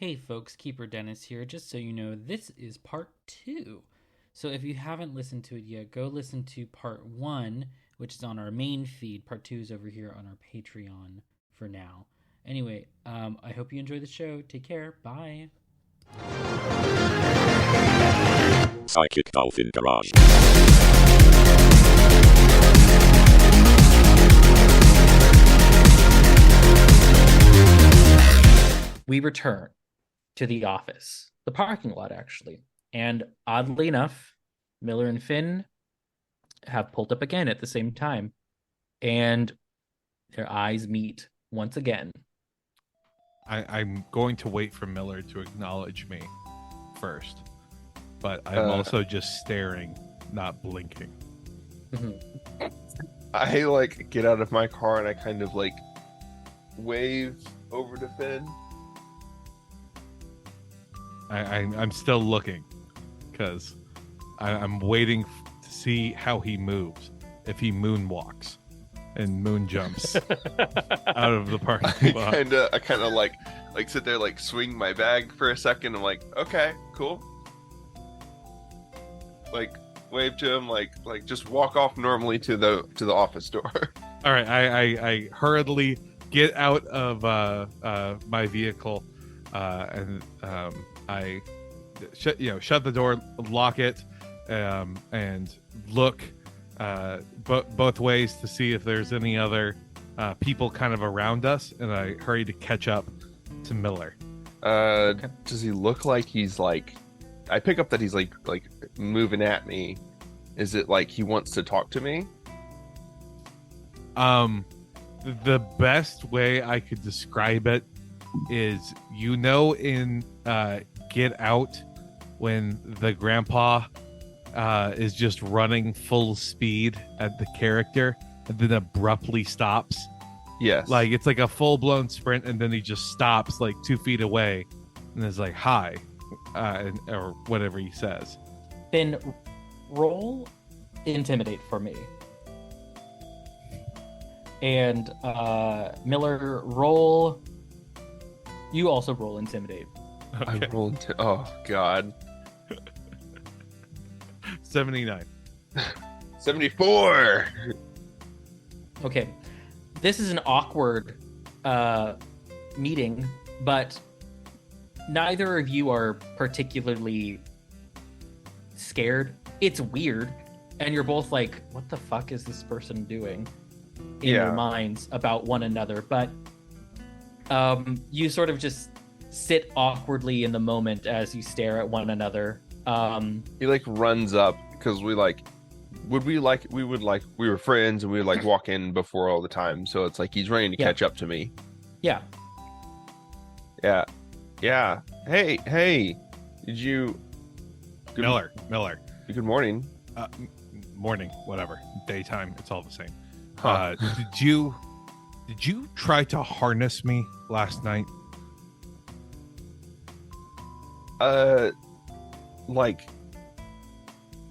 Hey folks, Keeper Denis here. Just so you know, this is part 2. So if you haven't listened to it yet, go listen to part 1, which is on our main feed. Part 2 is over here on our Patreon for now. Anyway, I hope you enjoy the show. Take care. Bye. Psychic Dolphin Garage. We return to the office, the parking lot actually, and oddly enough, Miller and Finn have pulled up again at the same time, and their eyes meet once again. I'm going to wait for Miller to acknowledge me first, but I'm also just staring, not blinking. I get out of my car and I kind of wave over to Finn. I'm still looking because I'm waiting to see how he moves. If he moonwalks and moon jumps out of the parking lot. I kind of sit there, swing my bag for a second. I'm like, okay, cool. Wave to him, just walk off normally to the office door. All right, I hurriedly get out of my vehicle and I shut the door, lock it, and look both ways to see if there's any other people kind of around us, and I hurry to catch up to Miller. Okay. Does he look like he's I pick up that he's moving at me. Is it he wants to talk to me? The best way I could describe it is, in Get Out, when the grandpa is just running full speed at the character and then abruptly stops. Yes. It's like a full-blown sprint, and then he just stops 2 feet away and is like, hi, or whatever he says. Finn, roll Intimidate for me. And Miller, you also roll Intimidate. Okay. I rolled oh god. 79. 74. Okay. This is an awkward meeting, but neither of you are particularly scared. It's weird, and you're both like, what the fuck is this person doing in your minds about one another? But you sort of just sit awkwardly in the moment as you stare at one another. He runs up because we were friends and we would walk in before all the time, so it's he's running to catch up to me. Yeah. Hey, did you Miller. Good morning. Morning, whatever, daytime, it's all the same. Huh. Did you try to harness me last night?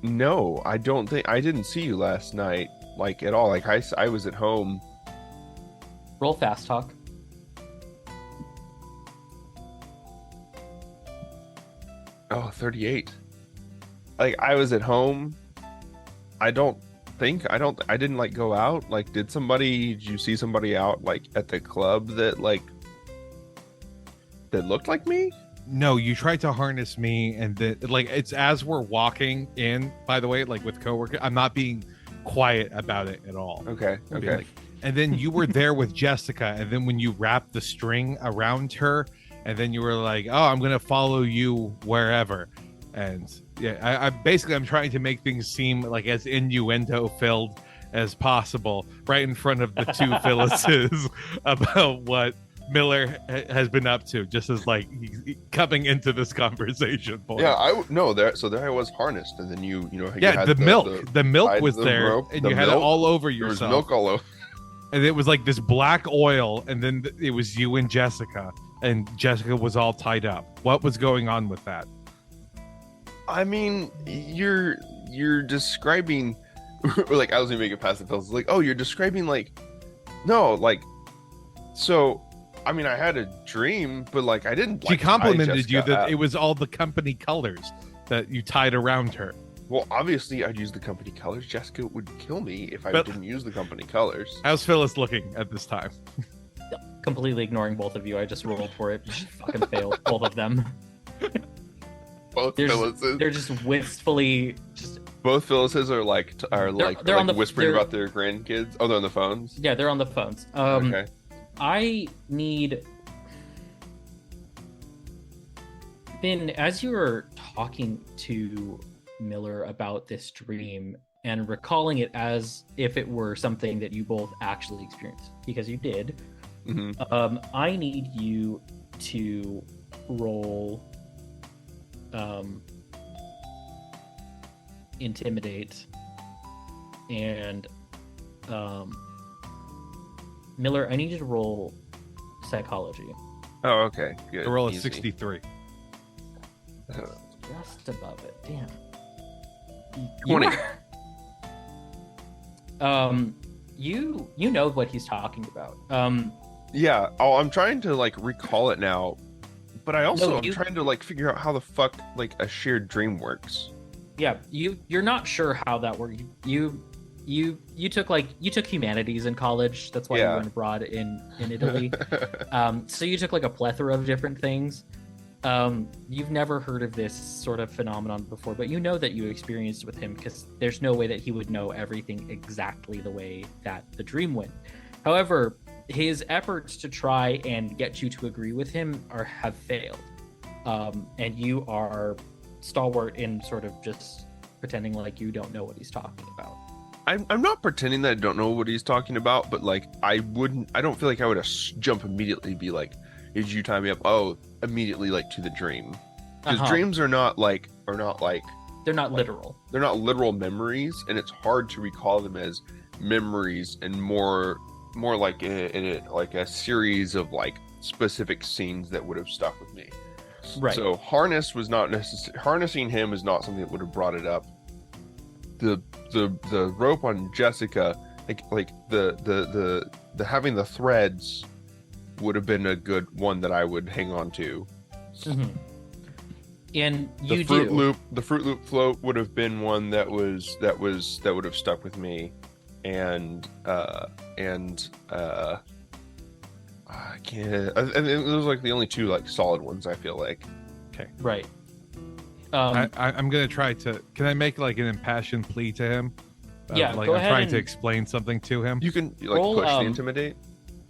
No, I didn't see you last night, at all. I was at home. Roll fast talk. Oh, 38. I was at home. I didn't go out. Did you see somebody out at the club that looked like me? No, you tried to harness me, and then it's as we're walking in, by the way, with coworker. I'm not being quiet about it at all. Okay. And then you were there with Jessica, and then when you wrapped the string around her, and then you were like, oh, I'm gonna follow you wherever. And yeah, I'm trying to make things seem as innuendo filled as possible right in front of the two Phyllises about what Miller has been up to, just as he's coming into this conversation point. Yeah, there I was harnessed, and then you yeah, had the milk was there, rope, and you had it all over yourself. There was milk all over, and it was this black oil, and then it was you and Jessica, and Jessica was all tied up. What was going on with that? I mean, you're describing I was gonna make it past the pills. Oh, you're describing no, so I mean, I had a dream, but like I didn't. She Like, tie complimented you Jessica that up. it was all the company colors that you tied around her. Well, obviously, I'd use the company colors. Jessica would kill me if I But- didn't use the company colors. How's Phyllis looking at this time? Completely ignoring both of you. I just rolled for it. Fucking failed both of them. Both They're Phyllis's. They're just wistfully just Both Phyllis's are like they're on the- whispering they're- about their grandkids. Oh, they're on the phones. yeah, they're on the phones. Okay. I need Finn, as you were talking to Miller about this dream and recalling it as if it were something that you both actually experienced, because you did, hmm I need you to roll intimidate and Miller, I need you to roll psychology. Oh, okay. Good. The roll is Easy. 63. Just above it. Damn. 20. You know what he's talking about. Yeah. Oh, I'm trying to like recall it now, but I also No, I'm you- trying to like figure out how the fuck like a shared dream works. Yeah, you're not sure how that works. You took humanities in college. That's why you Yeah. went abroad in Italy. So you took like a plethora of different things. You've never heard of this sort of phenomenon before, but you know that you experienced with him because there's no way that he would know everything exactly the way that the dream went. However, his efforts to try and get you to agree with him have failed, and you are stalwart in sort of just pretending like you don't know what he's talking about. I'm not pretending that I don't know what he's talking about, but like I don't feel like I would jump immediately be like, did you tie me up? Oh, immediately like to the dream. Because Uh-huh. dreams are not They're not literal. they're not literal memories, and it's hard to recall them as memories and more like a series of like specific scenes that would have stuck with me. Right. So harnessing him is not something that would have brought it up. The rope on Jessica, like the having the threads would have been a good one that I would hang on to. Mhm. And The you Fruit do. Loop, the Fruit Loop float would have been one that would have stuck with me, and I can't. And those are like the only two like solid ones I feel like. Right. I'm gonna try to. Can I make like an impassioned plea to him? Yeah, like go I'm ahead trying to and- explain something to him. You can like Roll, push the intimidate.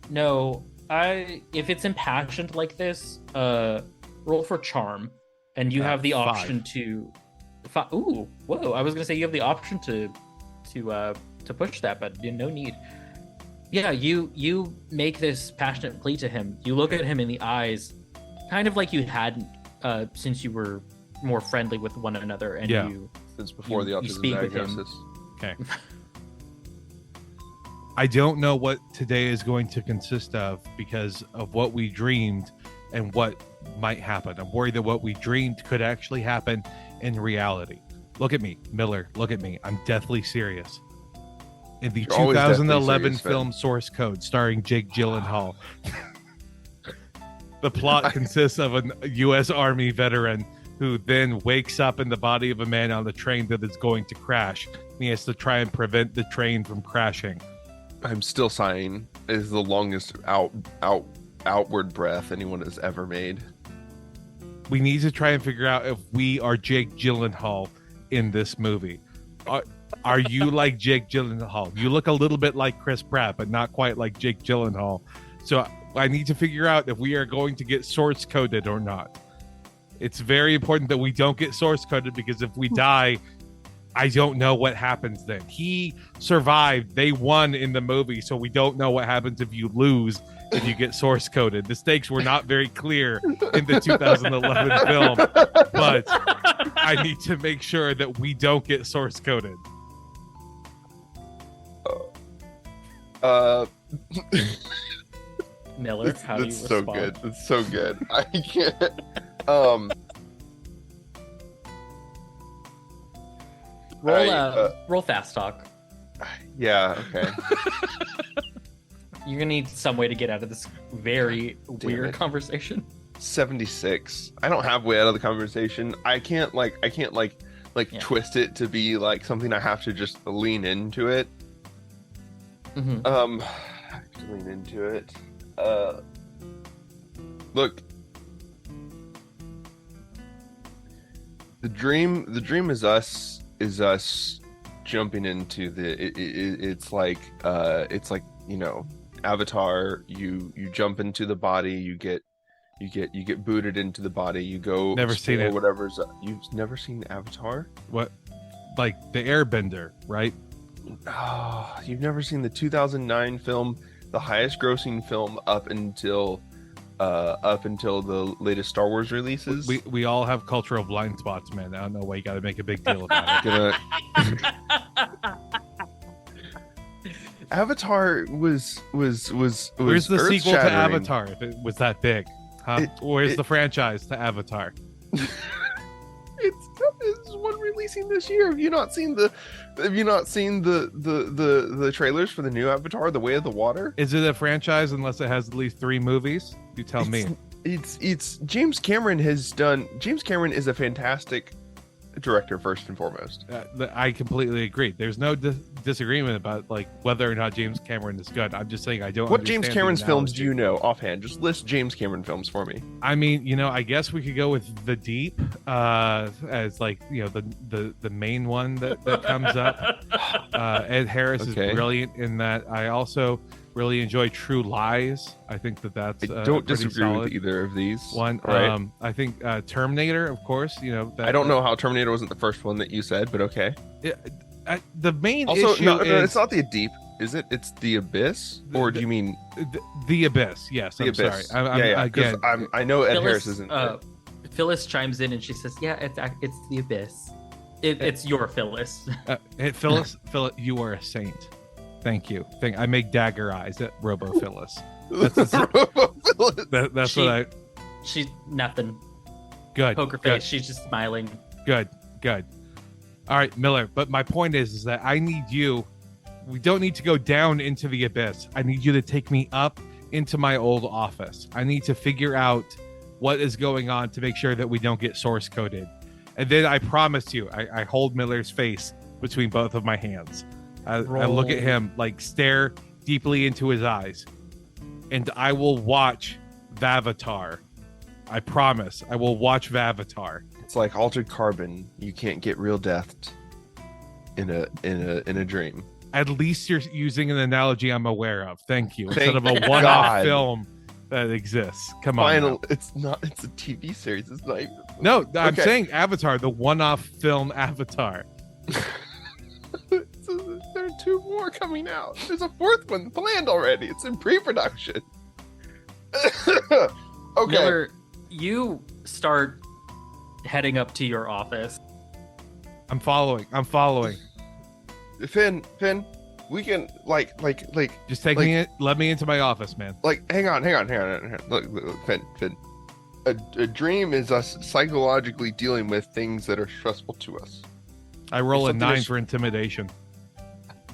No, if it's impassioned like this, roll for charm, and you have the 5. option to. Ooh, whoa! I was gonna say you have the option to push that, but no need. Yeah, you make this passionate plea to him. You look at him in the eyes, kind of like you hadn't since you were more friendly with one another, and Yeah. you Since before the you autism speak with him. diagnosis. Okay. I don't know what today is going to consist of because of what we dreamed and what might happen. I'm worried that what we dreamed could actually happen in reality. Look at me, Miller. Look at me. I'm deathly serious. In the You're always deathly 2011 serious, Finn. film Source Code starring Jake Gyllenhaal, the plot consists of a U.S. Army veteran who then wakes up in the body of a man on the train that is going to crash. He has to try and prevent the train from crashing. I'm still sighing. It is the longest outward breath anyone has ever made. We need to try and figure out if we are Jake Gyllenhaal in this movie. Are you like Jake Gyllenhaal? You look a little bit like Chris Pratt, but not quite like Jake Gyllenhaal. So I need to figure out if we are going to get source coded or not. It's very important that we don't get source coded because if we die, I don't know what happens then. He survived. They won in the movie, so we don't know what happens if you lose if you get source coded. The stakes were not very clear in the 2011 film, but I need to make sure that we don't get source coded. Miller, how do you That's so respond? good. That's so good. I can't. Roll fast talk. Yeah. Okay. You're gonna need some way to get out of this very Damn weird it. conversation. 76. I don't have way out of the conversation. I can't Yeah. twist it to be like something I have to just lean into it. Mhm. I have to lean into it. Look, the dream is us jumping into it's like Avatar. You jump into the body, you get booted into the body, you go Never seen explore it. whatever's you've never seen Avatar. What, like the Airbender, right? Oh, you've never seen the 2009 film, the highest grossing film up until the latest Star Wars releases. We all have cultural blind spots, man. I don't know why you got to make a big deal about it. Avatar was Where's the sequel to earth-shattering. Avatar if it was that big? Huh? Where's the franchise to Avatar? It's one releasing this year. Have you not seen the trailers for the new Avatar, The Way of the Water? Is it a franchise unless it has at least 3 movies? You tell me. It's James Cameron is a fantastic director first and foremost. I completely agree. There's no disagreement about like whether or not James Cameron is good. I'm just saying I don't. What James understand the Cameron's films do analogy. you know offhand? Just list James Cameron films for me. I mean, I guess we could go with The Deep as like the main one that comes up. Ed Harris Okay. is brilliant in that. I also really enjoy True Lies. I think that's I don't pretty disagree solid with either of these. one. Right? I think Terminator, of course. That, I don't know how Terminator wasn't the first one that you said, but okay. The main Also, issue no, is it's not The Deep, is it? It's The Abyss, or do you mean the Abyss. Yes, The I'm Abyss? sorry. I'm, yeah. again, I know Ed Phyllis, Harris isn't. Phyllis chimes in and she says, "Yeah, it's the Abyss. It's your Phyllis." hey, Phyllis, you are a saint. Thank you. I make dagger eyes at Robo Phyllis. That's She- what I. She's nothing. Good. Poker face. She's just smiling. Good. All right, Miller. But my point is that I need you. We don't need to go down into the abyss. I need you to take me up into my old office. I need to figure out what is going on to make sure that we don't get source coded. And then I promise you, I hold Miller's face between both of my hands. I look at him, like stare deeply into his eyes, and I will watch Vavatar. I promise, I will watch Vavatar. It's like Altered Carbon. You can't get real death in a dream. At least you're using an analogy I'm aware of. Thank you. Thank Instead of a one-off God. film that exists. Come on. Final. now. It's not. It's a TV series. It's not. Even, No, I'm Okay. saying Avatar, the one-off film Avatar. there are 2 more coming out. There's a 4th one planned already. It's in pre-production. Okay. Miller, you start heading up to your office. I'm following. Finn, we can like Just take me in, let me into my office, man. hang on. Look, Finn. A dream is us psychologically dealing with things that are stressful to us. I roll a Something 9 is- for intimidation.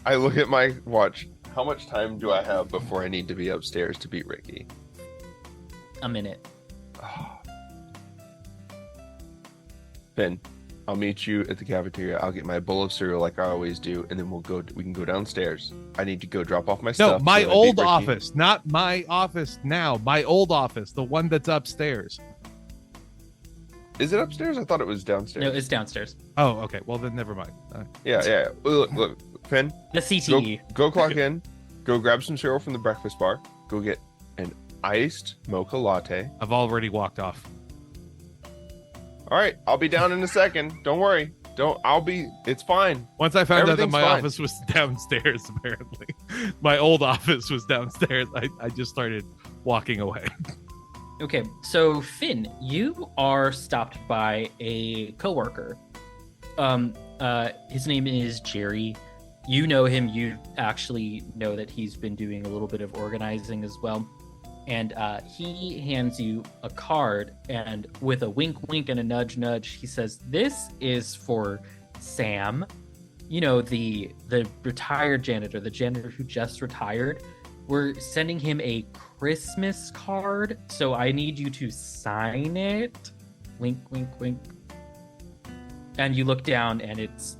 I look at my watch. How much time do I have before I need to be upstairs to beat Ricky? A minute. Finn, I'll meet you at the cafeteria. I'll get my bowl of cereal like I always do, and then we can go downstairs. I need to go drop off my No, stuff. my so I beat old Ricky. office, not my office now. My old office, the one that's upstairs. Is it upstairs? I thought it was downstairs. No, it's downstairs. Oh, okay. Well, then never mind. Yeah. Look, Finn, The CTE. go clock in. Go grab some cereal from the breakfast bar. Go get an iced mocha latte. I've already walked off. All right, I'll be down in a second. Don't worry. It's fine. Once I found out that Everything's my fine. office was downstairs, apparently, my old office was downstairs. I just started walking away. Okay, so Finn, you are stopped by a coworker. His name is Jerry. You know him. You actually know that he's been doing a little bit of organizing as well. And he hands you a card, and with a wink, wink, and a nudge, nudge, he says, "This is for Sam. You know, the retired janitor, the janitor who just retired. We're sending him a Christmas card, so I need you to sign it. Wink, wink, wink. And you look down, and it's,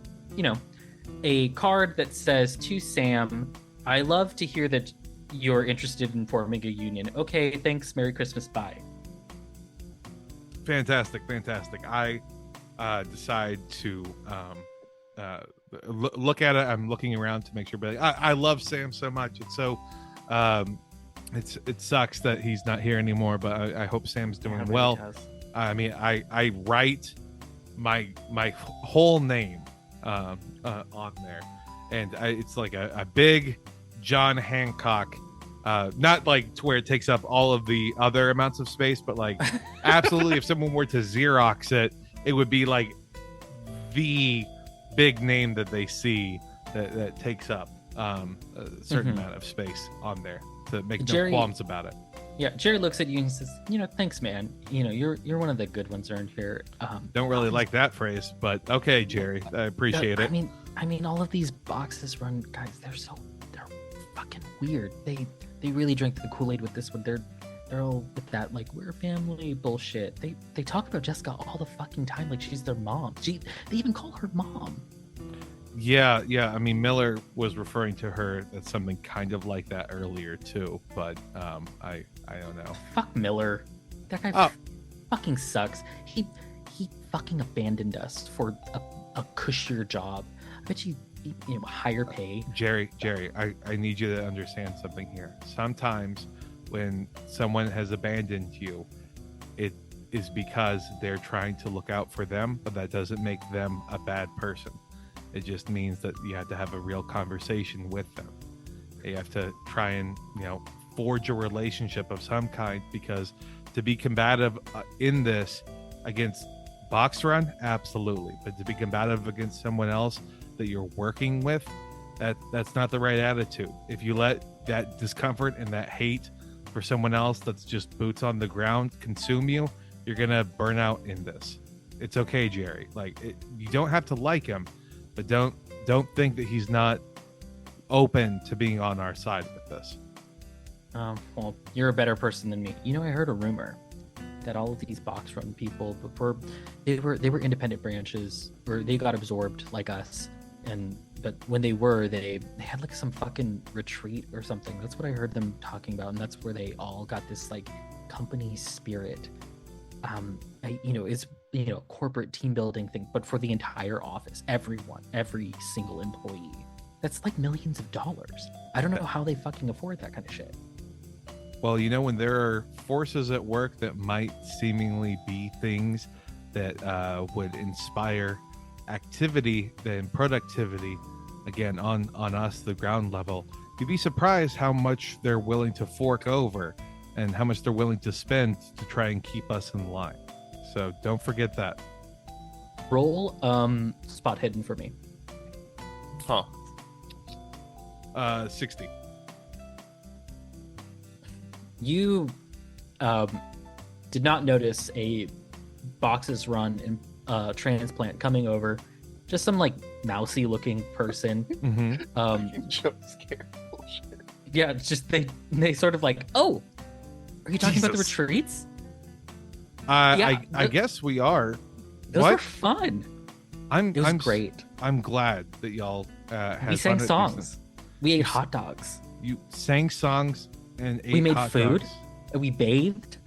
a card that says, to Sam, I love to hear that you're interested in forming a union. Okay, thanks. Merry Christmas. Bye. Fantastic. I decide to look at it. I'm looking around to make sure, but I love Sam so much. It's so it sucks that he's not here anymore, but I hope Sam's doing well. I mean, I write my whole name on there, and it's like a big John Hancock, not like to where it takes up all of the other amounts of space, but like absolutely, if someone were to Xerox it, it would be like the big name that they see that takes up a certain amount of space on there to make no qualms about it. Yeah, Jerry looks at you and says, thanks, man. You're one of the good ones around here. Don't really like that phrase, but okay, Jerry, I appreciate it. I mean, all of these boxes run, guys. They're fucking weird. They really drink the Kool-Aid with this one. They're all with that like we're family bullshit. They talk about Jessica all the fucking time like she's their mom. They even call her mom. Yeah. I mean, Miller was referring to her as something kind of like that earlier too, but I don't know. Fuck Miller. That guy fucking sucks. He fucking abandoned us for a cushier job. I bet you higher pay. Jerry, I need you to understand something here. Sometimes when someone has abandoned you, it is because they're trying to look out for them, but that doesn't make them a bad person. It just means that you have to have a real conversation with them. You have to try and, forge a relationship of some kind, because to be combative in this against Box Run, absolutely. But to be combative against someone else that you're working with, that's not the right attitude. If you let that discomfort and that hate for someone else that's just boots on the ground consume you, you're going to burn out in this. It's okay, Jerry. You don't have to like him, but don't think that he's not open to being on our side with this. Well, you're a better person than me. I heard a rumor that all of these box run people before they were independent branches, or they got absorbed like us. But when they had like some fucking retreat or something. That's what I heard them talking about, and that's where they all got this like company spirit. It's corporate team building thing, but for the entire office, everyone, every single employee. That's like millions of dollars. I don't know how they fucking afford that kind of shit. Well, when there are forces at work that might seemingly be things that would inspire activity and productivity, again, on us, the ground level, you'd be surprised how much they're willing to fork over and how much they're willing to spend to try and keep us in line. So don't forget that. Roll spot hidden for me. 60. You did not notice a boxes run and transplant coming over. Just some like mousy looking person. Jump scare bullshit. Yeah, it's just they sort of like, oh, are you talking about the retreats? I guess we are. Those were fun. It was great. I'm glad that y'all had we sang fun songs. We ate hot dogs. You sang songs and ate. We made hot food. Dogs. And we bathed.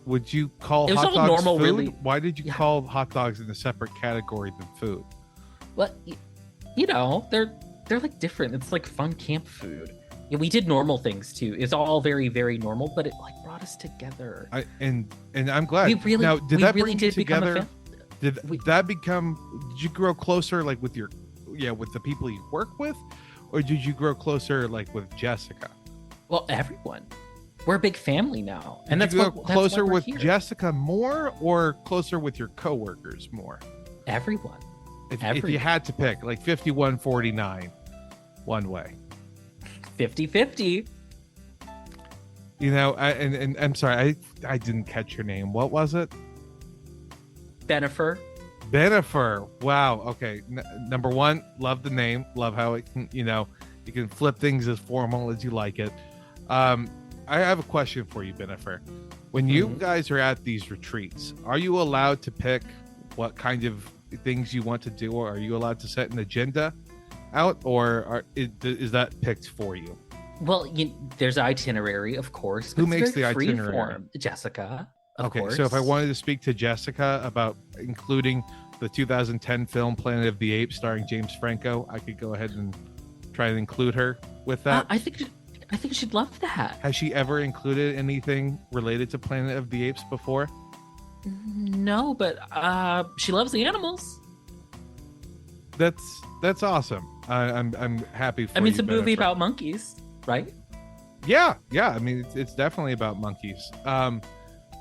Would you call it was hot all dogs normal, food? really. Why did you call hot dogs in a separate category than food? Well, they're like different. It's like fun camp food. Yeah, we did normal things too. It's all very, very normal, but it like brought us together. And I'm glad. We really, now, did that bring you become together? Did you grow closer like with with the people you work with, or did you grow closer like with Jessica? Well, everyone. We're a big family now, and that's closer with Jessica more, or closer with your coworkers more. Everyone. If you had to pick, like 51-49, one way. 50-50. And I'm sorry, I didn't catch your name. What was it? Benifer. Wow. Okay. Number one, love the name. Love how it can, you can flip things as formal as you like it. I have a question for you, Benifer. When you guys are at these retreats, are you allowed to pick what kind of things you want to do, or are you allowed to set an agenda out, or is that picked for you? Well, there's itinerary, of course. Who It's makes very the itinerary? freeform. Jessica, of Okay, course. so if I wanted to speak to Jessica about including the 2010 film Planet of the Apes starring James Franco, I could go ahead and try and include her with that. I think she'd love that. Has she ever included anything related to Planet of the Apes before? No, but she loves the animals. That's awesome. I'm happy for you. I mean, it's a movie Jennifer. about monkeys, right? Yeah. I mean, it's definitely about monkeys.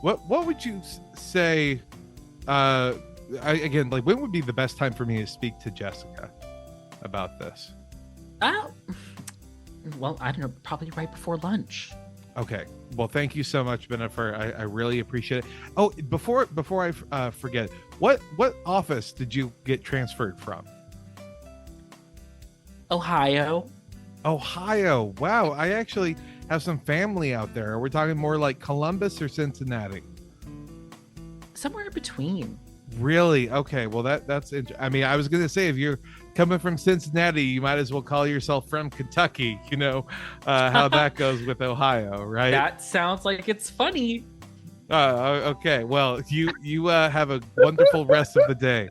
What would you say? Again, like, when would be the best time for me to speak to Jessica about this? Well, I don't know, probably right before lunch. Okay. Well, thank you so much, Jennifer. I really appreciate it. Oh, before I forget, what office did you get transferred from? Ohio. Wow, I actually have some family out there. Are we talking more like Columbus or Cincinnati? Somewhere in between. Really? Okay. Well, that's. I mean, I was gonna say, if you're coming from Cincinnati, you might as well call yourself from Kentucky. You know how that goes with Ohio, right? That sounds like it's funny. Okay. Well, you have a wonderful rest of the day.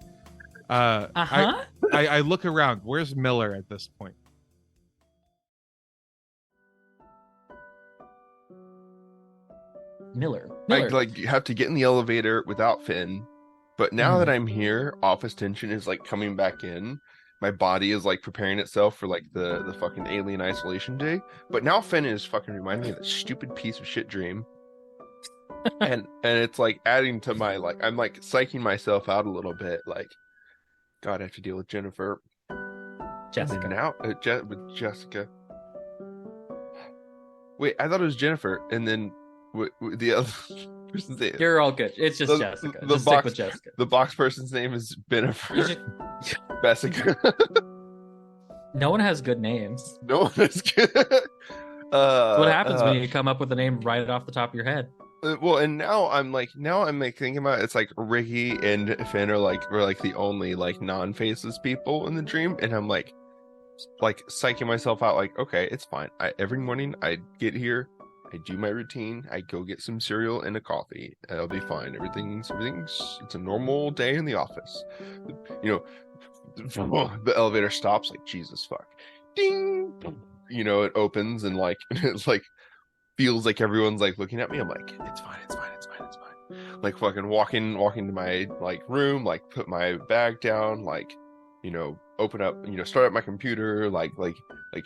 I look around. Where's Miller at this point? Miller. I like have to get in the elevator without Finn, but now that I'm here, office tension is like coming back in. My body is like preparing itself for like the fucking alien isolation day. But now Finn is fucking reminding me of that stupid piece of shit dream. and it's like adding to my like I'm like psyching myself out a little bit. Like, God, I have to deal with Jennifer. Jessica. And now with Jessica. Wait, I thought it was Jennifer, and then the other person's name. You're all good. It's just Jessica. Just stick with Jessica. The box person's name is Benifer. Jessica. No one has good names. No one is good. What happens when you come up with a name right off the top of your head? Well, and now I'm like thinking about it, it's like Ricky and Finn are like the only like non-faceless people in the dream, and I'm like psyching myself out. Like, okay, it's fine. Every morning I get here, I do my routine, I go get some cereal and a coffee. I'll be fine. Everything's it's a normal day in the office. You know, the elevator stops. Like, Jesus fuck, ding. You know, it opens and like it's like feels like everyone's like looking at me. I'm like, it's fine. Like fucking walking to my like room, like put my bag down, like, you know, open up, you know, start up my computer, like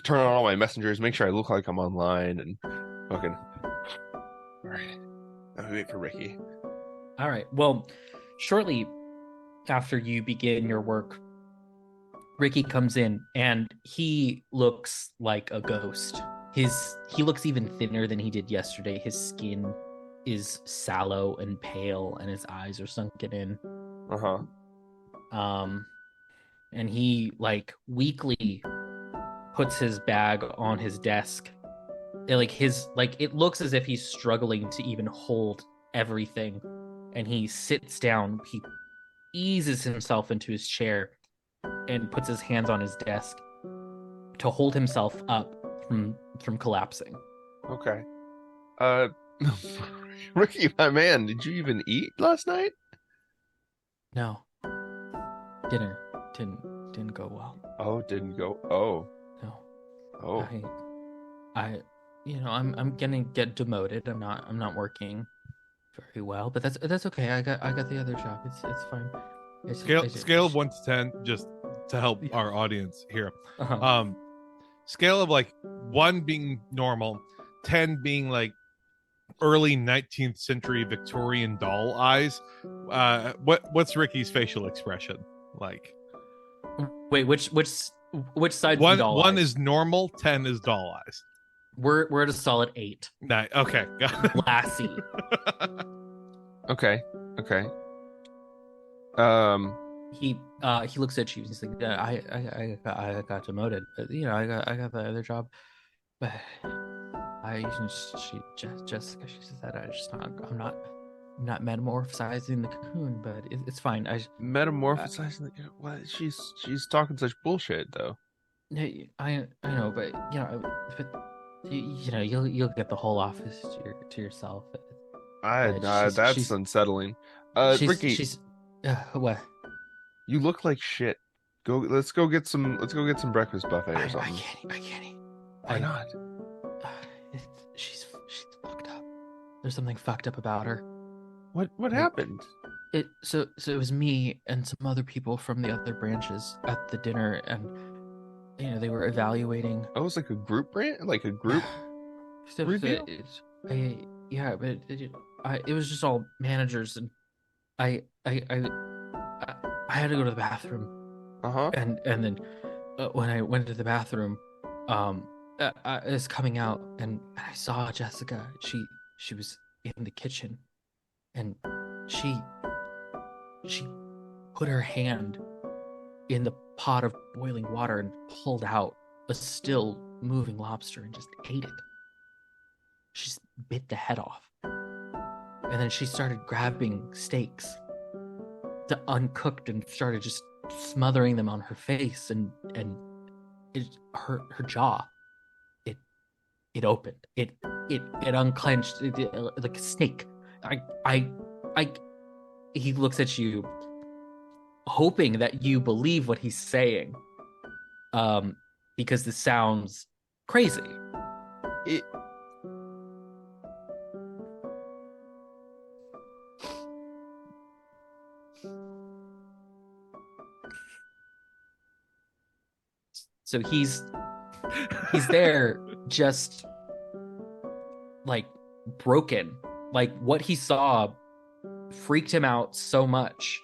turn on all my messengers, make sure I look like I'm online, and fucking. All right, let me wait for Ricky. All right. Well, shortly after you begin your work, Ricky comes in and he looks like a ghost. He looks even thinner than he did yesterday. His skin is sallow and pale, and his eyes are sunken in. And he like weakly puts his bag on his desk. It looks as if he's struggling to even hold everything. And he sits down. He eases himself into his chair and puts his hands on his desk to hold himself up from collapsing. Okay. Ricky, my man, did you even eat last night? No. Dinner didn't go well. Oh, didn't go. Oh. No. Oh. I I'm gonna get demoted. I'm not working very well, but that's okay. I got the other job. It's fine. Scale of 1 to 10, just to help our audience here. Uh-huh. Scale of like 1 being normal, 10 being like early 19th century Victorian doll eyes. What's Ricky's facial expression like? Wait, which side? One is normal, 10 is doll eyes. We're at a solid 8. Okay, got it. Lassie. Okay. He looks at you and he's like, I got demoted, but you know, I got the other job. But Jessica, she said, I'm not metamorphosizing the cocoon, but it's fine. Metamorphosizing. What? She's talking such bullshit though. I know, but you'll get the whole office to yourself. That's unsettling. Ricky, She's what? you look like shit. Let's go get some breakfast buffet or something. I can't eat. Why not? She's fucked up. There's something fucked up about her. What happened? So it was me and some other people from the other branches at the dinner, and they were evaluating. Oh, it was like a group review? But it was just all managers, and I had to go to the bathroom. And then when I went to the bathroom, I was coming out, and I saw Jessica. She was in the kitchen, and she put her hand in the pot of boiling water and pulled out a still moving lobster and just ate it. She just bit the head off. And then she started grabbing steaks, the uncooked, and started just smothering them on her face, and her jaw, it opened. It unclenched like a snake. He looks at you, hoping that you believe what he's saying, because this sounds crazy. So he's there, just like broken. Like what he saw freaked him out so much,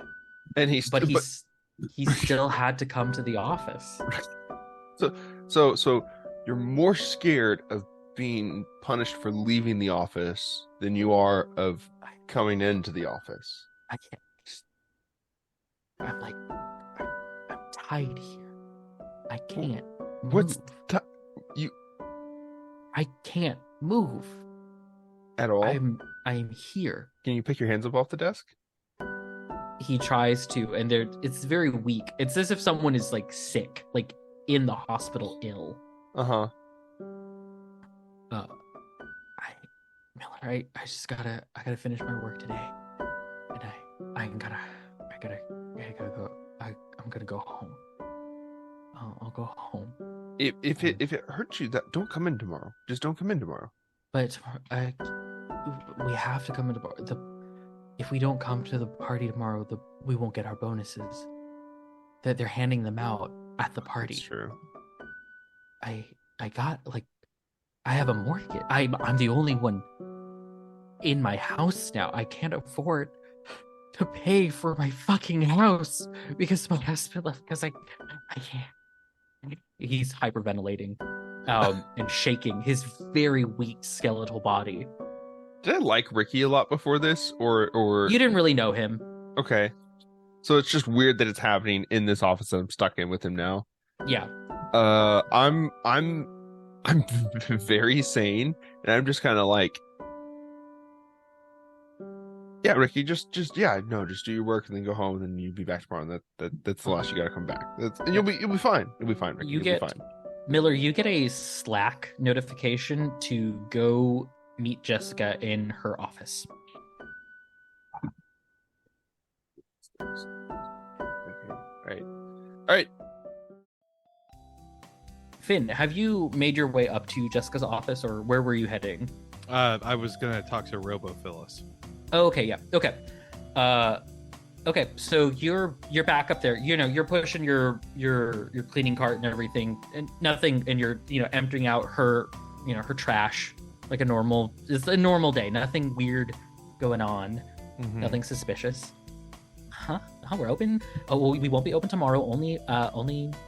and he still had to come to the office. So you're more scared of being punished for leaving the office than you are of coming into the office. I can't. I'm tied here. I can't move. I can't move at all. I'm here. Can you pick your hands up off the desk? He tries to, and it's very weak. It's as if someone is like sick, like in the hospital, ill. Miller, I gotta finish my work today, and I'm gonna go. I'm gonna go home. I'll go home. If it hurts you, don't come in tomorrow. Just don't come in tomorrow. But we have to come into if we don't come to the party tomorrow, we won't get our bonuses. That they're handing them out at the party. That's true. I have a mortgage. I'm the only one in my house now. I can't afford to pay for my fucking house because my husband left. Because I can't. He's hyperventilating, and shaking his very weak skeletal body. Did I like Ricky a lot before this, or you didn't really know him? Okay, so it's just weird that it's happening in this office that I'm stuck in with him now. Yeah. I'm very sane, and I'm just kind of like, yeah, Ricky, just do your work and then go home, and then you'll be back tomorrow. And that's the last you gotta come back. And you'll be fine. You'll be fine, Ricky. You'll be fine. Miller, you get a Slack notification to go meet Jessica in her office. Okay. All right. Finn, have you made your way up to Jessica's office, or where were you heading? I was gonna talk to Robo Phyllis. Oh, okay, yeah, okay. Okay, so you're back up there. You're pushing your cleaning cart and everything, and nothing, and you're emptying out her her trash like it's a normal day. Nothing weird going on. Mm-hmm. Nothing suspicious. Huh? We're open. Oh, well, we won't be open tomorrow. Only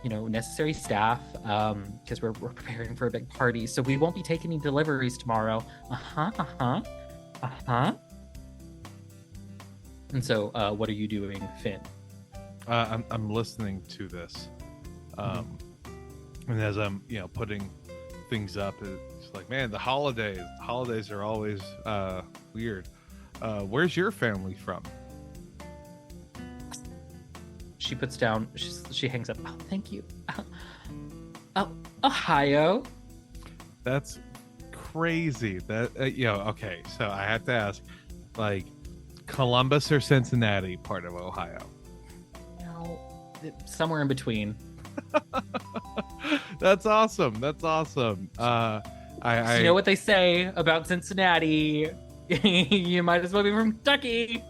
necessary staff. Because we're preparing for a big party, so we won't be taking any deliveries tomorrow. And so, what are you doing, Finn? I'm listening to this, and as I'm putting things up. It's like, man, the holidays. Holidays are always weird. Where's your family from? She puts down. She hangs up. Oh, thank you. Oh, Ohio. That's crazy. That okay. So I have to ask, like, Columbus or Cincinnati, part of Ohio? No, somewhere in between. That's awesome. That's awesome. You know what they say about Cincinnati? You might as well be from Kentucky.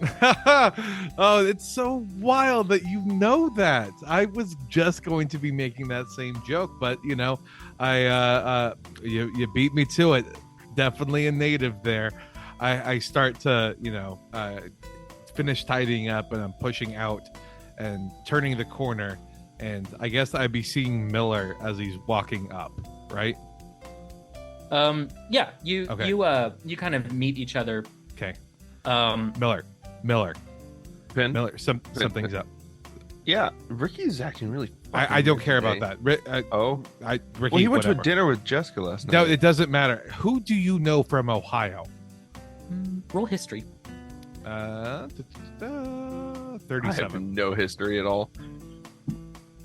Oh, it's so wild that you know that. I was just going to be making that same joke, but you beat me to it. Definitely a native there. I start to finish tidying up, and I'm pushing out and turning the corner, and I guess I'd be seeing Miller as he's walking up, right? Yeah, you kind of meet each other. Okay. Pin? Miller, something's up. Yeah, Ricky's acting really. I don't care about that. Ricky, well, he went to a dinner with Jessica last night. No, it doesn't matter. Who do you know from Ohio? Roll history. 37. I have no history at all.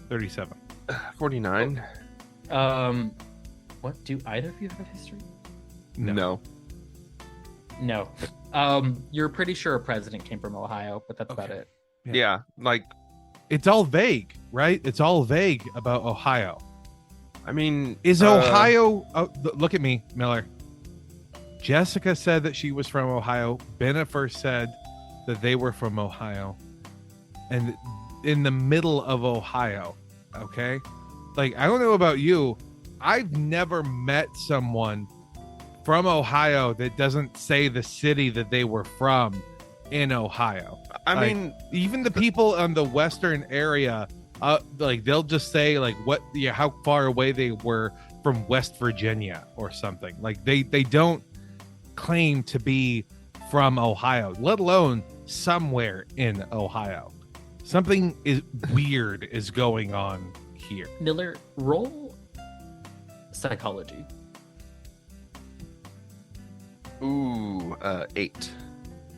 37. 49. What, do either of you have history? No. No. You're pretty sure a president came from Ohio, but that's about it. Yeah, like it's all vague, right? It's all vague about Ohio. I mean, is Ohio? Look at me, Miller. Jessica said that she was from Ohio. Bennifer said that they were from Ohio, and in the middle of Ohio. Okay, like I don't know about you. I've never met someone from Ohio that doesn't say the city that they were from in Ohio. I like, mean, even the people on the western area, like they'll just say like how far away they were from West Virginia or something. Like they don't claim to be from Ohio, let alone somewhere in Ohio. Something is weird is going on here. Miller, roll psychology. Ooh, 8.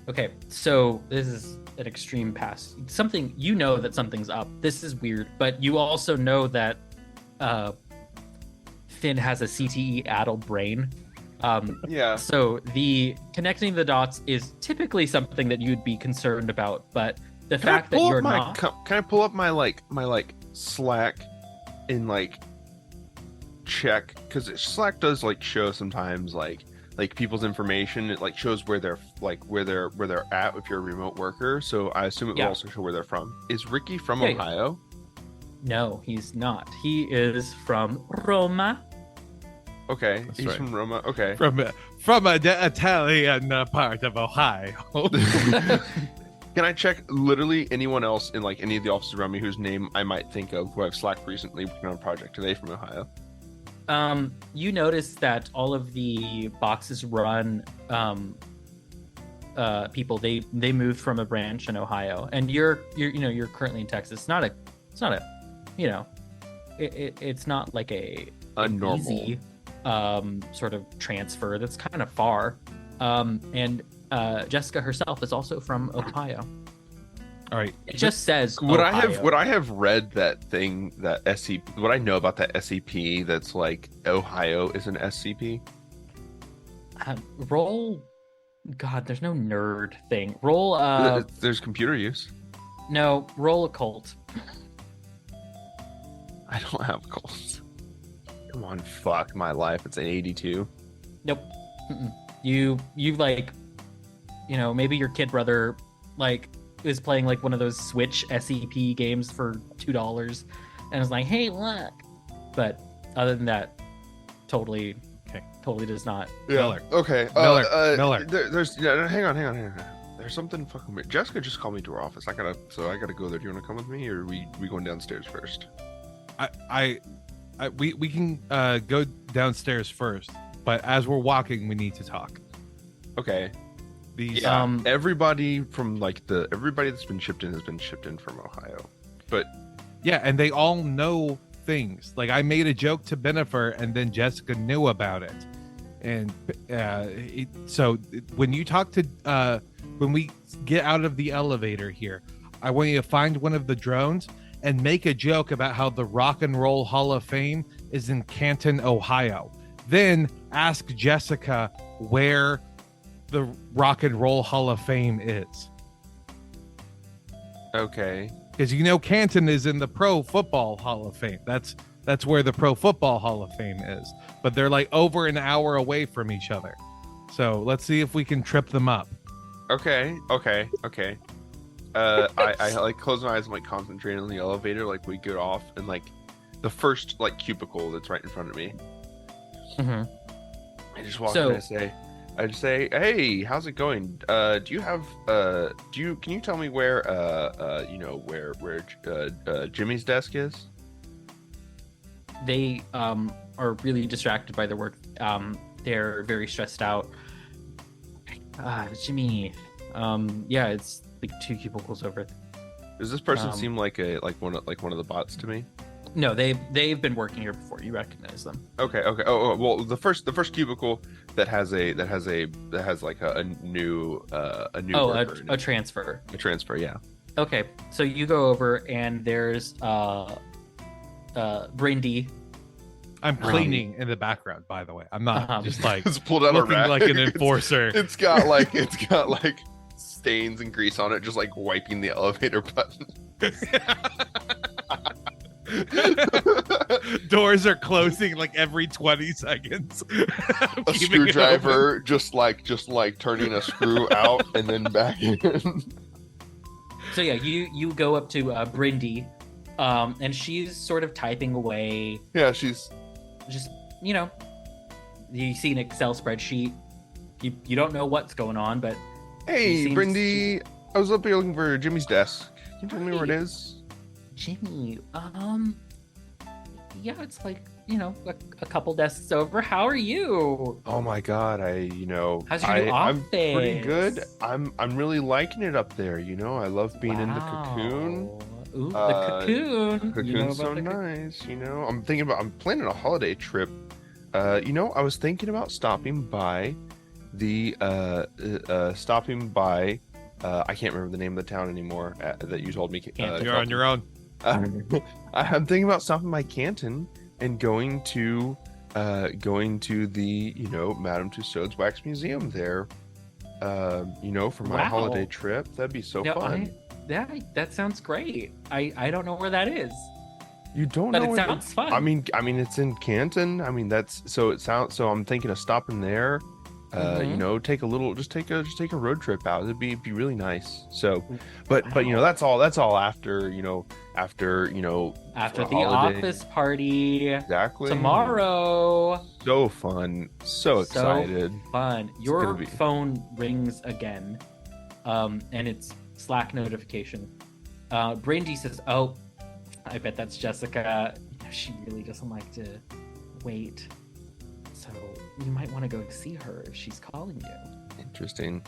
Okay, so this is an extreme pass. Something, you know that something's up. This is weird, but you also know that Finn has a CTE-addled brain. Yeah. So the connecting the dots is typically something that you'd be concerned about, but the fact that you're not. Can I pull up my Slack and check, because Slack does show sometimes like people's information. It shows where they're at if you're a remote worker. So I assume it will also show where they're from. Is Ricky from Ohio? No, he's not. He is from Roma. Okay, That's he's right. from Roma. Okay, From the Italian part of Ohio. can I check literally anyone else in any of the offices around me whose name I might think of who I've Slacked recently working on a project today from Ohio? You notice that all of the boxes run people they moved from a branch in Ohio, and you're currently in Texas. It's not a it's not like a normal easy sort of transfer. That's kind of far. And Jessica herself is also from Ohio. All right. It just says would Ohio. I have read that thing, that SCP? Would I know about that SCP that's Ohio is an SCP? Roll. God, there's no nerd thing. Roll. There's computer use. No, roll occult. I don't have calls. Come on, fuck my life. It's an 82. Nope. Mm-mm. You maybe your kid brother is playing one of those Switch SCP games for $2 and was like, hey, look. But other than that, totally does not. Miller. Okay. Miller. There's hang on. There's something fucking weird. Jessica just called me to her office. I gotta go there. Do you want to come with me, or are we going downstairs first? We can go downstairs first, but as we're walking, we need to talk. Okay. These everybody from everybody that's been shipped in has been shipped in from Ohio, but yeah, and they all know things. Like I made a joke to Bennifer, and then Jessica knew about it. And so when you talk to when we get out of the elevator here, I want you to find one of the drones and make a joke about how the Rock and Roll Hall of Fame is in Canton, Ohio. Then ask Jessica where the Rock and Roll Hall of Fame is. Okay. Because Canton is in the Pro Football Hall of Fame. That's where the Pro Football Hall of Fame is. But they're like over an hour away from each other. So let's see if we can trip them up. Okay. I like close my eyes and like concentrate on the elevator, like we get off, and like the first like cubicle that's right in front of me. Mm-hmm. I just walk in and I just say, hey, how's it going? Can you tell me where Jimmy's desk is? They are really distracted by their work. They're very stressed out. Jimmy, yeah, it's like 2 cubicles over. Does this person seem like one of the bots to me? No, they've been working here before. You recognize them. Okay. Oh, well, the first cubicle that has like a new worker in a it. transfer. A transfer, yeah. Okay, so you go over and there's Brindy. I'm cleaning in the background, by the way. I'm not just like it's pulled out looking a rag. like an enforcer. It's got like stains and grease on it, just like wiping the elevator button. Doors are closing like every 20 seconds. A screwdriver just like turning a screw out and then back in. So yeah, you go up to Brindy, and she's sort of typing away. Yeah, she's just you see an Excel spreadsheet. You don't know what's going on, but hey, Brindy, I was up here looking for Jimmy's desk. Can you tell me where it is? Jimmy, yeah, it's like a couple desks over. How are you? Oh my god, how's your new office? I'm pretty good. I'm really liking it up there. I love being in the cocoon. Ooh, the cocoon. Cocoon's so nice. I'm planning a holiday trip. I was thinking about stopping by I can't remember the name of the town anymore that you told me. You're on your own. I'm thinking about stopping by Canton and going to the Madame Tussauds Wax Museum there. For my holiday trip. That'd be so fun. That sounds great. I don't know where that is. You don't but know? But it sounds fun. I mean, it's in Canton. I mean, so I'm thinking of stopping there. Take a road trip out. It'd be really nice. So, but that's all after after the holiday. office party. Exactly. Tomorrow. So fun. So excited. Fun. Your phone rings again. And it's Slack notification. Brindy says, "Oh, I bet that's Jessica. She really doesn't like to wait. So you might want to go see her if she's calling you." Interesting.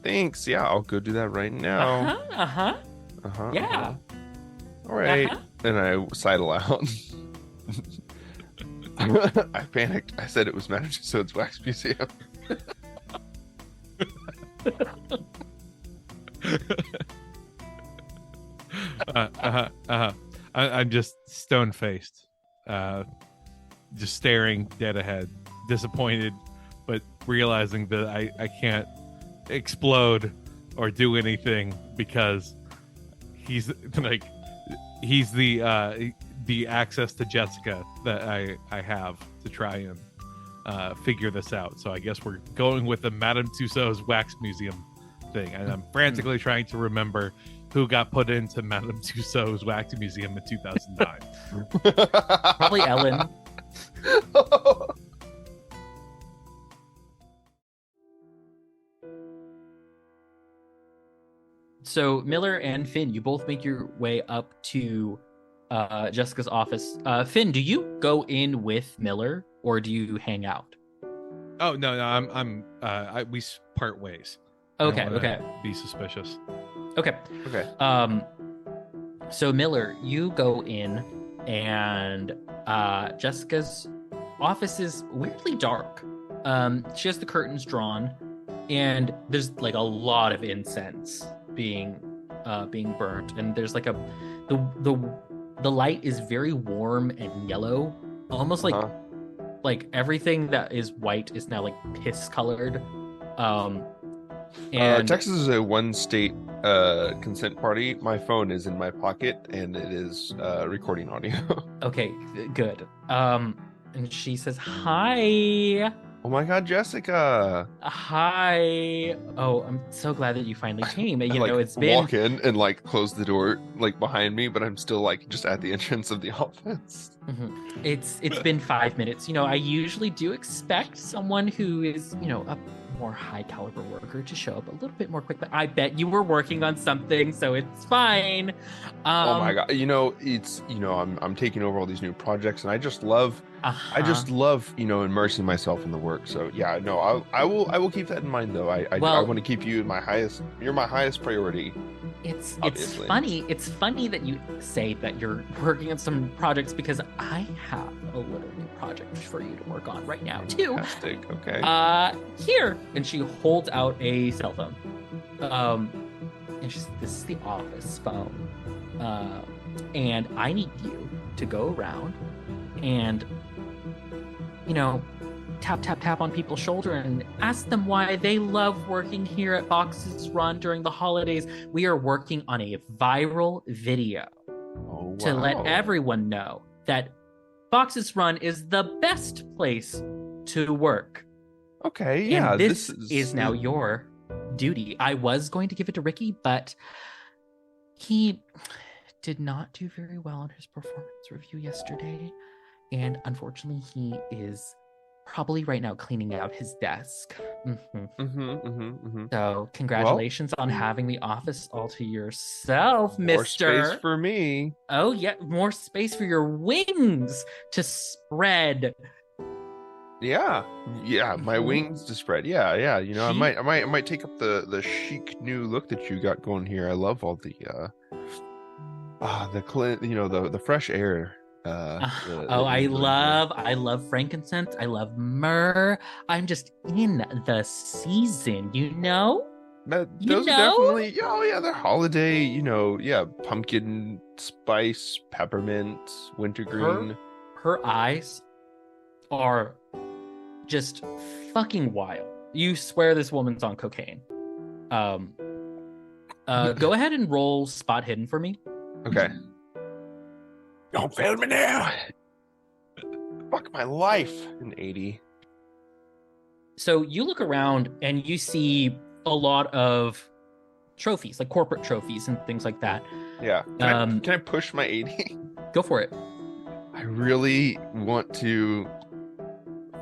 Thanks. Yeah, I'll go do that right now. Yeah. All right. And I sidle out. I panicked. I said it was Madame Tussauds Wax Museum. I'm just stone-faced, just staring dead ahead, disappointed, but realizing that I can't explode or do anything because he's the access to Jessica that I have to try and figure this out. So I guess we're going with the Madame Tussauds Wax Museum thing, and I'm frantically trying to remember who got put into Madame Tussauds Wax Museum in 2009. Probably Ellen. So Miller and Finn, you both make your way up to Jessica's office. Finn, do you go in with Miller or do you hang out? Oh no, we part ways. Okay. Be suspicious. Okay. So Miller, you go in and Jessica's office is weirdly dark. She has the curtains drawn, and there's like a lot of incense being burnt, and there's like the light is very warm and yellow, almost like everything that is white is now like piss colored. And Texas is a one-state consent party. My phone is in my pocket, and it is recording audio. Okay, good. And she says, "Hi." Oh my God, Jessica! Hi. Oh, I'm so glad that you finally came. You I, know, like, it's been walk in and like close the door like behind me, but I'm still like just at the entrance of the office. it's been 5 minutes. You know, I usually do expect someone who is, you know, a more high caliber worker to show up a little bit more quick, but I bet you were working on something, so it's fine. Oh my God! You know, I'm taking over all these new projects, and I just love immersing myself in the work. So yeah, no, I will keep that in mind though. I want to keep you you're my highest priority. It's obviously. It's funny that you say that you're working on some projects, because I have a little new project for you to work on right now too. Fantastic. Okay. Here, and she holds out a cell phone. And she's, "This is the office phone. And I need you to go around and, you know, tap on people's shoulder and ask them why they love working here at Boxes Run during the holidays. We are working on a viral video to let everyone know that Boxes Run is the best place to work." Okay, yeah. And this is now your duty. I was going to give it to Ricky, but he did not do very well on his performance review yesterday. And unfortunately, he is probably right now cleaning out his desk. So congratulations on having the office all to yourself, mister. More space for me. Oh yeah, more space for your wings to spread. Yeah, my wings to spread. Yeah. You know, I might take up the chic new look that you got going here. I love all the fresh air. I love frankincense. I love myrrh. I'm just in the season, you know? Those are definitely, they're holiday, you know, pumpkin spice, peppermint, wintergreen. Her eyes are just fucking wild. You swear this woman's on cocaine. Go ahead and roll spot hidden for me. Okay. Don't fail me now. Fuck my life. An 80. So you look around and you see a lot of trophies, like corporate trophies and things like that. Yeah. Can I push my 80? Go for it. I really want to.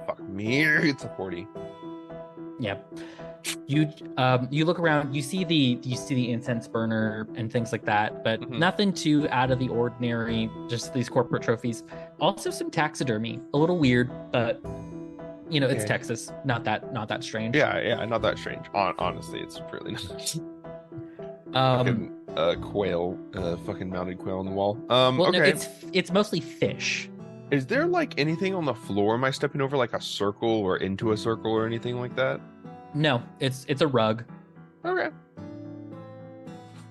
Fuck me. It's a 40. Yeah. You look around, you see the incense burner and things like that, but nothing too out of the ordinary, just these corporate trophies. Also some taxidermy. A little weird, but you know, it's Texas. Not that strange. Yeah, not that strange. Honestly, it's really not. Fucking quail, fucking mounted quail on the wall. Okay. No, it's mostly fish. Is there like anything on the floor? Am I stepping over like a circle or into a circle or anything like that? No, it's a rug. Okay.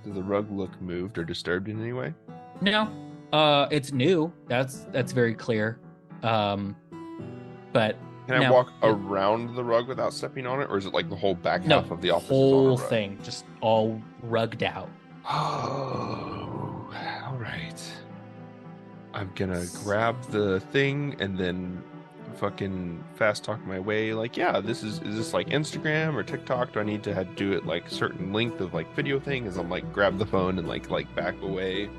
Does the rug look moved or disturbed in any way? No. It's new. That's very clear. But can I walk around the rug without stepping on it, or is it like the whole back half of the office? Whole thing, just all rugged out. Oh, all right. I'm gonna grab the thing and then fucking fast talk my way. Like, is this like Instagram or TikTok? Do I need to do it like certain length of like video thing? As I'm like grab the phone and like back away.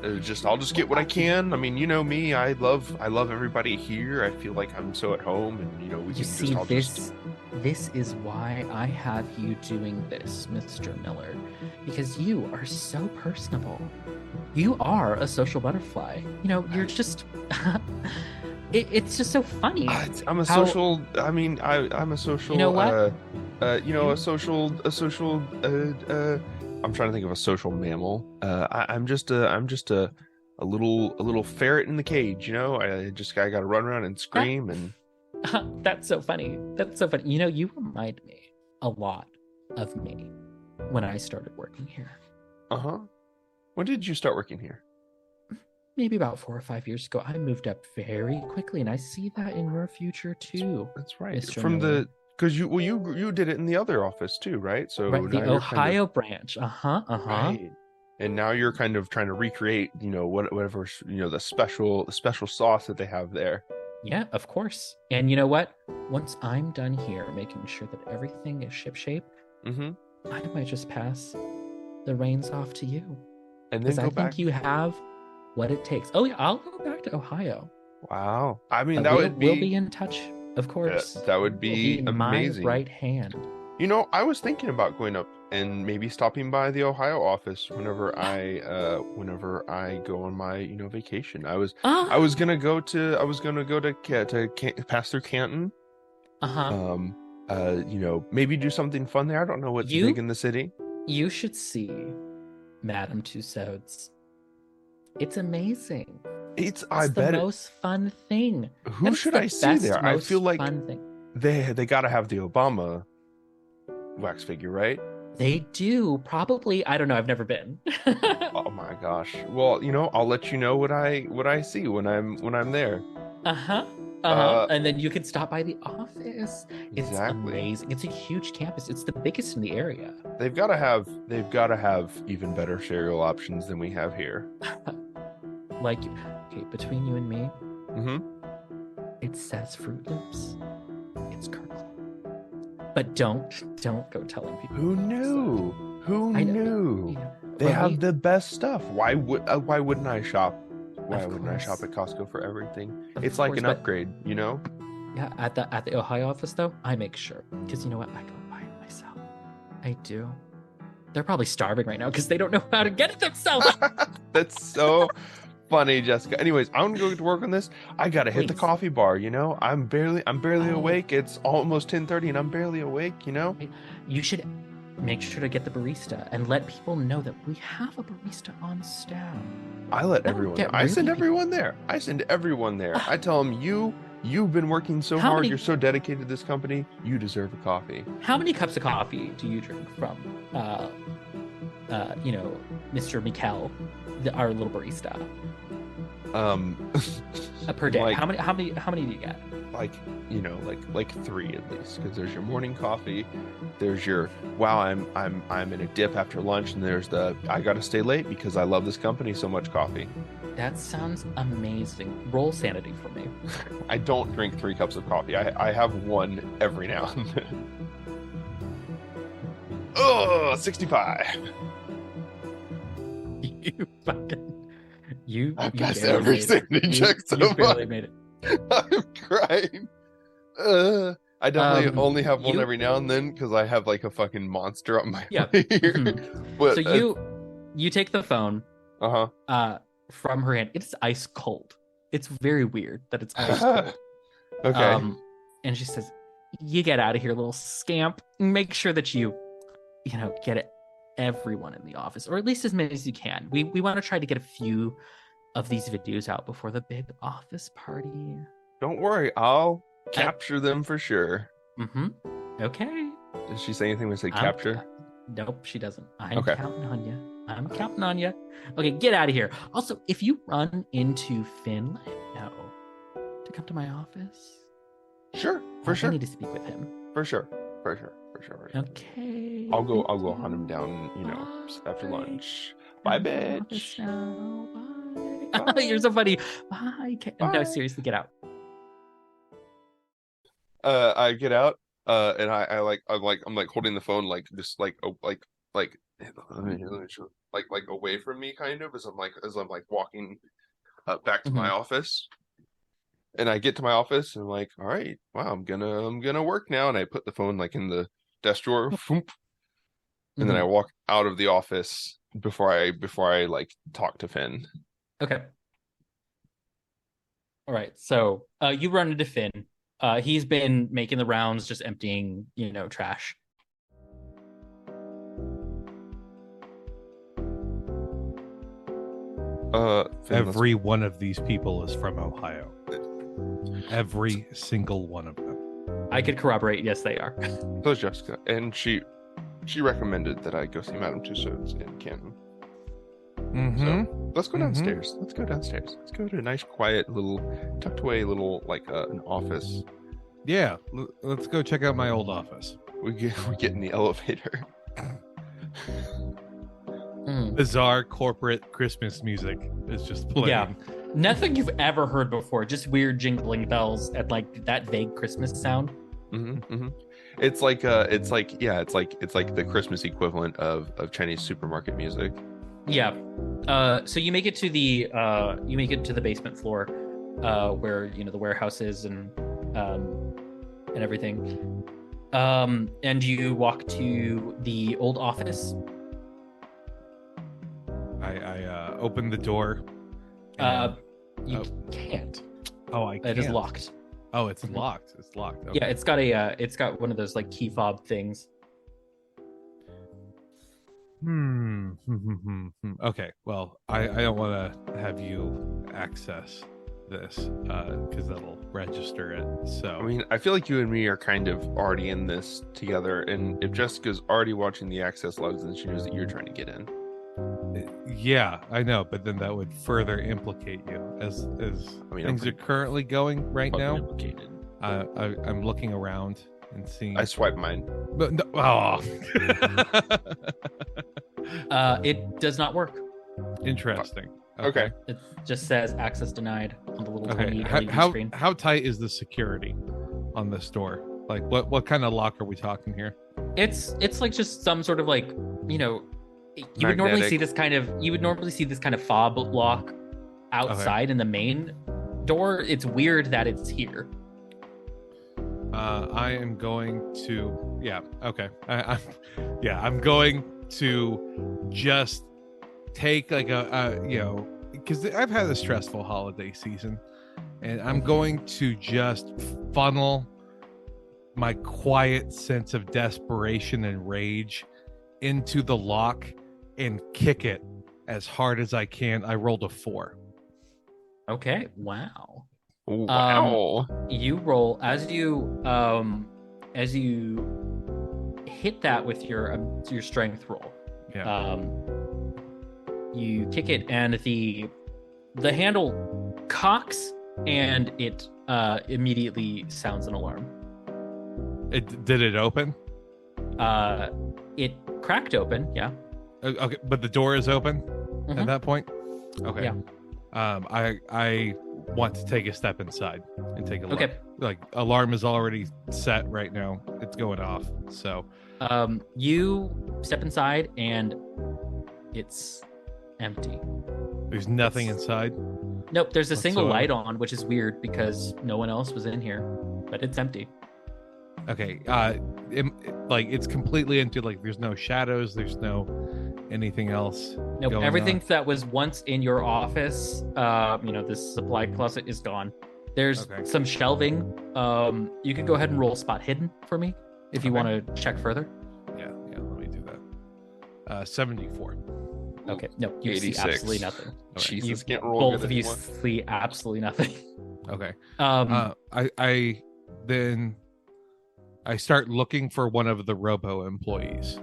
I'll just get what I can. I mean, you know me. I love everybody here. I feel like I'm so at home, and you know we can just. This is why I have you doing this, Mr. Miller, because you are so personable. You are a social butterfly. You know, you're just. It's just so funny. I'm a social. I mean, I'm a social. You know what? A social. I'm trying to think of a social mammal. I'm just a little ferret in the cage. You know, I got to run around and scream and. That's so funny. That's so funny. You know, you remind me a lot of me when I started working here. When did you start working here? Maybe about 4 or 5 years ago. I moved up very quickly, and I see that in your future too. That's right. Mr. From Miller. because you did it in the other office too, right? So Right, now the you're Ohio branch. Right. And now you're kind of trying to recreate, you know, whatever, you know, the special sauce that they have there. Yeah, of course. And you know what? Once I'm done here making sure that everything is shipshape, I might just pass the reins off to you. And then go I back. think you have what it takes. Oh yeah, I'll go back to Ohio. Wow. I mean, We'll be in touch, of course. That would be amazing. My right hand. You know, I was thinking about going up and maybe stopping by the Ohio office whenever I go on my, you know, vacation. I was gonna go to pass through Canton. You know, maybe do something fun there. I don't know what's big in the city. You should see Madame Tussauds. It's amazing. It's the most fun thing. Who should I see there? I feel like fun thing. They gotta have the Obama wax figure, right? They do, probably. I don't know. I've never been. Oh my gosh. Well, you know, I'll let you know what I see when I'm there. And then you can stop by the office. It's exactly. Amazing. It's a huge campus. It's the biggest in the area. They've got to have even better cereal options than we have here. Like, okay, between you and me, Mm-hmm. it says Fruit Loops. It's Kirkland. But don't go telling people. Who knew? Who knew? Yeah. They have the best stuff. Why wouldn't I shop? Why Of wouldn't I shop course. at Costco for everything? Of It's like course, an but- upgrade, you know? Yeah, at the Ohio office though, I make sure, because you know what, I go buy it myself. I do. They're probably starving right now because they don't know how to get it themselves. That's so funny, Jessica. Anyways, I'm gonna go to work on this. I gotta hit the Please. coffee bar, you know? I'm barely Oh. awake. It's almost 10:30 and I'm barely awake, you know? You should make sure to get the barista and let people know that we have a barista on staff. I let That'll everyone get know. I send really- everyone there. I tell them you've been working so How hard. many- You're so dedicated to this company. You deserve a coffee. How many cups of coffee do you drink from, you know, Mr. Mikkel, our little barista, per day? Like- How many do you get? like, you know, like 3 at least, because there's your morning coffee, there's your I'm in a dip after lunch, and there's the I gotta stay late because I love this company so much coffee. That sounds amazing. Roll sanity for me. I don't drink 3 cups of coffee. I have one every now and then. Oh, 65. You fucking you. I you passed barely every made it. sanity check so You barely far. made it. I'm crying. I definitely only have one you- every now and then because I have like a fucking monster on my Yeah. ear. Mhm. But, So you take the phone uh-huh. from her hand. It's ice cold. It's very weird that it's ice cold. Okay. And she says, "You get out of here, little scamp. Make sure that you know, get it, everyone in the office, or at least as many as you can. We want to try to get a few of these videos out before the big office party." Don't worry, I'll capture them for sure. Mm-hmm. Okay. Did she say anything when I say I'm- capture? Nope, she doesn't. I'm Okay. counting on you. I'm counting on you. Okay, get out of here. Also, if you run into Finn, let him know to come to my office. Sure, for I sure, need to speak with him. for sure. Okay. I'll go hunt him down, you know, after Bye. lunch. Bye, I'm in the office bitch. now. Bye. Bye. You're so funny. Bye. No, Bye. seriously, get out. I get out, and I'm like holding the phone like just like like away from me, kind of, as I'm like walking back to my office. And I get to my office and I'm like, all right, wow, I'm gonna work now. And I put the phone like in the desk drawer, and then I walk out of the office before I like talk to Finn. Okay. All right. So you run into Finn. He's been making the rounds, just emptying, you know, trash. Finn, Every one of these people is from Ohio. Every single one of them. I could corroborate. Yes, they are. so is Jessica, and she recommended that I go see Madame Tussauds in Canton. Mm-hmm. So let's go downstairs. Let's go downstairs. Let's go to a nice, quiet little, tucked away little like an office. Yeah, let's go check out my old office. We get in the elevator. Bizarre corporate Christmas music is just playing. Yeah, nothing you've ever heard before. Just weird jingling bells and like that vague Christmas sound. It's like the Christmas equivalent of Chinese supermarket music. Yeah. So you make it to the basement floor, where the warehouse is and everything. And you walk to the old office. I open the door. You can't. Oh, I can't. It is locked. Oh, it's locked. It's locked. Okay. Yeah, it's got one of those like key fob things. Okay. Well, I don't want to have you access this because that'll register it. So I mean, I feel like you and me are kind of already in this together, and if Jessica's already watching the access logs, then she knows that you're trying to get in. yeah, I know, but then that would further implicate you as things are currently going right now. Implicated. I'm looking around and seeing. I swipe mine. But no, oh. It does not work. Interesting. Okay. It just says access denied on the little Okay. tiny LED screen. How tight is the security on this door? Like what kind of lock are we talking here? It's like just some sort of like, you would normally see this kind of fob lock outside in the main door. It's weird that it's here. I am going to I'm going to just take like because I've had a stressful holiday season, and I'm going to just funnel my quiet sense of desperation and rage into the lock and kick it as hard as I can. I rolled a 4. Okay. Wow. Wow. You roll as you hit that with your strength roll. Yeah. You kick it, and the handle cocks, and it immediately sounds an alarm. Did it open? It cracked open. Yeah. Okay, but the door is open at that point. Okay. Yeah. I want to take a step inside and take a look. Okay. Like alarm is already set right now. It's going off. So you step inside and it's empty. there's nothing inside. Nope, there's a single whatsoever. light on, which is weird because no one else was in here, but it's empty. Okay. It's completely empty. Like there's no shadows. There's no anything else. Nope, going everything on. that was once in your office, this supply closet is gone. There's Okay. some shelving. You can go ahead and roll spot hidden for me if you Okay. want to check further. Yeah. Let me do that. 74. Okay, no, you 86. see absolutely nothing. Jesus, can't roll Both good of you anymore. see absolutely nothing. Okay. I start looking for one of the robo employees.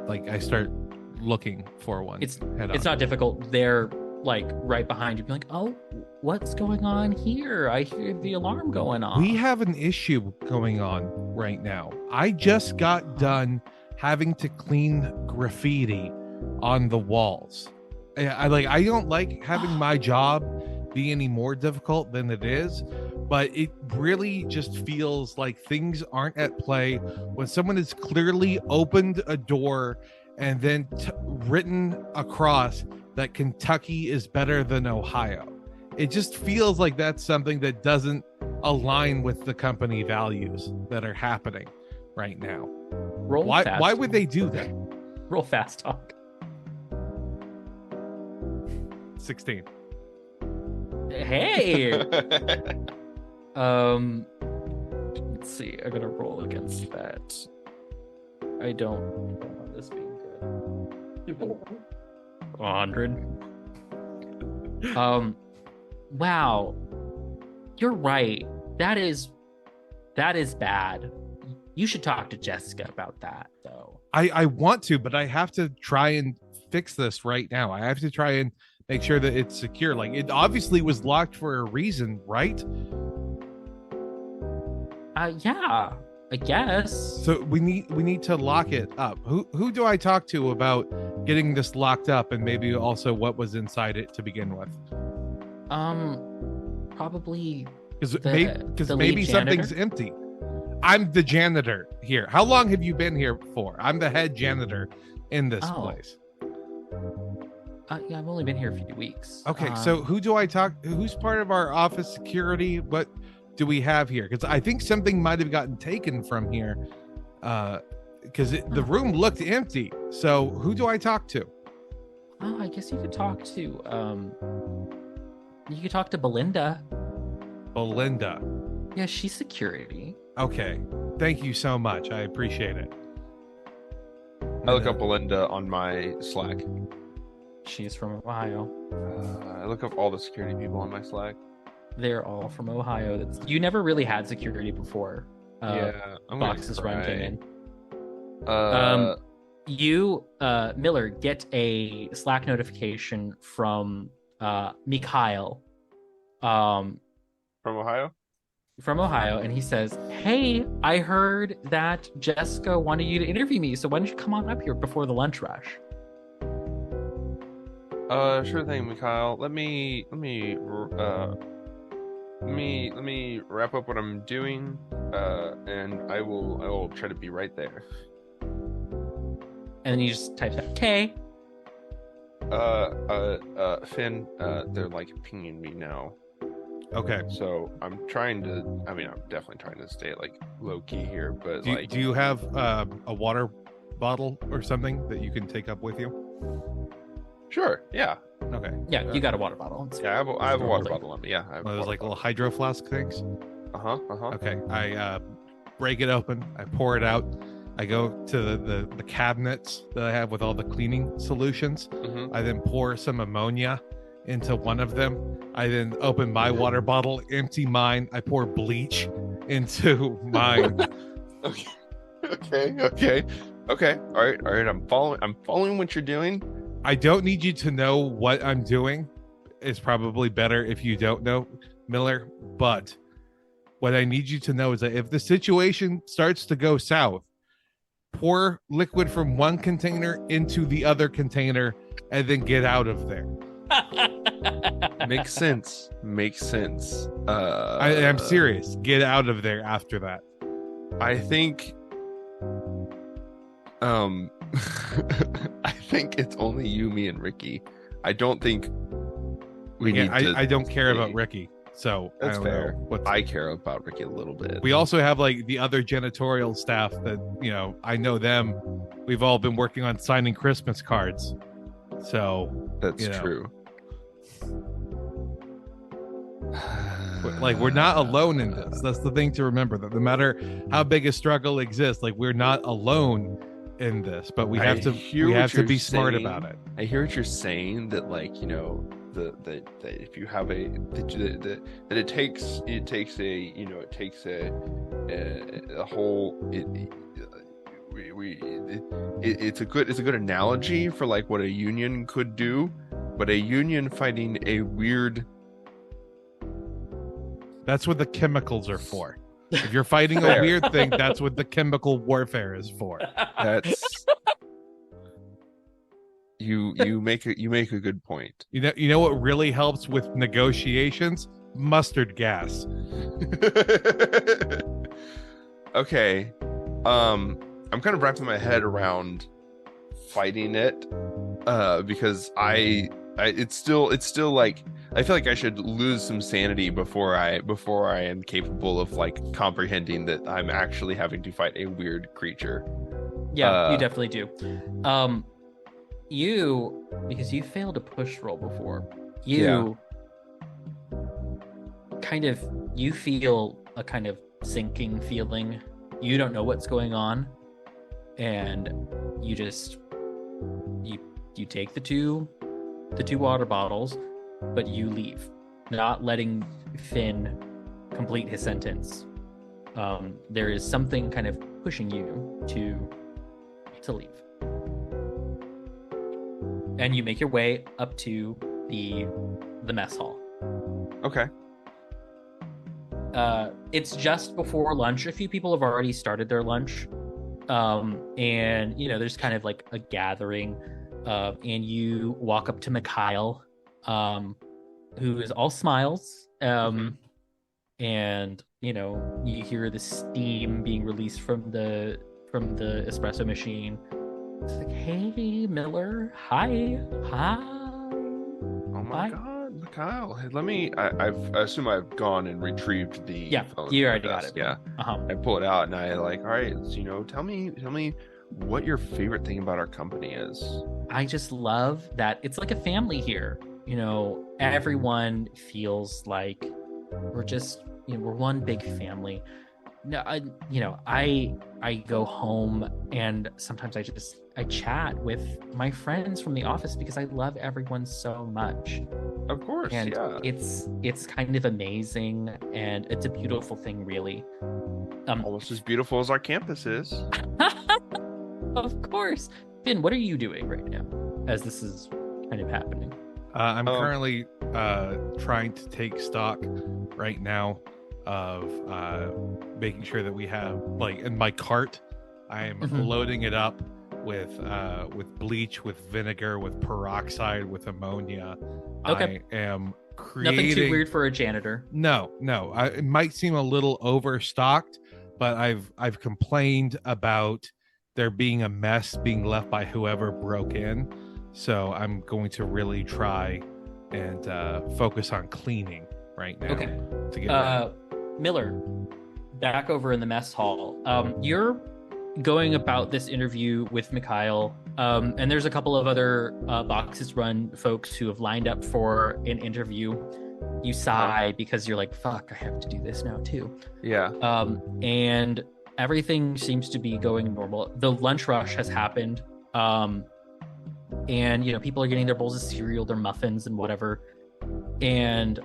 Like I start looking for one. It's not difficult. They're like right behind you, be like, "Oh, what's going on here? I hear the alarm going on." We have an issue going on right now. I just got done having to clean graffiti on the walls. I don't like having my job be any more difficult than it is, but it really just feels like things aren't at play when someone has clearly opened a door and then written across that Kentucky is better than Ohio. It just feels like that's something that doesn't align with the company values that are happening right now. Roll fast. Why would they do that? Roll fast talk? 16. Hey. Let's see. I'm gonna roll against that. I don't want this being good. 100. Wow. You're right. That is bad. You should talk to Jessica about that, though. I want to, but I have to try and fix this right now. I have to try and make sure that it's secure. Like, it obviously was locked for a reason, right? Yeah, I guess. So we need to lock it up. Who do I talk to about getting this locked up, and maybe also what was inside it to begin with? Probably Because the maybe lead something's janitor? empty. I'm the janitor here. How long have you been here for? I'm the head janitor in this place. Yeah, I've only been here a few weeks. Okay, so who do I talk? Who's part of our office security? What do we have here? Because I think something might have gotten taken from here. Because the room looked empty. So who do I talk to? Oh, I guess you could talk to Belinda. Belinda. Yeah, she's security. Okay, thank you so much. I appreciate it. I look up Belinda on my Slack. She's from Ohio. I look up all the security people on my Slack. They're all from Ohio. You never really had security before. Yeah, I'm gonna Boxes Run came in. You, Miller, get a Slack notification from Mikhail. From Ohio? From Ohio, and he says, "Hey, I heard that Jessica wanted you to interview me, so why don't you come on up here before the lunch rush?" Sure thing, Mikhail. Let me wrap up what I'm doing, and I will try to be right there. And then he just types out, "Okay." Finn, they're like pinging me now. Okay. So I'm definitely trying to stay like low key here, but Do you have a water bottle or something that you can take up with you? Sure, yeah. Okay. Yeah, you got a water bottle. Yeah, I have a water bottle on me. Yeah, I have One of those like little hydro flask things. Uh-huh. Okay. I break it open. I pour it out. I go to the cabinets that I have with all the cleaning solutions. Mm-hmm. I then pour some ammonia into one of them. I then open my water bottle, empty mine. I pour bleach into mine. Okay. All right. I'm following what you're doing. I don't need you to know what I'm doing. It's probably better if you don't know, Miller. But what I need you to know is that if the situation starts to go south, pour liquid from one container into the other container and then get out of there. Makes sense. I'm serious. Get out of there after that. I think I think it's only you, me, and Ricky. I don't think we need to. I don't care about Ricky, so That's I don't fair. know what I care about Ricky a little bit. We also have like the other janitorial staff that, I know them. We've all been working on signing Christmas cards. So That's true. Like, we're not alone in this. That's the thing to remember, that no matter how big a struggle exists, like, we're not alone in this, but we have to be smart about it. I hear what you're saying, that like, that if you have that it takes a whole it's a good analogy for like what a union could do, but a union fighting a weird. That's what the chemicals are for. If you're fighting a weird thing, that's what the chemical warfare is for. That's you make a good point. You know what really helps with negotiations? Mustard gas. Okay. I'm kind of wrapping my head around fighting it, because it's still like, I feel like I should lose some sanity before I am capable of like comprehending that I'm actually having to fight a weird creature. Yeah, you definitely do. Because you failed a push roll before, you feel a kind of sinking feeling. You don't know what's going on, and you take the two water bottles, but you leave, not letting Finn complete his sentence. There is something kind of pushing you to leave. And you make your way up to the mess hall. Okay. It's just before lunch. A few people have already started their lunch. And there's kind of like a gathering. And you walk up to Mikhail, who is all smiles. And you hear the steam being released from the espresso machine. It's like, hey, Miller, hi. Oh my God, Mikhail. Hey, I assume I've gone and retrieved the phone. You already got it. Yeah. I pull it out and I all right, tell me what your favorite thing about our company is. I just love that it's like a family here. Everyone feels like we're just, we're one big family. No, I go home and sometimes I chat with my friends from the office because I love everyone so much. Of course, and yeah. It's kind of amazing, and it's a beautiful thing, really. Almost as beautiful as our campus is. Of course. Finn, what are you doing right now as this is kind of happening? I'm currently trying to take stock right now of making sure that we have, like, in my cart, I am loading it up with bleach, with vinegar, with peroxide, with ammonia. Okay. I am creating... Nothing too weird for a janitor. No. It might seem a little overstocked, but I've complained about there being a mess being left by whoever broke in. So I'm going to really try and focus on cleaning right now. Okay. To get Miller, back over in the mess hall. You're going about this interview with Mikhail, and there's a couple of other Boxes Run folks who have lined up for an interview. You sigh because you're like, fuck, I have to do this now too. Yeah. And everything seems to be going normal. The lunch rush has happened. And people are getting their bowls of cereal, their muffins and whatever. And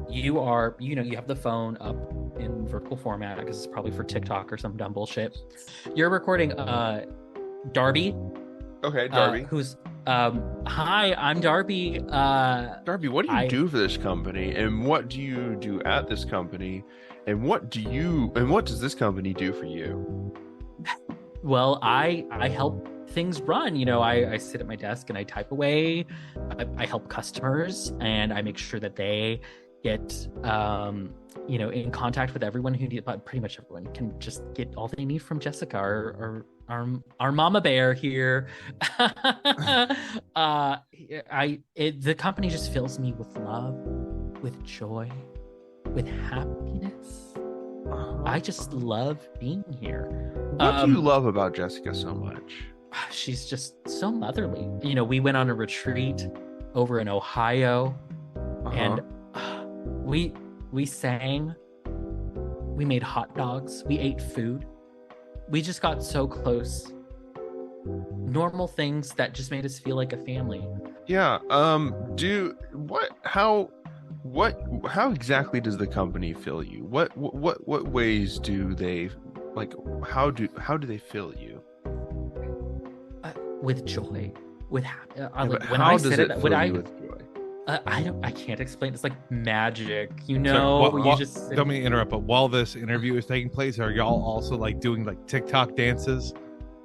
you are, you have the phone up in vertical format because it's probably for TikTok or some dumb bullshit. You're recording Darby. Okay, Darby. Who's hi, I'm Darby. Darby, what do you do for this company, and what do you do at this company, and what does this company do for you? Well, I help things run. I sit at my desk and I type away. I help customers and I make sure that they get in contact with everyone who needs, but pretty much everyone can just get all they need from Jessica, our mama bear here. The company just fills me with love, with joy, with happiness. I just love being here. What do you love about Jessica so much? She's just so motherly. We went on a retreat over in Ohio, and we sang. We made hot dogs. We ate food. We just got so close. Normal things that just made us feel like a family. Yeah. How exactly does the company fill you? What ways do they, like, how do they fill you? With joy, with happy. When I said it, with joy? I can't explain. It's like magic, you just don't mean to interrupt, but while this interview is taking place, are y'all also like doing like TikTok dances?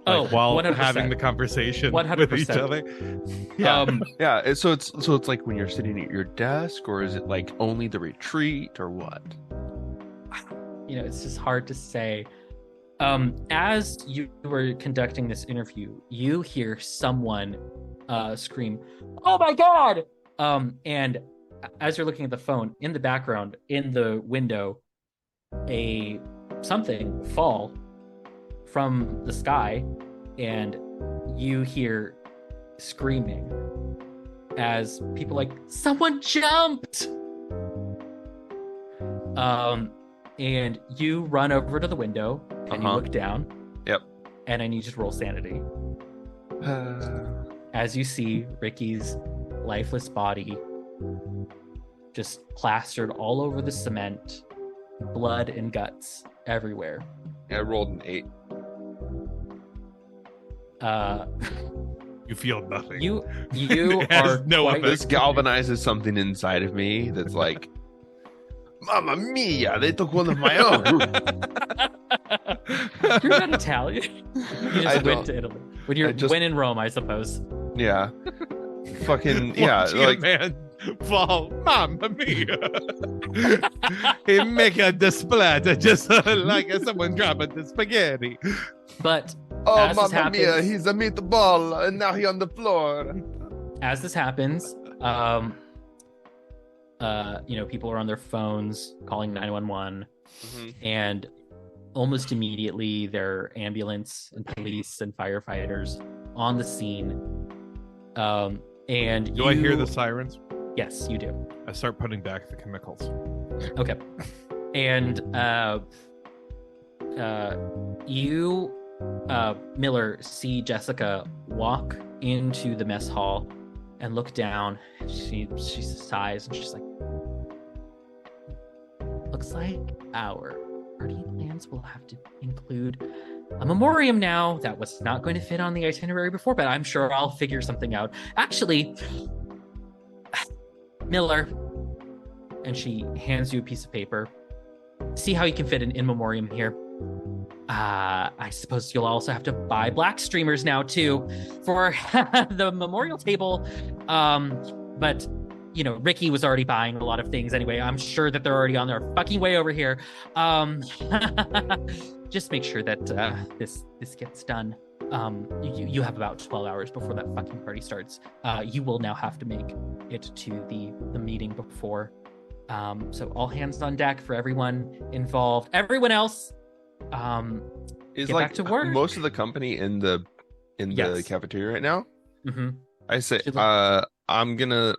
While 100%. Having the conversation 100%. With each other. Yeah. So it's like when you're sitting at your desk, or is it like only the retreat, or what? It's just hard to say. As you were conducting this interview, you hear someone scream, "Oh my God!" And as you're looking at the phone, in the background, in the window, something fall from the sky, and you hear screaming as people like, "Someone jumped!" And you run over to the window and you look down. Yep. And I need you to roll sanity. As you see Ricky's lifeless body just plastered all over the cement, blood and guts everywhere. I rolled an 8. You feel nothing. You It has are no quite, effect. This galvanizes something inside of me that's like, Mamma mia, they took one of my own. You're not Italian. You I just went don't- to Italy. When in Rome, I suppose. Yeah. Fucking, yeah. Watching a Like, man fall. Mamma mia. He make a display just like someone dropping the spaghetti. But oh, as this Mamma mia, happens- he's a meatball, and now he on the floor. as this happens, people are on their phones calling 911, and almost immediately there are ambulance and police and firefighters on the scene. And Do I hear the sirens? Yes, you do. I start putting back the chemicals. Okay. And you, Miller, see Jessica walk into the mess hall and look down. She sighs and she's like, looks like our party plans will have to include a memoriam now. That was not going to fit on the itinerary before, but I'm sure I'll figure something out. Actually, Miller, and she hands you a piece of paper. See how you can fit an in memoriam here. I suppose you'll also have to buy black streamers now too for the memorial table. But Ricky was already buying a lot of things anyway. I'm sure that they're already on their fucking way over here. Just make sure that this gets done. You have about 12 hours before that fucking party starts. You will now have to make it to the meeting before. So all hands on deck for everyone involved. Everyone else, Is get like back to work. most of the company in the Yes. cafeteria right now? Mm-hmm. I say, Should look- I'm gonna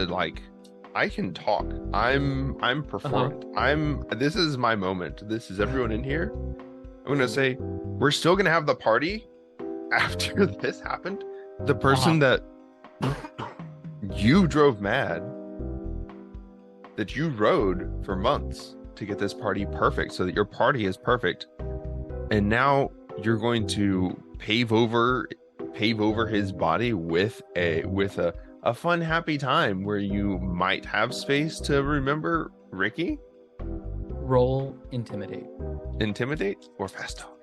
like, I can talk. I'm performed. This is my moment. This is everyone in here. I'm gonna say, we're still gonna have the party after this happened. The person that you drove mad, that you rode for months to get this party perfect, so that your party is perfect, and now you're going to pave over his body with a fun, happy time where you might have space to remember Ricky. Roll intimidate. Intimidate or fast talk?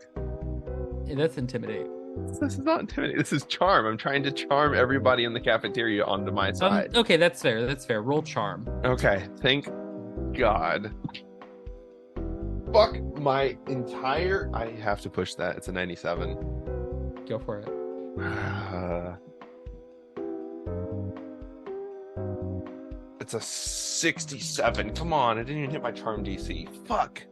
That's intimidate. This is not intimidate. This is charm. I'm trying to charm everybody in the cafeteria onto my side. Okay, that's fair. That's fair. Roll charm. Okay, thank God. Fuck my entire. I have to push that. It's a 97. Go for it. It's a 67. Come on, I didn't even hit my charm DC. Fuck.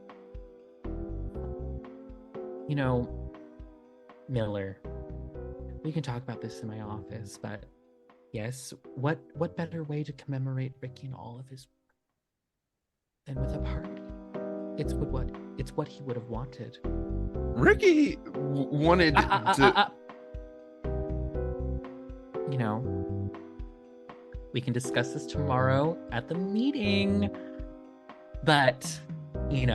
Miller, we can talk about this in my office, but yes, what better way to commemorate Ricky and all of his than with a party? It's what he would have wanted. Ricky wanted to. We can discuss this tomorrow at the meeting, but you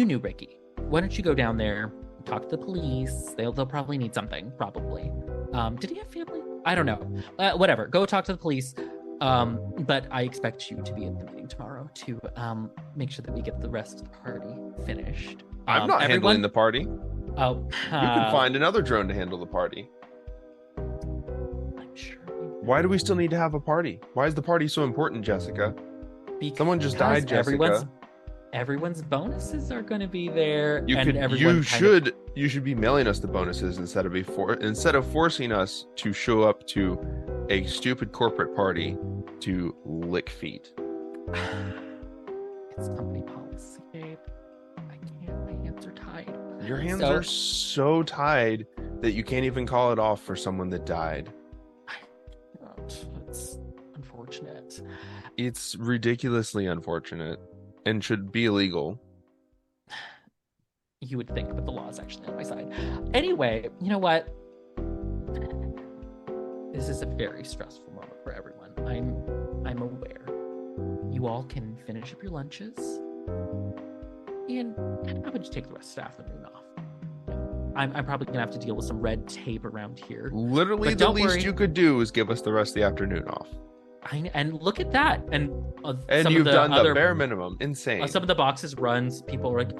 knew Ricky. Why don't you go down there, talk to the police? They'll probably need something, probably. Did he have family? I don't know. Whatever. Go talk to the police. But I expect you to be at the meeting tomorrow to make sure that we get the rest of the party finished. I'm not handling the party. Oh, You can find another drone to handle the party. I'm sure. Why do we still need to have a party? Why is the party so important, Jessica? Someone just Because died, Jessica. Everyone's bonuses are going to be there. You should be mailing us the bonuses instead of forcing us to show up to a stupid corporate party to lick feet. It's company policy, babe. I can't. My hands are tied. Your hands are so tied that you can't even call it off for someone that died. It's unfortunate. It's ridiculously unfortunate and should be illegal. You would think, but the law is actually on my side. Anyway, you know what? This is a very stressful moment for everyone. I'm aware. You all can finish up your lunches, and how about you take the rest of the afternoon off? I'm probably gonna have to deal with some red tape around here. Literally, But the don't least worry. you could do is give us the rest of the afternoon off. And look at that. And And some you've of the done other the bare minimum. Insane. some of the boxes runs. People are like,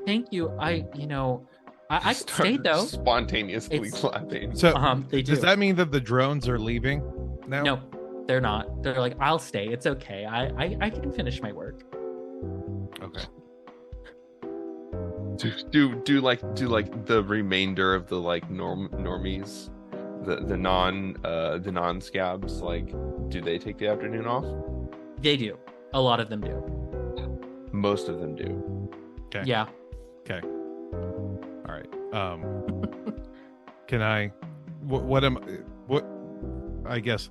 "Thank you." I stayed though. Spontaneously It's- clapping. So They do. does that mean that the drones are leaving now? No, they're not. They're like, "I'll stay. It's okay. I can finish my work." Okay. Do like the remainder of the like normies, the non scabs, like, do they take the afternoon off? They do. A lot of them do. Most of them do. Okay. Yeah. Okay. All right. Can I? What I guess.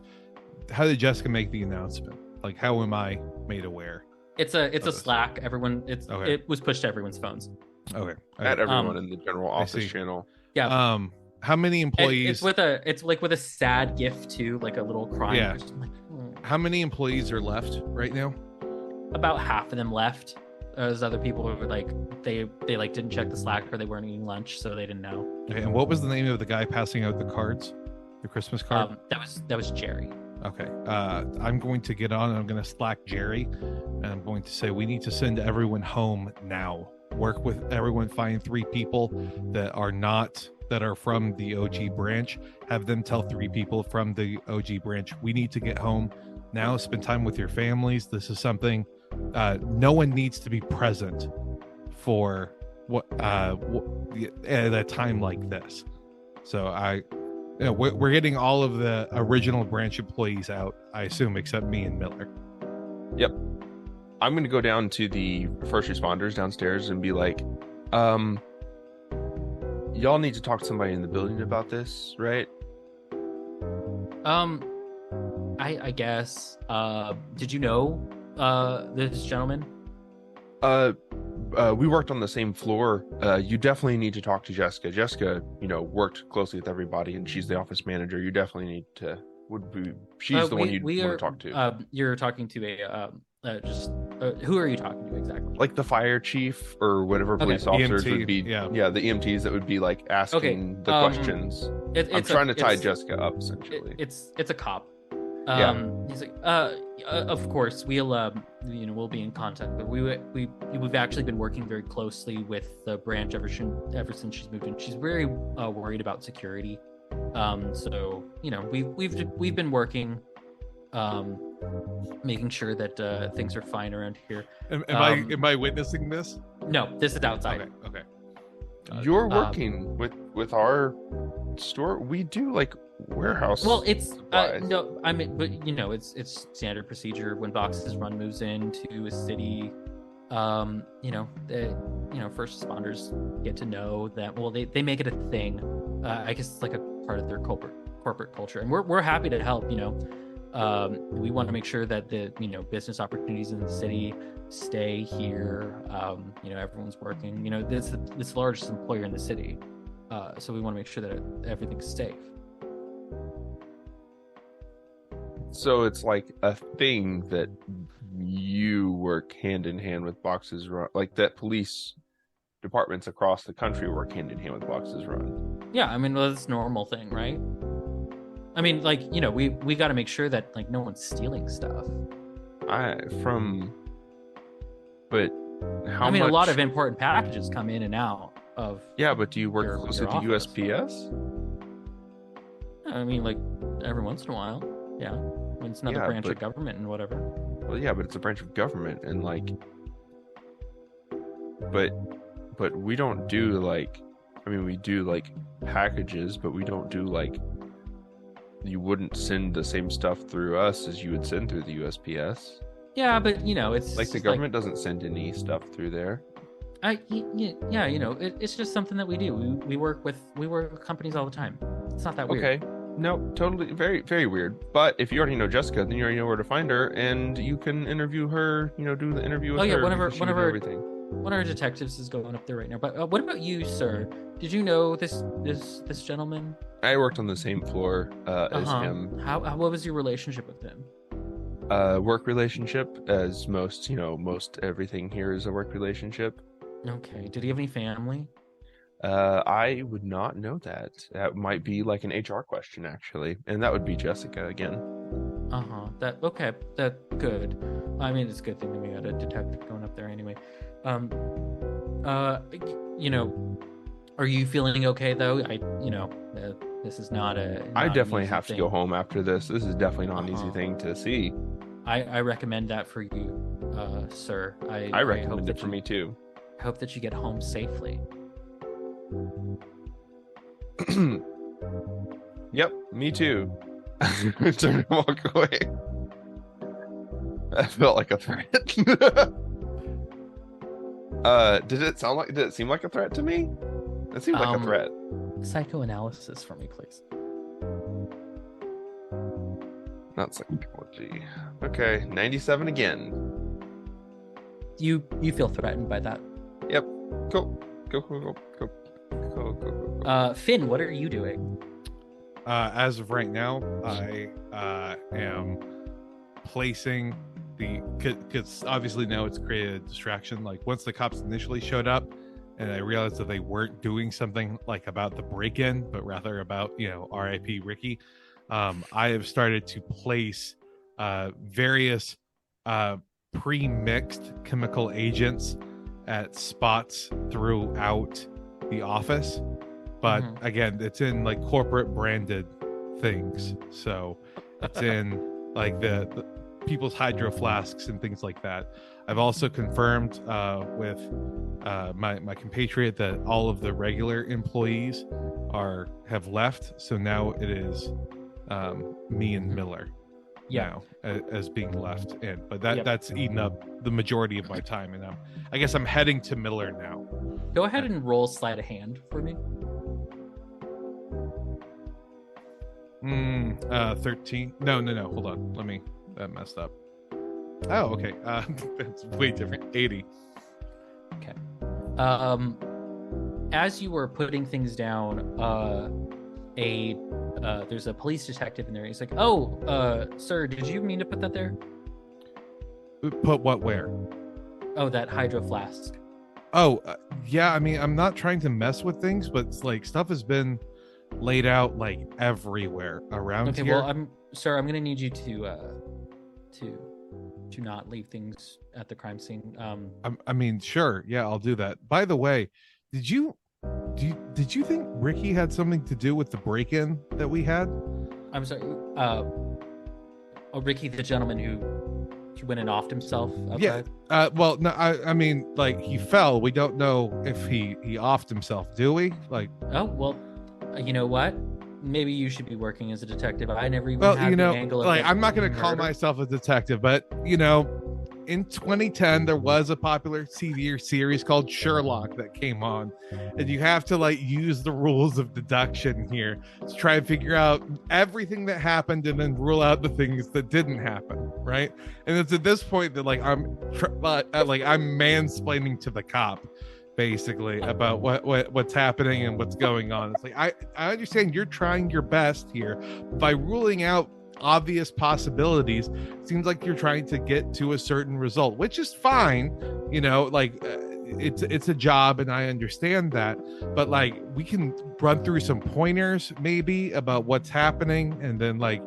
How did Jessica make the announcement? Like, how am I made aware? It's a this. Slack. Everyone. Okay. It was pushed to everyone's phones. Okay. At everyone Um, in the general I office see. channel. Yeah. How many And employees? it's like with a sad gif too, like a little crying. Yeah. person, like, How many employees are left right now? About half of them left. There's other people who were like they like didn't check the Slack or they weren't eating lunch, so they didn't know. Okay. And what was the name of the guy passing out the cards? The Christmas card? That was Jerry. Okay. I'm going to get on and I'm going to Slack Jerry and I'm going to say we need to send everyone home now. Work with everyone, find 3 people that are from the OG branch. Have them tell 3 people from the OG branch, we need to get home now. Spend time with your families. This is something no one needs to be present for at a time like this. So we're getting all of the original branch employees out, I assume, except me and Miller. Yep. I'm going to go down to the first responders downstairs and be like, y'all need to talk to somebody in the building about this, right? I guess. Did you know this gentleman? We worked on the same floor. You definitely need to talk to Jessica. Jessica, worked closely with everybody, and she's the office manager. You definitely need to. She's the one you'd want to talk to. You're talking to who are you talking to exactly? Like the fire chief or whatever Okay. police officers EMT, would be. yeah. The EMTs that would be like asking the questions. I'm trying to tie Jessica up, essentially. It's a cop. Yeah. He's like, of course we'll be in contact, but we've actually been working very closely with the branch ever since she's moved in. She's very worried about security. So we've been working, making sure that things are fine around here. Am I witnessing this? No, this is outside. Okay. You're working with our store. We do like warehouse. Well, it's supplies. no, I mean, but it's standard procedure when Boxes Run moves into a city. First responders get to know that. Well, they make it a thing. I guess it's like a part of their corporate culture, and we're happy to help. We want to make sure that the business opportunities in the city stay here. Everyone's working. This is the largest employer in the city, so we want to make sure that everything's safe. So it's like a thing that you work hand in hand with Boxes Run, like that police departments across the country work hand in hand with Boxes Run. Yeah, I mean, that's a normal thing, right? I mean, we got to make sure that no one's stealing stuff. But how a much? lot of important packages come in and out of. Yeah, but do you work your closely with the office. USPS? I mean, every once in a while, yeah. I mean, it's another Yeah, branch but- of government and whatever. Well, yeah, but it's a branch of government, and but we don't do we do packages, but we don't do you wouldn't send the same stuff through us as you would send through the USPS. Yeah, but it's The government doesn't send any stuff through there. it's just something that we do. We work with companies all the time. It's not that weird. Okay. No, totally, very, very weird. But if you already know Jessica, then you already know where to find her, and you can interview her. Do the interview with Oh, yeah, her. one of her- because she one would of know her- everything. One of our detectives is going up there right now. But what about you, sir? Did you know this gentleman? I worked on the same floor as him. What was your relationship with him? Work relationship, as most everything here is a work relationship. Okay. Did he have any family? I would not know that. That might be like an HR question, actually, and that would be Jessica again. That good. I mean, it's a good thing that we got a detective going up there anyway. Are you feeling okay though? This is not a. I definitely have to go home after this. This is definitely not an easy thing to see. I recommend that for you, sir. I recommend it for me too. I hope that you get home safely. Yep, me too. Turn to walk away. That felt like a threat. Did it seem like a threat to me? It seemed like a threat. Psychoanalysis for me, please. Not psychology. Okay, 97 again. You feel threatened by that? Yep. Go. Finn, what are you doing? As of right now, I am placing because obviously now it's created a distraction. Like once the cops initially showed up, and I realized that they weren't doing something like about the break-in, but rather about R.I.P. Ricky. I have started to place various pre-mixed chemical agents at spots throughout the office, but again, it's in like corporate branded things, so it's in like the people's hydro flasks and things like that. I've also confirmed with my compatriot that all of the regular employees have left, so now it is me and Miller now as being left in, but that's eaten up the majority of my time, and I guess I'm heading to Miller now. Go ahead and roll sleight of hand for me. 13. No, hold on, that messed up. Oh, okay. That's way different. 80. Okay. As you were putting things down, there's a police detective in there. He's like, "Oh, sir, did you mean to put that there?" Put what where? Oh, that hydro flask. Oh, yeah. I mean, I'm not trying to mess with things, but it's like stuff has been laid out like everywhere around here. Well, I'm gonna need you to not leave things at the crime scene. I mean, sure, yeah, I'll do that. By the way, did you think Ricky had something to do with the break-in that we had? I'm sorry. Ricky, the gentleman who went and offed himself outside? Yeah. Well, no, I mean, like, he fell. We don't know if he offed himself, do we? Like, oh well, you know what? Maybe you should be working as a detective. I never even had the angle of like, I'm not going to call myself a detective, but in 2010 there was a popular TV series called Sherlock that came on, and you have to like use the rules of deduction here to try and figure out everything that happened and then rule out the things that didn't happen, right? And it's at this point that like I'm mansplaining to the cop basically about what's happening and what's going on. It's like I understand you're trying your best here by ruling out obvious possibilities. It seems like you're trying to get to a certain result, which is fine, it's a job and I understand that, but like we can run through some pointers maybe about what's happening, and then like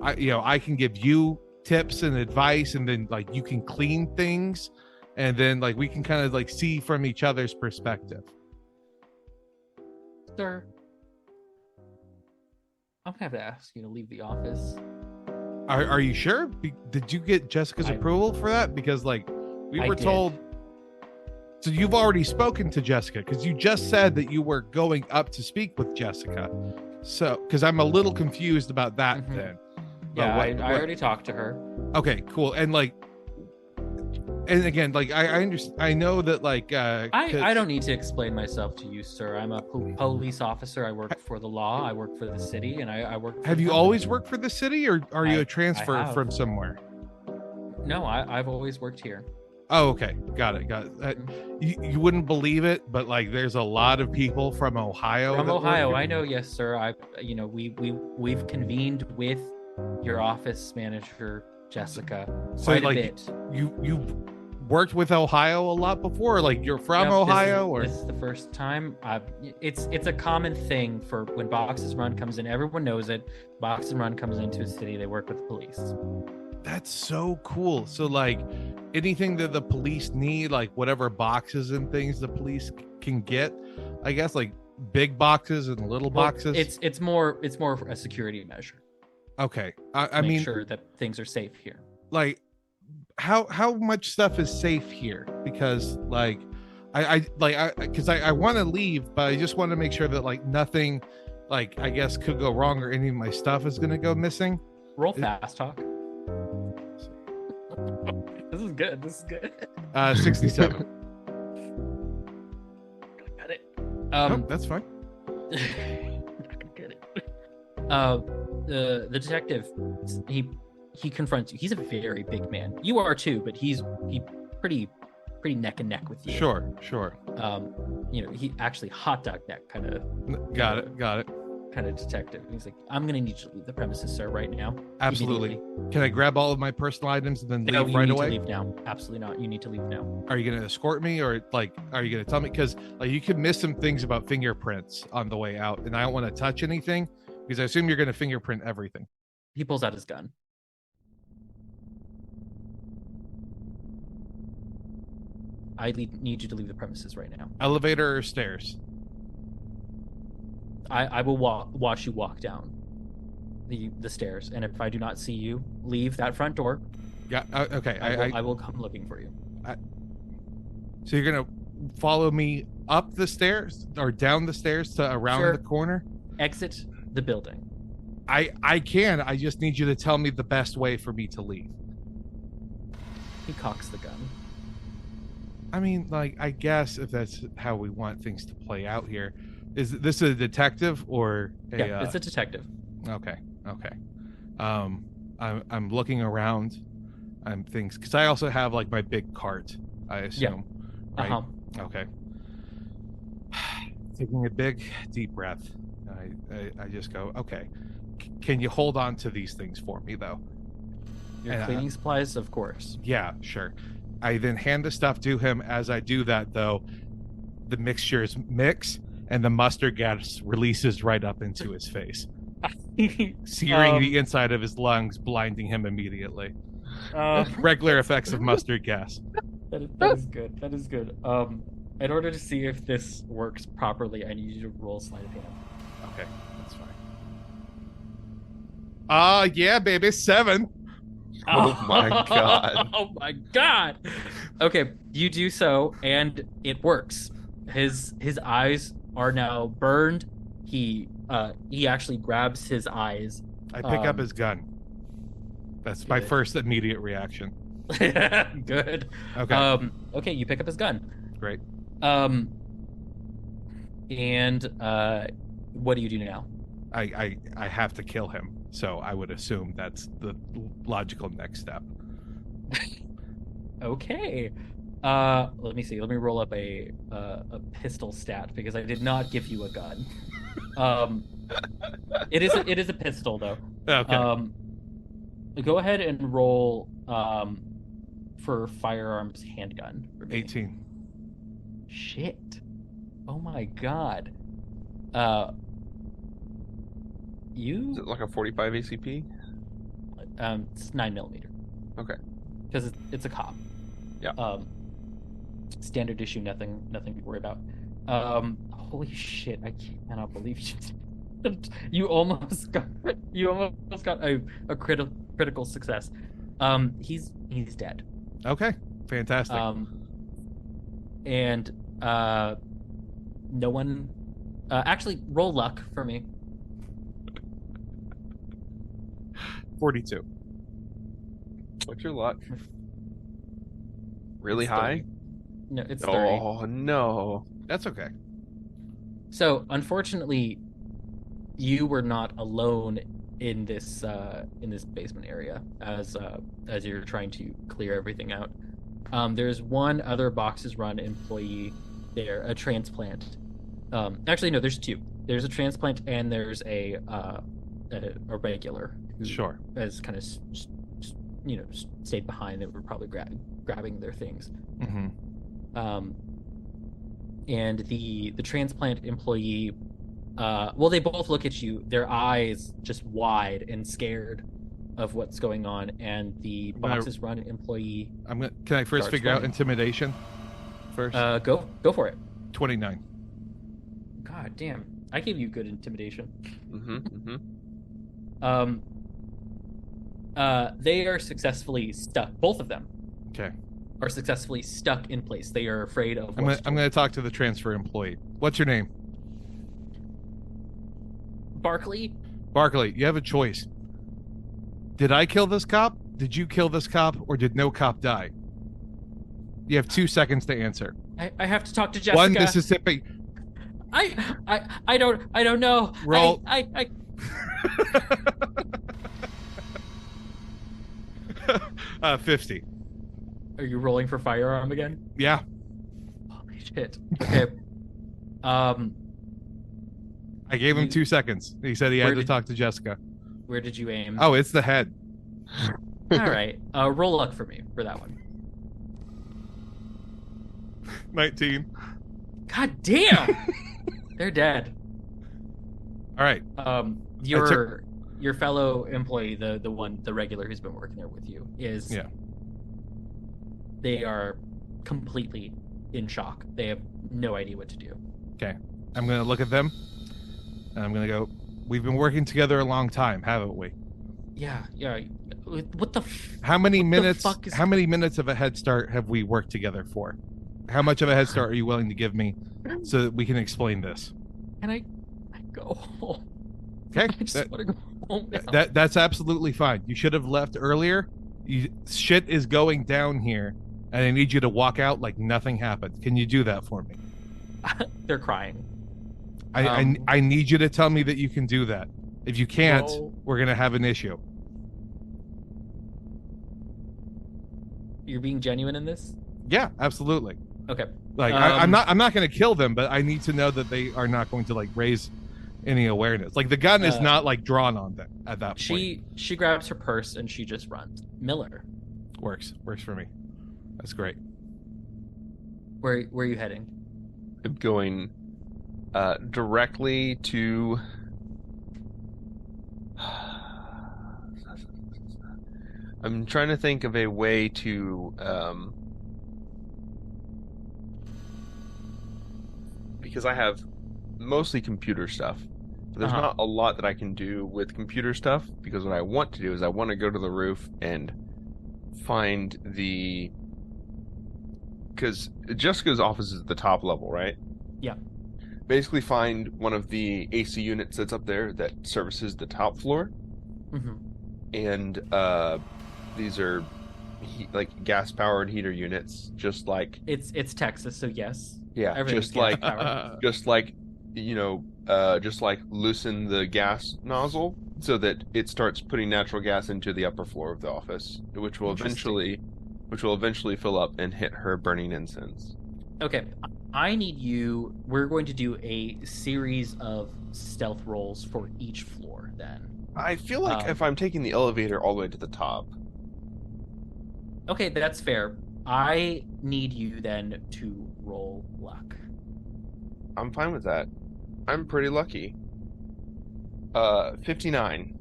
I can give you tips and advice, and then like you can clean things, and then like we can kind of like see from each other's perspective. Sir, I'm gonna have to ask you to leave the office. Are you sure? Did you get Jessica's approval for that? Because like we were told. So you've already spoken to Jessica, because you just said that you were going up to speak with Jessica. So because I'm a little confused about that then. Yeah, I already talked to her. Okay, cool. And like, and again, like I understand. I know that like I don't need to explain myself to you, sir. I'm a police officer. I work for the law. I work for the city, and I work. Have you always worked for the city, or are you a transfer from somewhere? No, I've always worked here. Oh, okay. Got it. You wouldn't believe it, but like there's a lot of people from Ohio. From that work Ohio, here. I know. Yes, sir. We've convened with your office manager, Jessica, So quite like a bit. you've worked with Ohio a lot before? Like you're from Nope, Ohio, or this is the first time. It's a common thing for when Boxes Run comes in. Everyone knows it. Boxes Run comes into a city. They work with the police. that's so cool. So like anything that the police need, like whatever boxes and things the police can get, I guess like big boxes and little Well, boxes. It's more a security measure. Okay. I Make mean, sure that things are safe here. like how much stuff is safe here? Because like I want to leave, but I just want to make sure that like nothing like I guess could go wrong or any of my stuff is going to go missing. Roll fast talk. This is good. 67. Got it. Oh, that's fine. Not gonna get it. The detective, he confronts you. He's a very big man. You are too, but he pretty neck and neck with you. Sure. He actually hot dog neck kind of. Got it. Kind of detective. He's like, I'm gonna need you to leave the premises, sir, right now. Absolutely. Can I grab all of my personal items and then No, leave you right need away? to leave now. Absolutely not. You need to leave now. Are you going to escort me, or like are you going to tell me, because like you could miss some things about fingerprints on the way out and I don't want to touch anything because I assume you're going to fingerprint everything. He pulls out his gun. Need you to leave the premises right now. Elevator or stairs? I will watch you walk down the stairs, and if I do not see you leave that front door, Yeah. Okay. I will come looking for you. So you're gonna follow me up the stairs or down the stairs to around Sure. the corner? Exit the building. I can. I just need you to tell me the best way for me to leave. He cocks the gun. I mean, like, I guess if that's how we want things to play out here, is this a detective or a? Yeah, it's a detective. Okay. I'm looking around. I'm things because I also have like my big cart. I assume. Right. Okay. Taking a big deep breath, I just go, okay. Can you hold on to these things for me though? Your cleaning supplies, of course. Yeah, sure. I then hand the stuff to him. As I do that, though, the mixtures mix and the mustard gas releases right up into his face, searing the inside of his lungs, blinding him immediately. Regular effects of mustard gas. That is good. That is good. In order to see if this works properly, I need you to roll sleight of hand. Okay, that's fine. Yeah, baby, 7. Oh my god. Oh my god. Okay, you do so, and it works. His eyes are now burned. He actually grabs his eyes. I pick up his gun. That's my Good. first immediate reaction. Good. Okay, Okay, you pick up his gun. great. And what do you do now? I have to kill him, so I would assume that's the logical next step. Okay. Let me see. Let me roll up a pistol stat because I did not give you a gun. It is a pistol though. Okay. Go ahead and roll for firearms handgun. For me. 18. Shit. Oh my god. You Is it like a 45 ACP? it's 9mm. Okay. Because it's a cop. Yeah. Standard issue, nothing to worry about. Holy shit, I cannot believe you almost got a critical success. He's dead. Okay. Fantastic. And no one actually roll luck for me. 42. What's your luck? Really It's high? 30. No, it's 30. Oh no. That's okay. So unfortunately, you were not alone in this basement area as you're trying to clear everything out. There's one other boxes run employee there, a transplant. Actually, no, there's two. There's a transplant and there's a regular who Sure. has kind of stayed behind. They were probably grabbing their things. Mm-hmm. And the transplant employee, well, they both look at you, their eyes just wide and scared of what's going on. And the boxes run employee. Can I first starts figure out running. intimidation? First. Go for it. 29. God damn, I gave you good intimidation. They are successfully stuck. Both of them Okay. are successfully stuck in place. They are afraid of. I'm gonna talk to the transfer employee. What's your name? Barkley. Barkley. You have a choice. Did I kill this cop? Did you kill this cop? Or did no cop die? You have 2 seconds to answer. I have to talk to Jessica. One Mississippi. I don't know. Roll. I 50. Are you rolling for firearm again? Yeah. Holy shit. Okay. I gave him 2 seconds. He said he had to talk to Jessica. Where did you aim? Oh, it's the head. All right. Roll luck for me for that one. 19. God damn. They're dead. All right. Your fellow employee, the regular who's been working there with you, is they are completely in shock. They have no idea what to do. Okay. I'm going to look at them and I'm going to go, we've been working together a long time, haven't we? Yeah. What the How many minutes fuck is... How many minutes of a head start have we worked together for? How much of a head start are you willing to give me so that we can explain this? Can I go home? Okay. I just want to go home now. That's absolutely fine. You should have left earlier. Shit is going down here, and I need you to walk out like nothing happened. Can you do that for me? They're crying. I need you to tell me that you can do that. If you can't, No. we're gonna have an issue. You're being genuine in this? Yeah, absolutely. Okay. Like I'm not gonna kill them, but I need to know that they are not going to like raise any awareness. Like the gun is not like drawn on them at that point. She grabs her purse and she just runs. Miller, Works for me. That's great. where are you heading? I'm going directly to. I'm trying to think of a way to. Because I have mostly computer stuff. But there's not a lot that I can do with computer stuff, because what I want to do is I want to go to the roof and find the... Because Jessica's office is at the top level, right? Yeah. Basically find one of the AC units that's up there that services the top floor. Mm-hmm. And these are like gas-powered heater units, just like... It's Texas, so yes. Yeah, Everything's gas-powered. just like loosen the gas nozzle so that it starts putting natural gas into the upper floor of the office, which will eventually fill up and hit her burning incense. Okay, I need you. We're going to do a series of stealth rolls for each floor. Then I feel like if I'm taking the elevator all the way to the top. Okay, that's fair. I need you then to roll luck. I'm fine with that. I'm pretty lucky. 59.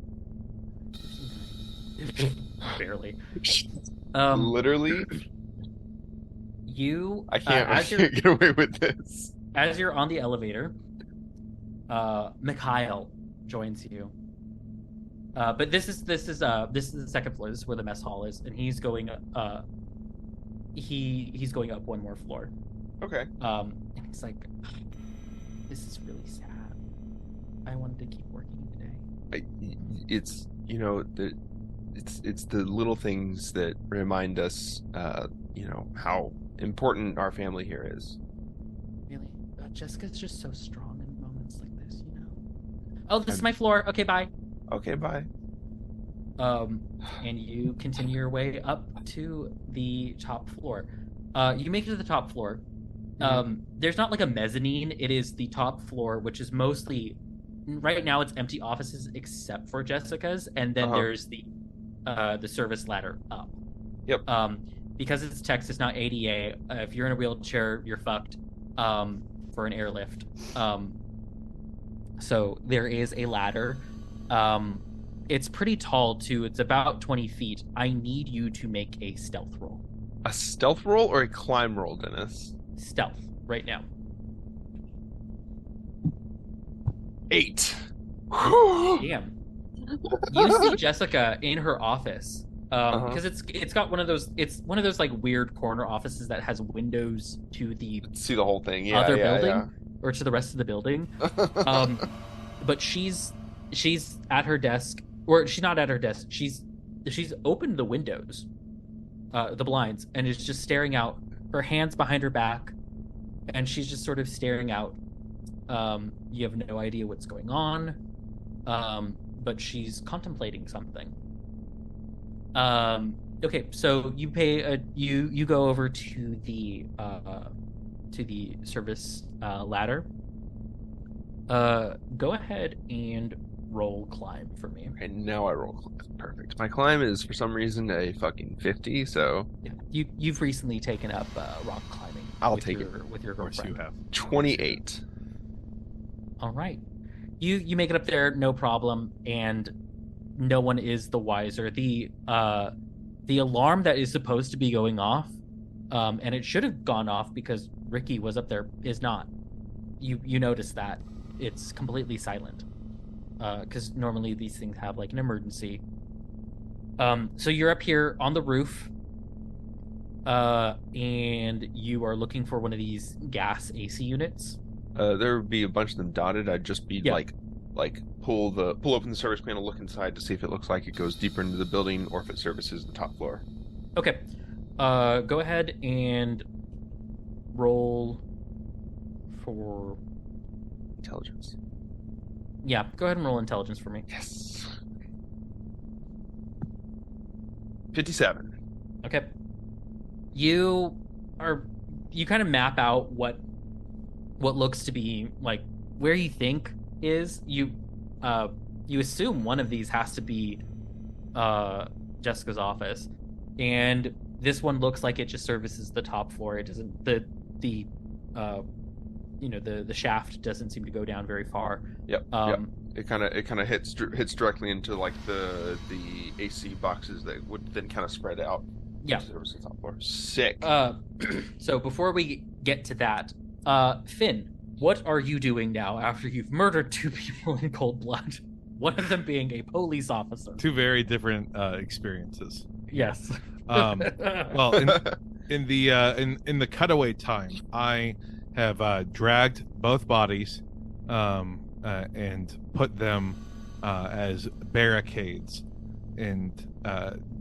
Barely. Literally, I can't get away with this. As you're on the elevator, Mikhail joins you. But this is the second floor. This is where the mess hall is, and he's going he's going up one more floor. Okay. And he's like, this is really sad. I wanted to keep working today. It's it's the little things that remind us, how important our family here is. Really, Jessica's just so strong in moments like this, Oh, this is my floor. Okay, bye. Okay, bye. And you continue your way up to the top floor. You make it to the top floor. There's not like a mezzanine. It is the top floor, which is mostly right now it's empty offices except for Jessica's, and then there's the service ladder up. Yep. Because it's Texas, not ADA. If you're in a wheelchair, you're fucked. For an airlift. So there is a ladder. It's pretty tall too. It's about 20 feet. I need you to make a stealth roll. A stealth roll or a climb roll, Dennis? Stealth right now. 8. Damn. You see Jessica in her office. Because it's got one of those like weird corner offices that has windows to the See the whole thing, other building or to the rest of the building. But she's at her desk, or she's not at her desk. She's opened the windows, the blinds, and is just staring out. Her hands behind her back, and she's just sort of staring out. You have no idea what's going on, but she's contemplating something. Okay, so you pay you go over to the service ladder. Go ahead and roll climb for me. Okay, now I roll climb. Perfect. My climb is for some reason a fucking 50, so Yeah. You've recently taken up rock climbing. I'll take it. With your Of course girlfriend. you have. 28. All right, you make it up there, no problem, and no one is the wiser. The alarm that is supposed to be going off, and it should have gone off because Ricky was up there, is not. You notice that it's completely silent, because normally these things have like an emergency. So you're up here on the roof, and you are looking for one of these gas AC units. There would be a bunch of them dotted. I'd just be like pull open the service panel, look inside to see if it looks like it goes deeper into the building or if it services the top floor. Okay. Go ahead and roll for Intelligence. Yeah, go ahead and roll intelligence for me. Yes. 57. Okay. You kind of map out what looks to be like where you think is you assume one of these has to be Jessica's office, and this one looks like it just services the top floor. It doesn't the shaft doesn't seem to go down very far. Yep. It kind of hits directly into like the AC boxes that would then kind of spread out. Yeah. To service the top floor. Sick. So before we get to that, Finn, what are you doing now after you've murdered 2 people in cold blood? One of them being a police officer. 2 very different experiences. Yes. Well, in the cutaway time, I have dragged both bodies and put them as barricades, and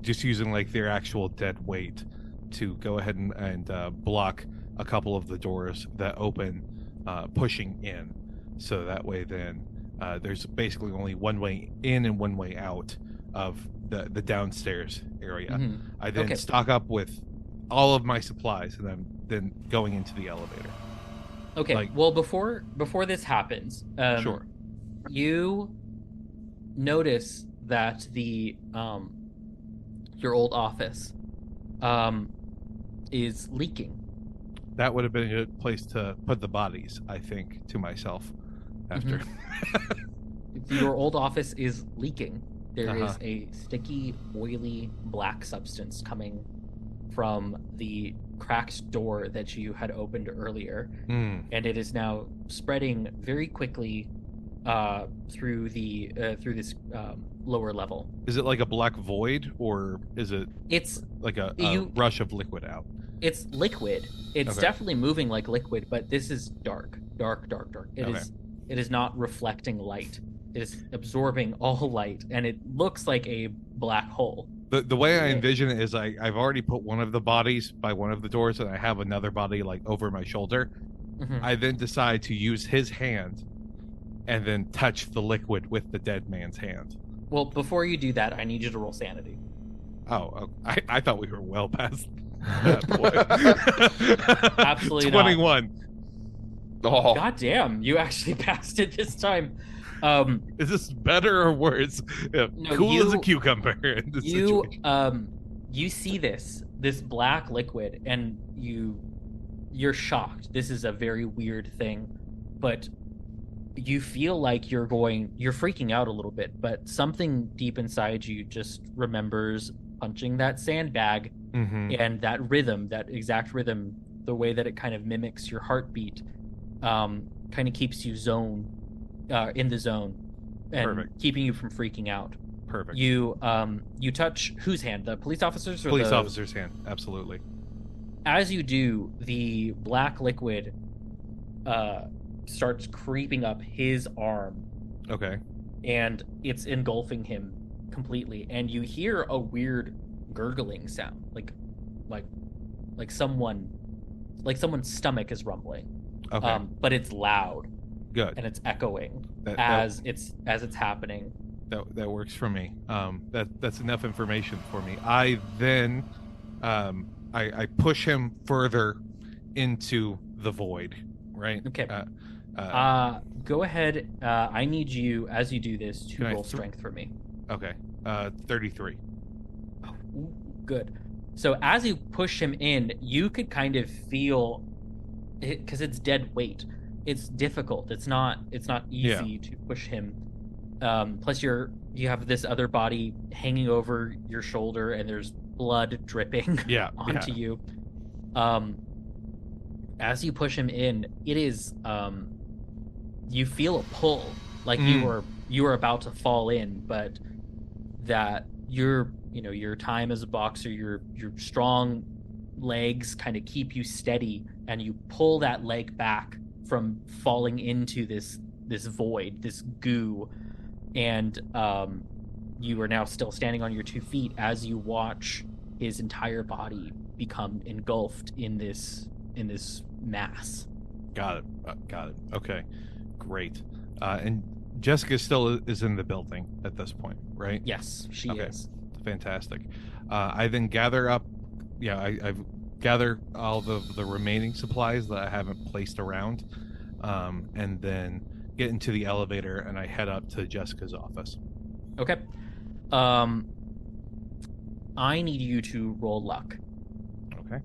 just using like their actual dead weight to go ahead and block a couple of the doors that open, pushing in, so that way then there's basically only one way in and one way out of the downstairs area. Mm-hmm. I then stock up with all of my supplies, and I'm then going into the elevator. Okay. Well, before this happens, Sure. You notice that the your old office is leaking. That would have been a good place to put the bodies, I think, to myself after. Your old office is leaking. There is a sticky, oily, black substance coming from the cracked door that you had opened earlier, and it is now spreading very quickly through this lower level. Is it like a black void, or is it? It's like a rush of liquid out. It's liquid. It's definitely moving like liquid, but this is dark. It is not reflecting light. It is absorbing all light, and it looks like a black hole. The way I envision it is I've already put one of the bodies by one of the doors, and I have another body like over my shoulder. I then decide to use his hand and then touch the liquid with the dead man's hand. Well, before you do that, I need you to roll sanity. I thought we were well past that point. Absolutely not. 21. Oh, God damn, you actually passed it this time. Is this better or worse? Yeah, No, cool as a you- cucumber in this you situation. you see this black liquid, and you're shocked. This is a very weird thing, but you feel like you're freaking out a little bit, but something deep inside you just remembers punching that sandbag, Mhm. and that rhythm, that exact rhythm, the way that it kind of mimics your heartbeat, kind of keeps you in the zone, and Perfect. keeping you from freaking out. Perfect. You touch whose hand? The police officers or Police the... officer's hand. Absolutely. As you do, the black liquid starts creeping up his arm, Okay. and it's engulfing him completely. And you hear a weird gurgling sound, like someone's stomach is rumbling. Okay. But it's loud Good. and it's echoing That, as it's happening. that works for me. That's enough information for me. I then I push him further into the void. Right. Okay. Uh, Go ahead. I need you, as you do this, to Can I roll thr- strength for me. okay. 33. Ooh, good. So as you push him in, you could kind of feel it, because it's dead weight. It's difficult. It's not easy to push him. Plus you have this other body hanging over your shoulder, and there's blood dripping Yeah. onto you. As you push him in, it is you feel a pull, like you were about to fall in, but that your time as a boxer, your strong legs kind of keep you steady, and you pull that leg back from falling into this void, this goo, and you are now still standing on your 2 feet as you watch his entire body become engulfed in this mass. Got it. Okay. Great. And Jessica still is in the building at this point, right? Yes, she Okay. is. Fantastic. I then gather up. Yeah, I've gathered all the remaining supplies that I haven't placed around, and then get into the elevator, and I head up to Jessica's office. Okay. I need you to roll luck. Okay.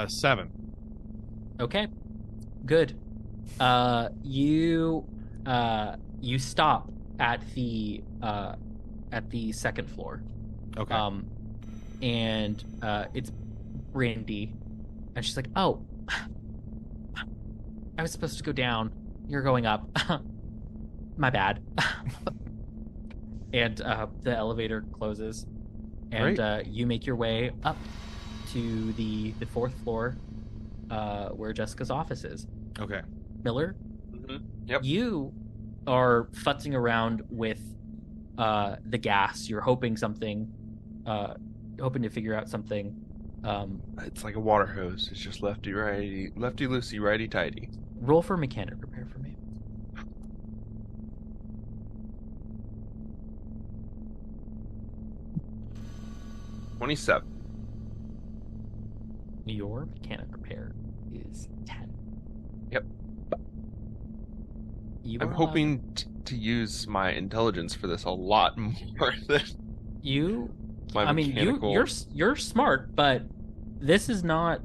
7. Okay. Good. You stop at the second floor. Okay. And it's Brandy, and she's like, "Oh, I was supposed to go down. You're going up. My bad." And the elevator closes, and you make your way up to the 4th floor, where Jessica's office is. Okay. Miller, Yep. you are futzing around with the gas. You're hoping to figure out something. It's like a water hose. It's just lefty righty, lefty loosey, righty tighty. Roll for mechanic repair for me. 27. Your mechanic repair is 10. Yep. You I'm are hoping to use my intelligence for this a lot more than you. my I mean, mechanical. you're smart, but this is not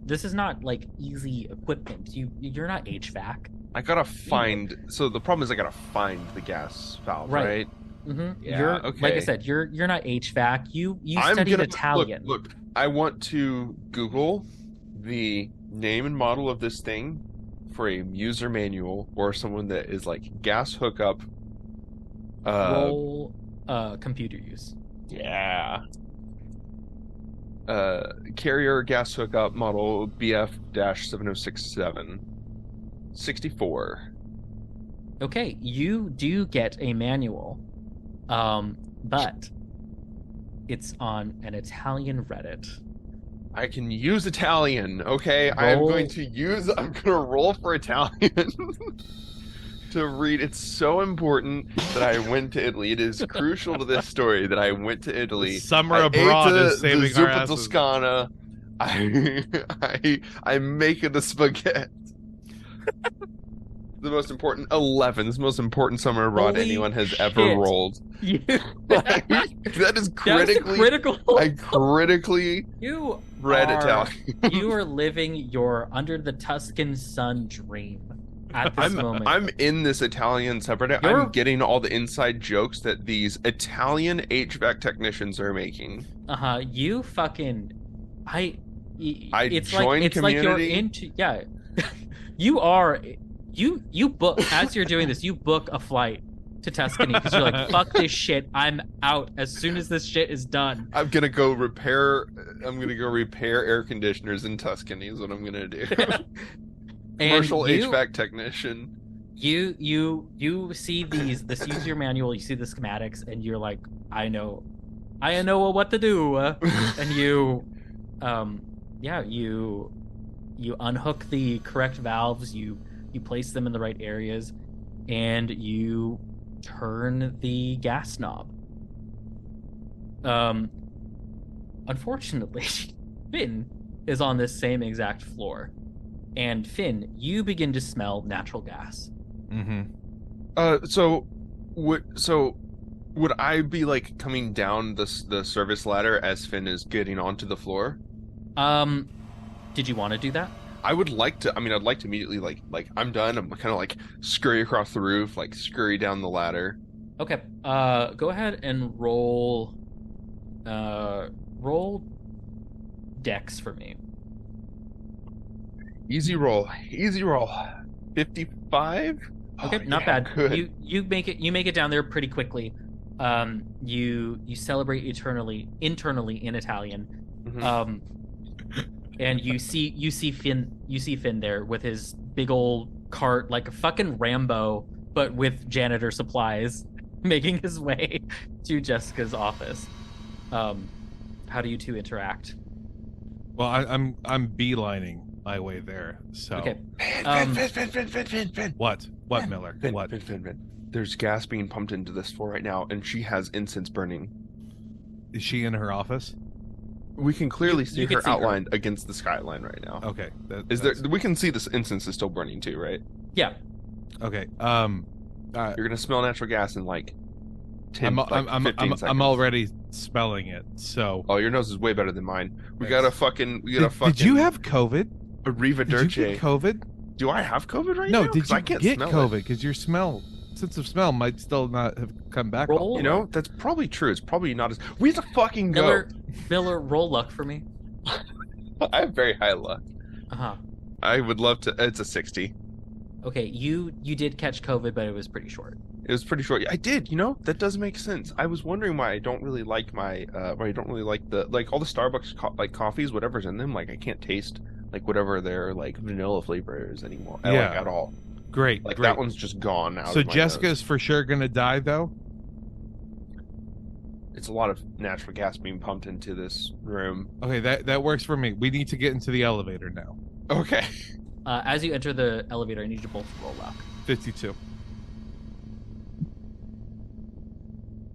like easy equipment. You're not HVAC. I gotta find. So the problem is I gotta find the gas valve, Right. right? Mm-hmm. Yeah, You're, like I okay. said, you're not HVAC. You I'm studied gonna Italian. Look, I want to Google the name and model of this thing for a user manual or someone that is like gas hookup. Roll computer use. Yeah. Carrier gas hookup model BF-7067. 64. Okay, you do get a manual, but it's on an Italian Reddit. I can use Italian, okay? Roll. I'm gonna roll for Italian. to read. It's so important that I went to Italy. It is crucial to this story that I went to Italy. Summer I abroad ate is saving the our zuppa asses. toscana. I make the spaghetti. The most important 11. This is the most important summer abroad Holy anyone has ever shit. rolled. You, Like, that is critically. critical. I critically You read are, Italian. You are living your under the Tuscan sun dream at this moment. I'm in this Italian subreddit. You're- I'm getting all the inside jokes that these Italian HVAC technicians are making. You fucking I it's joined like you're community. into you are you book as you're doing this, you book a flight to Tuscany because you're like, fuck this shit, I'm out as soon as this shit is done. I'm gonna go repair air conditioners in Tuscany is what I'm gonna do. Commercial HVAC technician. You see this user manual, you see the schematics, and you're like, I know what to do. And you you unhook the correct valves, you place them in the right areas, and you turn the gas knob. Unfortunately, Finn is on this same exact floor. And Finn, you begin to smell natural gas. Mm-hmm. So would I be like coming down the service ladder as Finn is getting onto the floor? Did you want to do that? I would like to. I mean, I'd like to immediately like I'm done. I'm kind of like scurry across the roof, like scurry down the ladder. Okay. Go ahead and roll dex for me. Easy roll. 55. Okay, Oh, not yeah, bad. Good. You make it down there pretty quickly. You celebrate internally in Italian. Mhm. And you see Finn there with his big old cart, like a fucking Rambo, but with janitor supplies, making his way to Jessica's office. How do you two interact? Well, I'm beelining my way there. So Okay. Finn. What, Miller? Finn, What? Finn. There's gas being pumped into this floor right now, and she has incense burning. Is she in her office? We can clearly You see can her see her. outlined against the skyline right now. Okay. Is there? We can see this incense is still burning too, right? Yeah. Okay. You're gonna smell natural gas in like 10, I'm 15 seconds. I'm already smelling it. So. Oh, your nose is way better than mine. We Yes. got a fucking. Did you have COVID? a Riva Did you Dirce? get COVID? Do I have COVID right No. now? Did 'Cause you I can't get smell COVID? it. Because your sense of smell might still not have come back. Roll. all the You way. know, that's probably true. It's probably not as. We have to fucking go. Miller, roll luck for me. I have very high luck. Uh-huh. I would love to. It's a 60. Okay, you did catch COVID, but it was pretty short. It was pretty short. I did. You know, that does make sense. I was wondering why I don't really like why I don't really like all the Starbucks coffees, whatever's in them. Like I can't taste like whatever their like vanilla flavor is anymore. Yeah. Like, at all. Great. Like great. that one's just gone out. So of my Jessica's nose. for sure gonna die though. It's a lot of natural gas being pumped into this room. Okay, that works for me. We need to get into the elevator now. Okay. As you enter the elevator, I need you both to roll luck. 52.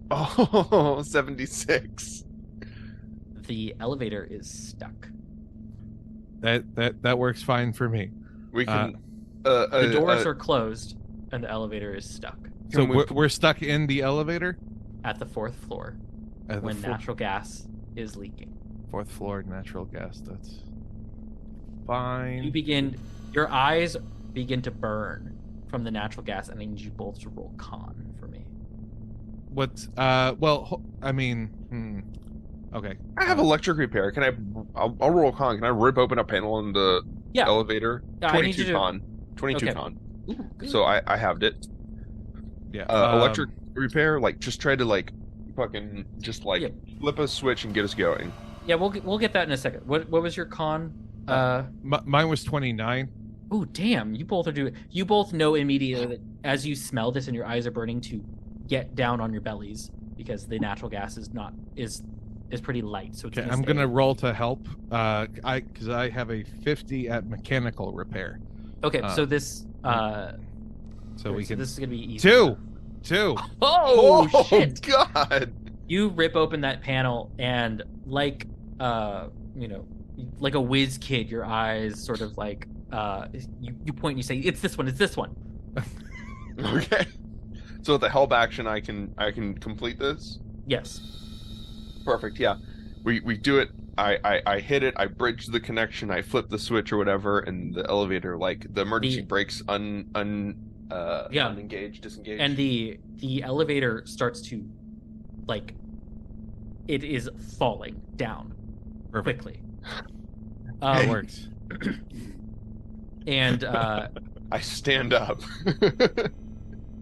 Oh, 76. The elevator is stuck. That works fine for me. We can. The doors are closed, and the elevator is stuck So we- we're stuck in the elevator at the 4th floor at when the natural gas is leaking. 4th floor natural gas. That's fine. Your eyes begin to burn from the natural gas, and I need you both to roll con for me. What's I mean, okay. I have electric repair. Can I? I'll roll con. Can I rip open a panel in the Yeah. elevator? Yeah, I need 22 you to- con. 22 Okay. con. Ooh, good. So I halved it. Yeah. Electric repair. Like just try to like fucking just like Yeah. flip a switch and get us going. Yeah, we'll get that in a second. What was your con? Mine was 29. Oh damn! You both are doing. You both know immediately that as you smell this and your eyes are burning to get down on your bellies because the natural gas is pretty light. So it's Okay, I'm gonna roll to help. Because I have a 50 at mechanical repair. Okay, so this So we can. This is gonna be easy. Two. Oh shit! God! You rip open that panel and like like a whiz kid, your eyes sort of like you point and you say, it's this one. Okay. So with the help action, I can complete this. Yes. Perfect. Yeah. We do it. I hit it. I bridge the connection. I flip the switch or whatever, and the elevator, like the emergency brakes, unengaged, disengaged, and the elevator starts to, like, it is falling down quickly. It works. And I stand up.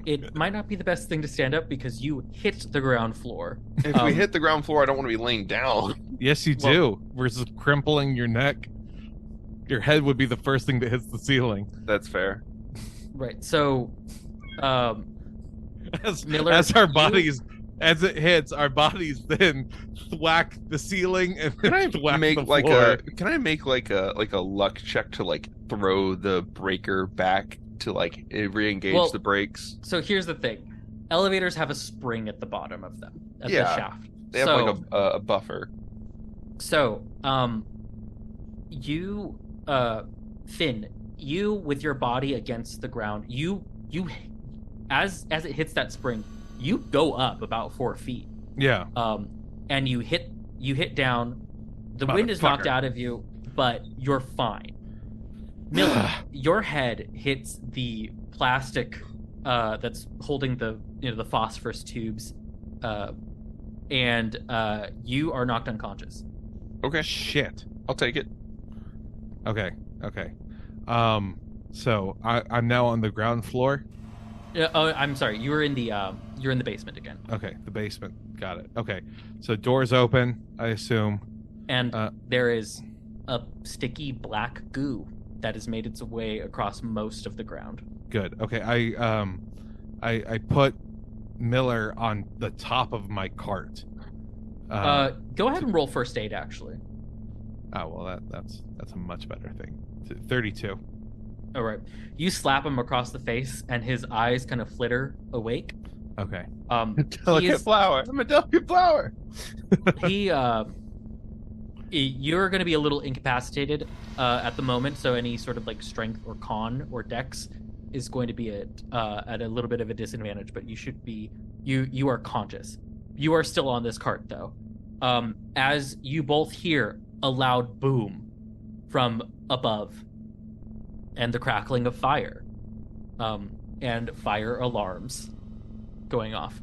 it might not be the best thing to stand up because you hit the ground floor. If we hit the ground floor, I don't want to be laying down. Yes, you do. Versus crimpling your neck. Your head would be the first thing that hits the ceiling. That's fair. Right. So, Miller, as our bodies, as it hits, our bodies then thwack the ceiling and can I thwack make the like floor. can I make like a luck check to like throw the breaker back to like re-engage the brakes? So here's the thing. Elevators have a spring at the bottom of them, at the shaft. They have like a buffer. So, you, Finn, you with your body against the ground, you as it hits that spring, you go up about 4 feet. Yeah. And you hit down. The wind is knocked out of you, but you're fine. Miller, your head hits the plastic that's holding the the phosphorus tubes, and you are knocked unconscious. Okay. Shit. I'll take it. Okay. So I'm now on the ground floor. Oh, I'm sorry. You're in the basement again. Okay, the basement. Got it. Okay, so doors open, I assume. And there is a sticky black goo that has made its way across most of the ground. Good. Okay, I put Miller on the top of my cart. Go ahead and roll first aid, actually. Oh well, that's a much better thing. 32. All right. You slap him across the face, and his eyes kind of flitter awake. Okay. Delicate flower. I'm a delicate flower. You're going to be a little incapacitated at the moment, so any sort of like strength or con or dex is going to be at a little bit of a disadvantage. But you should be you are conscious. You are still on this cart though. As you both hear a loud boom from above, and the crackling of fire, and fire alarms going off.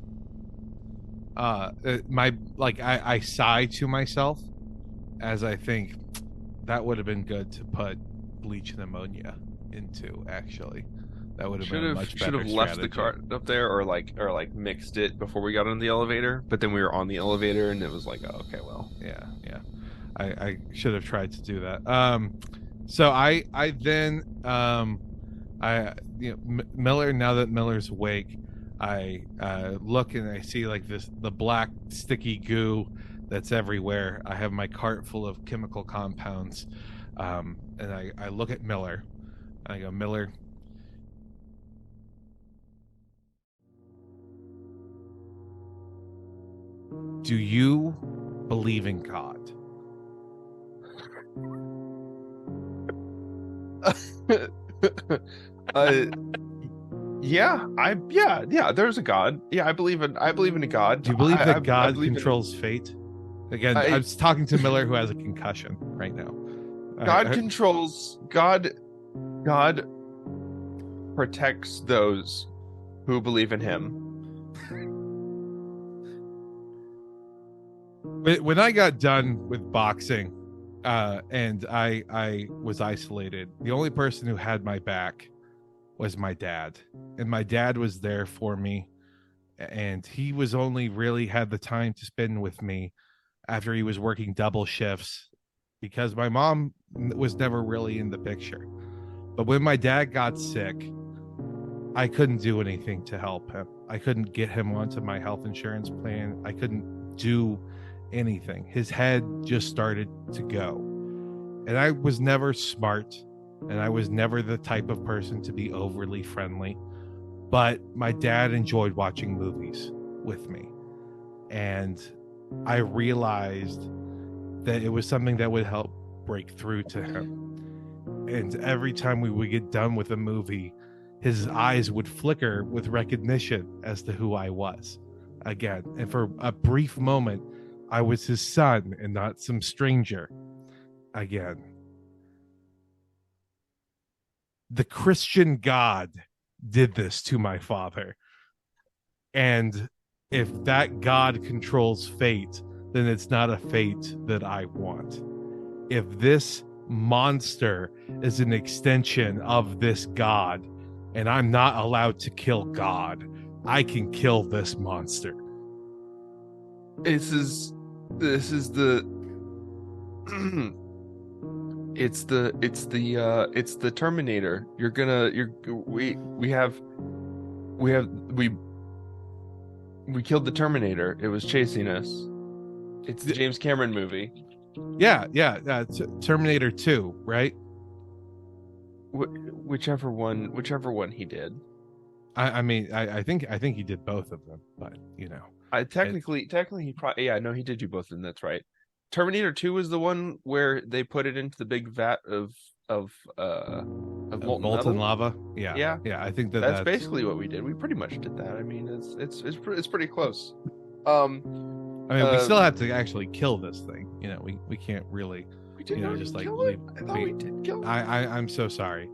I sigh to myself as I think that would have been good to put bleach and ammonia into. Actually, that would have been a much better should have left the cart up there, or mixed it before we got on the elevator. But then we were on the elevator, and it was like, oh, okay, well, yeah. I should have tried to do that. So I then Miller, now that Miller's awake, I look and I see like the black sticky goo that's everywhere. I have my cart full of chemical compounds, and I look at Miller and I go, Miller, do you believe in God? Yeah, there's a God. Yeah, I believe in a God. Do you believe that God controls fate? Again, I was talking to Miller, who has a concussion right now. God controls. God protects those who believe in him. When I got done with boxing, and I was isolated, the only person who had my back was my dad, and my dad was there for me, and he was only really had the time to spend with me after he was working double shifts, because my mom was never really in the picture. But when my dad got sick, I couldn't do anything to help him. I couldn't get him onto my health insurance plan. I couldn't do anything. His head just started to go. And I was never smart, and I was never the type of person to be overly friendly. but my dad enjoyed watching movies with me. And I realized that it was something that would help break through to him. And every time we would get done with a movie, his eyes would flicker with recognition as to who I was again. And for a brief moment, I was his son and not some stranger again. The Christian God did this to my father. And if that God controls fate, then it's not a fate that I want. If this monster is an extension of this God, and I'm not allowed to kill God, I can kill this monster. This is the it's the Terminator. We killed the Terminator. It was chasing us. It's the James Cameron movie. Yeah, Terminator 2, right? Whichever one he did. I mean, I think he did both of them, but you know, technically he probably, yeah, no, he did do both of them. That's right. Terminator 2 is the one where they put it into the big vat of molten lava. Yeah. I think that's basically what we did. We pretty much did that. I mean, it's pretty close. I mean, we still have to actually kill this thing. You know, we can't really. We did just like kill it. I thought we did kill it. I'm so sorry,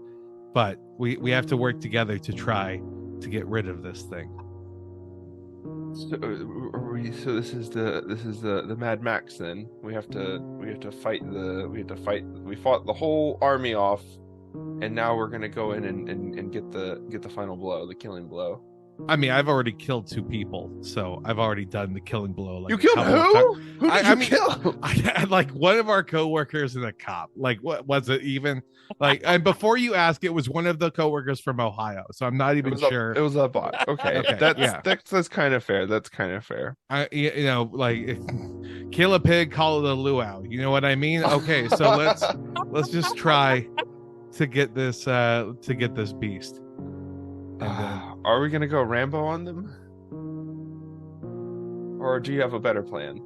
but we have to work together to try to get rid of this thing. So this is the Mad Max then. We fought the whole army off, and now we're gonna go in and get the final blow, the killing blow. I mean, I've already killed 2 people, so I've already done the killing blow. Like, you killed who? Who did you kill? I had like one of our coworkers and a cop. Like, what was it even? Like, and before you ask, it was one of the coworkers from Ohio, so I'm not even sure. It was a bot. Okay, that's kind of fair. That's kind of fair. Like, kill a pig, call it a luau. You know what I mean? Okay, so let's just try to get this beast. And then, are we gonna go Rambo on them, or do you have a better plan?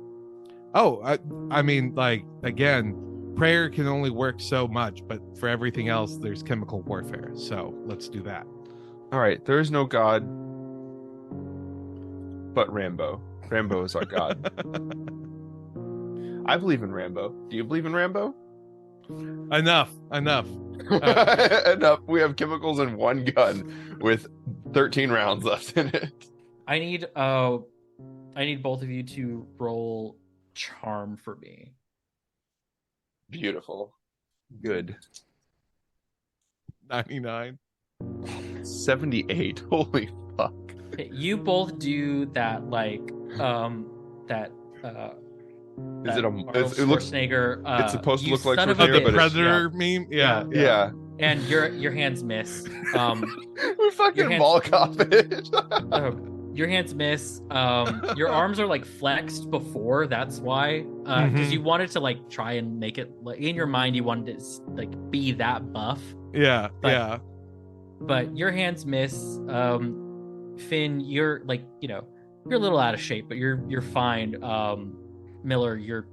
I mean, like, again, prayer can only work so much, but for everything else, there's chemical warfare. So let's do that. All right, there is no God but Rambo. Rambo is our God. I believe in Rambo. Do you believe in Rambo? Enough. Enough. We have chemicals in one gun with 13 rounds left in it. I need both of you to roll charm for me. Beautiful. Good. 99. 78. Holy fuck. You both do that, like, Is it it looks Schwarzenegger? It's supposed to look like the Predator meme. Yeah. And your hands miss. We fucking ball cop it. Your hands miss. Your arms are like flexed before. That's why. Because you wanted to like try and make it, like, in your mind. You wanted to like be that buff. Yeah. But your hands miss. Finn, you're like, you're a little out of shape, but you're fine. Miller, you're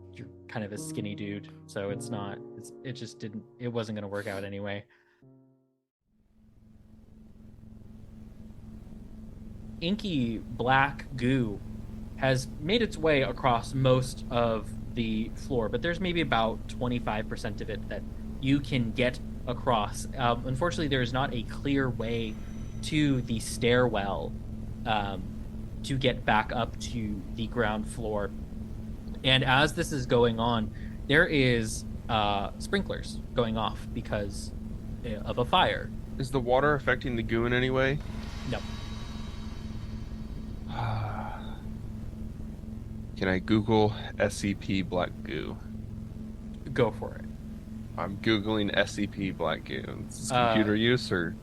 kind of a skinny dude, so it wasn't going to work out anyway. Inky black goo has made its way across most of the floor, but there's maybe about 25% of it that you can get across. Unfortunately, there is not a clear way to the stairwell to get back up to the ground floor. And as this is going on, there is sprinklers going off because of a fire. Is the water affecting the goo in any way? No. Can I Google SCP black goo? Go for it. I'm Googling SCP black goo. Is this computer use or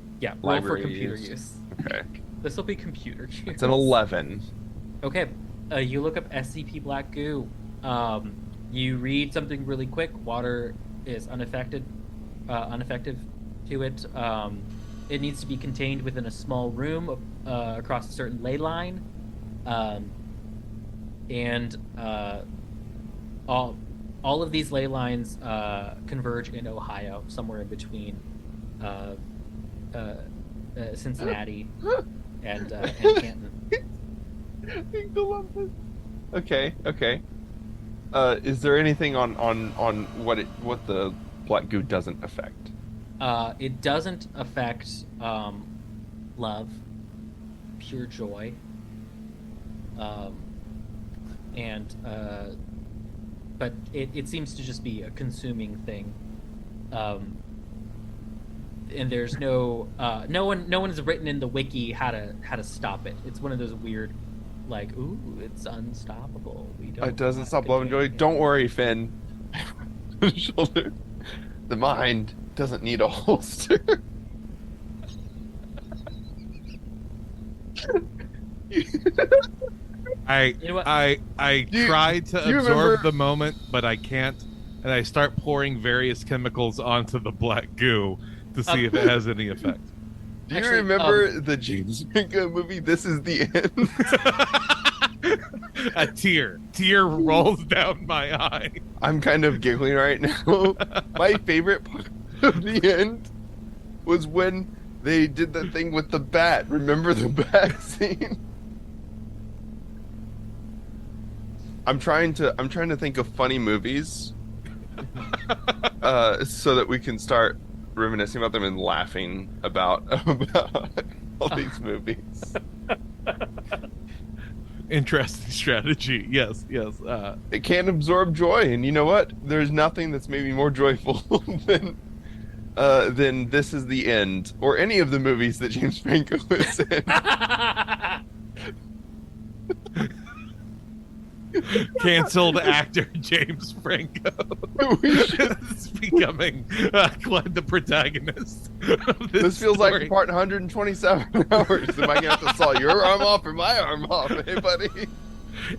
roll for computer use. Okay. This will be computer use. It's an 11. Okay. You look up SCP black goo. You read something really quick. Water is ineffective to it. It needs to be contained within a small room across a certain ley line, and all of these ley lines converge in Ohio, somewhere in between Cincinnati and Canton. Okay. Is there anything on what the black goo doesn't affect? It doesn't affect love, pure joy, and but it seems to just be a consuming thing. And there's no one has written in the wiki how to stop it. It's one of those weird, like, ooh, it's unstoppable. It doesn't stop love and joy. Don't worry, Finn. Shoulder. The mind doesn't need a holster. I try to absorb the moment, but I can't, and I start pouring various chemicals onto the black goo to see if it has any effect. Do you remember the James Franco movie, This Is the End? A tear rolls down my eye. I'm kind of giggling right now. My favorite part of the end was when they did the thing with the bat. Remember the bat scene? I'm trying to think of funny movies, so that we can start reminiscing about them and laughing about all these movies. Interesting strategy. Yes. It can't absorb joy, and you know what? There's nothing that's maybe more joyful than This Is the End, or any of the movies that James Franco is in. Canceled actor James Franco is becoming the protagonist of this feels story. like part 127 hours. Am I gonna have to saw your arm off or my arm off? Hey, buddy.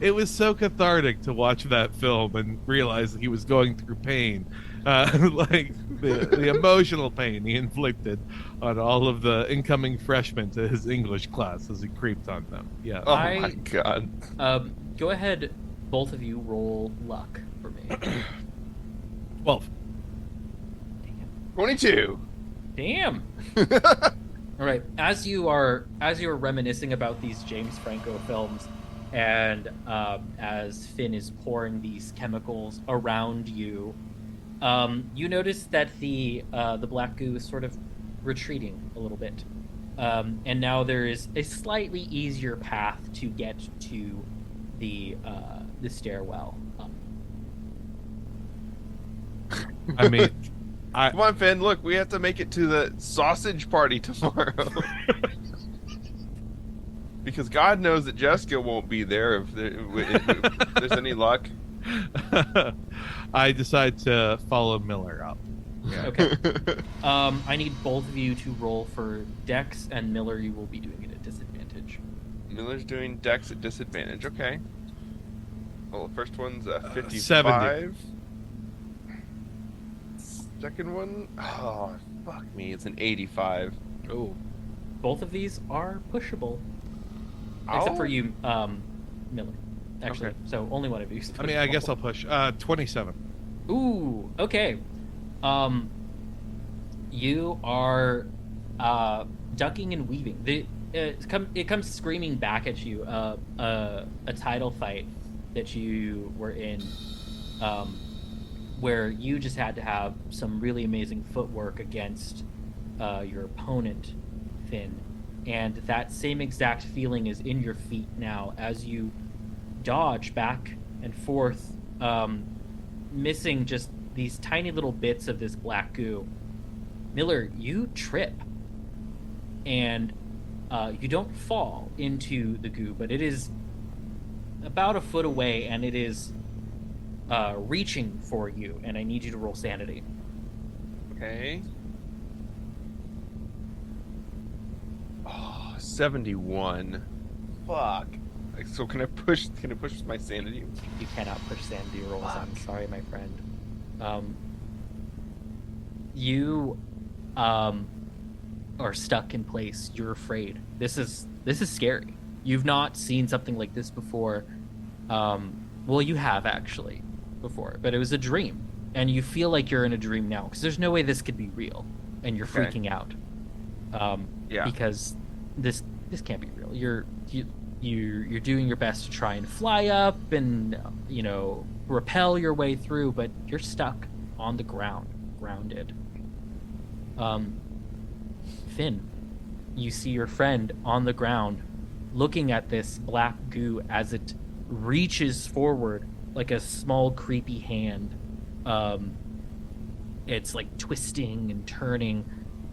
It was so cathartic to watch that film and realize that he was going through pain, like the emotional pain he inflicted on all of the incoming freshmen to his English class as he creeped on them. Yeah. Oh my god. Go ahead, both of you roll luck for me. 12. Damn. 22. Damn. All right. As you are reminiscing about these James Franco films, and as Finn is pouring these chemicals around you, you notice that the black goo is sort of retreating a little bit, and now there is a slightly easier path to get to the stairwell up. I mean, come on, Finn. Look, we have to make it to the sausage party tomorrow. Because God knows that Jessica won't be there if there's any luck. I decide to follow Miller up. Yeah. Okay. I need both of you to roll for Dex, and Miller, you will be doing it at disadvantage. Miller's doing Dex at disadvantage. Okay. Well, the first one's a 55. 70. Second one, oh fuck me, it's an 85. Oh. Both of these are pushable. Except for you, Miller. Actually, Okay. So only one of you. I mean, I guess I'll push. 27. Ooh, okay. You are ducking and weaving. It comes screaming back at you. A title fight that you were in, where you just had to have some really amazing footwork against your opponent, Finn. And that same exact feeling is in your feet now as you dodge back and forth, missing just these tiny little bits of this black goo. Miller, you trip, and you don't fall into the goo, but it is about a foot away, and it is reaching for you, and I need you to roll sanity. Okay. Oh, 71. Fuck. So can I push my sanity? You cannot push sanity rolls. Fuck. I'm sorry, my friend. You are stuck in place. You're afraid. This is This is scary. You've not seen something like this before. Well, you have actually before, but it was a dream, and you feel like you're in a dream now because there's no way this could be real, and you're Okay. freaking out. Yeah. Because this can't be real. You're doing your best to try and fly up and rappel your way through, but you're stuck on the ground, grounded. Finn, you see your friend on the ground looking at this black goo as it reaches forward like a small creepy hand. It's like twisting and turning.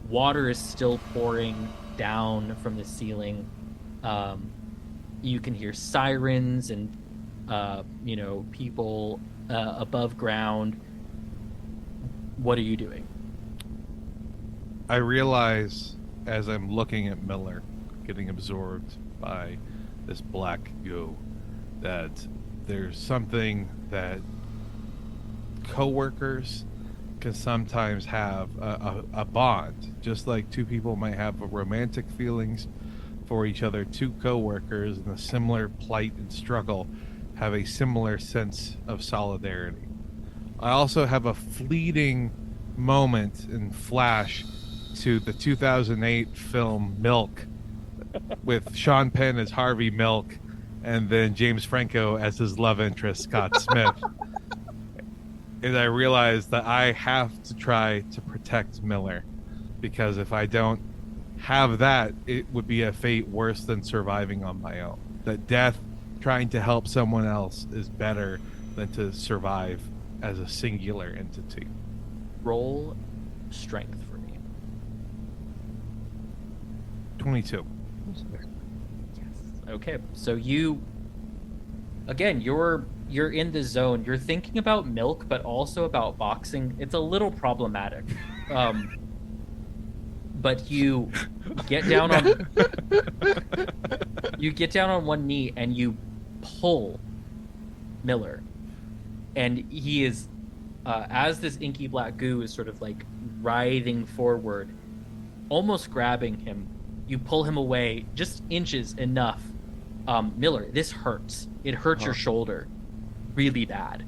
Water is still pouring down from the ceiling. You can hear sirens and people above ground. What are you doing? I realize as I'm looking at Miller getting absorbed by this black goo that there's something that coworkers can sometimes have a bond, just like two people might have romantic feelings for each other. Two coworkers in a similar plight and struggle have a similar sense of solidarity. I also have a fleeting moment and flash to the 2008 film Milk with Sean Penn as Harvey Milk and then James Franco as his love interest Scott Smith. And I realized that I have to try to protect Miller, because if I don't have that, it would be a fate worse than surviving on my own. That death trying to help someone else is better than to survive as a singular entity. Roll strength for me. 22. Yes. Okay. So you're in the zone. You're thinking about Milk, but also about boxing. It's a little problematic. But you get down on one knee and you pull Miller, and he is as this inky black goo is sort of like writhing forward, almost grabbing him. You pull him away just inches enough. Miller, this hurts. It hurts your shoulder really bad.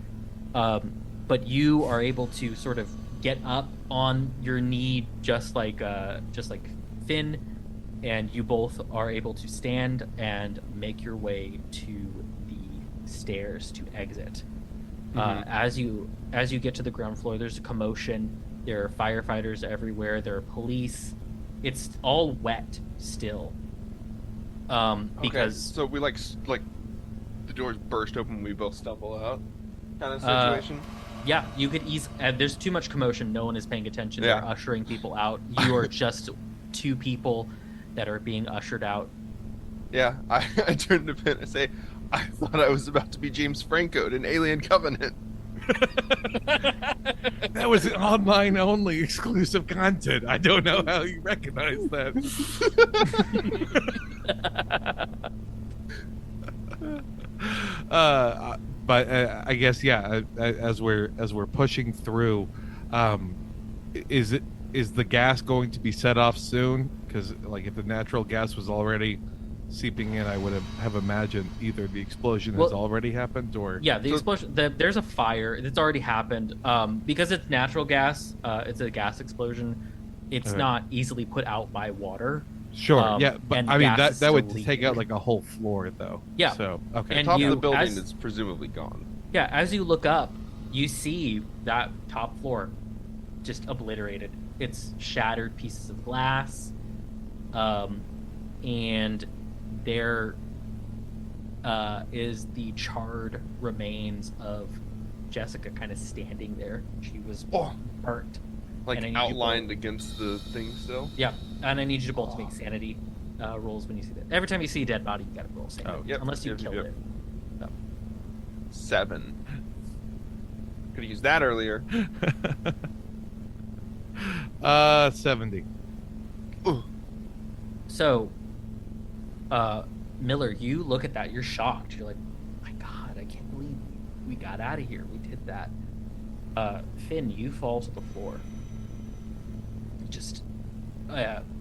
But you are able to sort of get up on your knee just like Finn, and you both are able to stand and make your way to the stairs to exit. As you get to the ground floor, there's a commotion. There are firefighters everywhere. There are police. It's all wet still. Because so we like the doors burst open, we both stumble out, kind of situation. yeah, you could there's too much commotion. No one is paying attention. Yeah. They're ushering people out. You are just two people that are being ushered out. Yeah, I turned to Finn and say, I thought I was about to be James Franco in Alien Covenant. That was online only exclusive content. I don't know how you recognize that. But I guess as we're pushing through, is the gas going to be set off soon? Because like if the natural gas was already seeping in, I would have imagined either the explosion has already happened or the explosion. There's a fire. It's already happened. Because it's natural gas. It's a gas explosion. It's not easily put out by water. Sure. But I mean that would leaking. take out like a whole floor though. Yeah. So okay. The And top of you- the building as- is presumably gone. Yeah, as you look up, you see that top floor just obliterated. It's shattered pieces of glass, and there is the charred remains of Jessica kind of standing there. She was burnt. Like And I need you outlined against the thing still. Yeah, and I need you to both make sanity rolls when you see that. Every time you see a dead body, you gotta roll sanity. Yep, Unless you yep, killed yep. it. So. 7. Could have used that earlier. 70. So, Miller, you look at that, you're shocked. You're like, my God, I can't believe we got out of here. We did that. Finn, you fall to the floor. You just,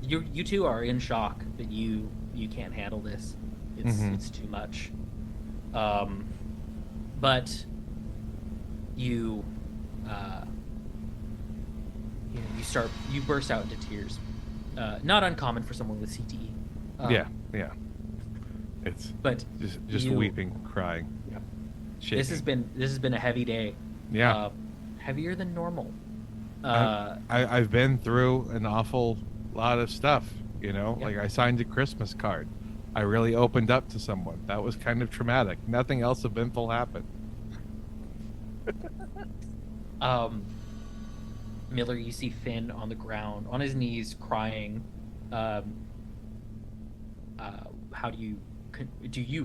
you two are in shock that you you can't handle this. It's too much. But you you burst out into tears. Not uncommon for someone with CTE. Yeah. It's But just weeping, crying. Yeah. Shaking. This has been a heavy day. Yeah. Heavier than normal. I've been through an awful lot of stuff, Yeah. Like I signed a Christmas card. I really opened up to someone. That was kind of traumatic. Nothing else eventful happened. Miller, you see Finn on the ground, on his knees, crying. How do you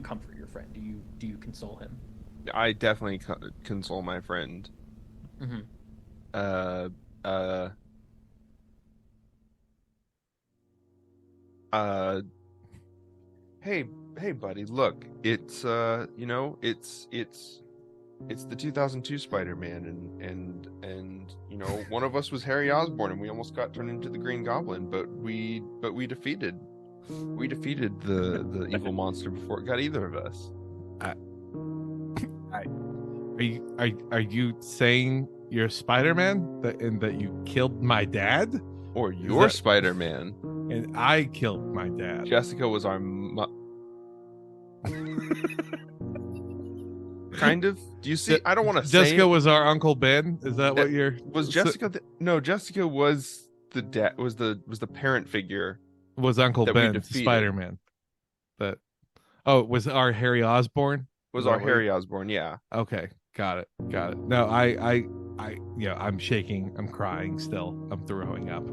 comfort your friend? Do you console him? I definitely console my friend. Mm-hmm. Hey, buddy, look, it's it's the 2002 Spider-Man, and one of us was Harry Osborn, and we almost got turned into the Green Goblin, but we defeated the evil monster before it got either of us. Are you saying you're Spider-Man and that you killed my dad? Or you're Spider-Man. And I killed my dad. Jessica was our kind of. Do you see? I don't want to say Jessica was our Uncle Ben. Is that what you're? Was Jessica? No, Jessica was the dad. Was the parent figure. Was Uncle that we Ben defeated. Spider-Man? Oh, was our Harry Osborn? Was our Harry Osborn? Yeah. Okay, got it. No, I'm shaking. I'm crying still. I'm throwing up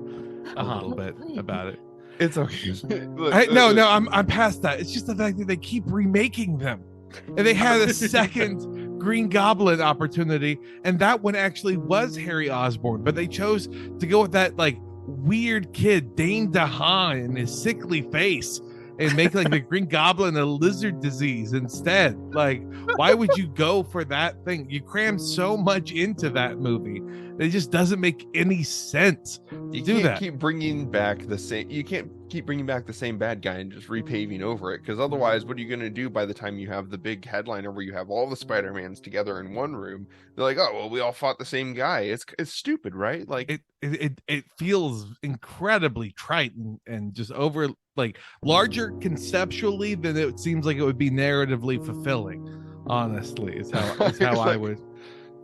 a little bit about it. It's okay. Look, I'm past that. It's just the fact that they keep remaking them, and they had a second Green Goblin opportunity, and that one actually was Harry Osborn, but they chose to go with that like weird kid Dane DeHaan and his sickly face, and make like the Green Goblin a lizard disease instead. Like, why would you go for that thing? You crammed so much into that movie. It just doesn't make any sense. You can't keep bringing back the same. You can't keep bringing back the same bad guy and just repaving over it. Because otherwise, what are you going to do by the time you have the big headliner where you have all the Spider-Mans together in one room? They're like, oh well, we all fought the same guy. It's stupid, right? Like it feels incredibly trite and just over like larger conceptually than it seems like it would be narratively fulfilling. Honestly, is how Like, I would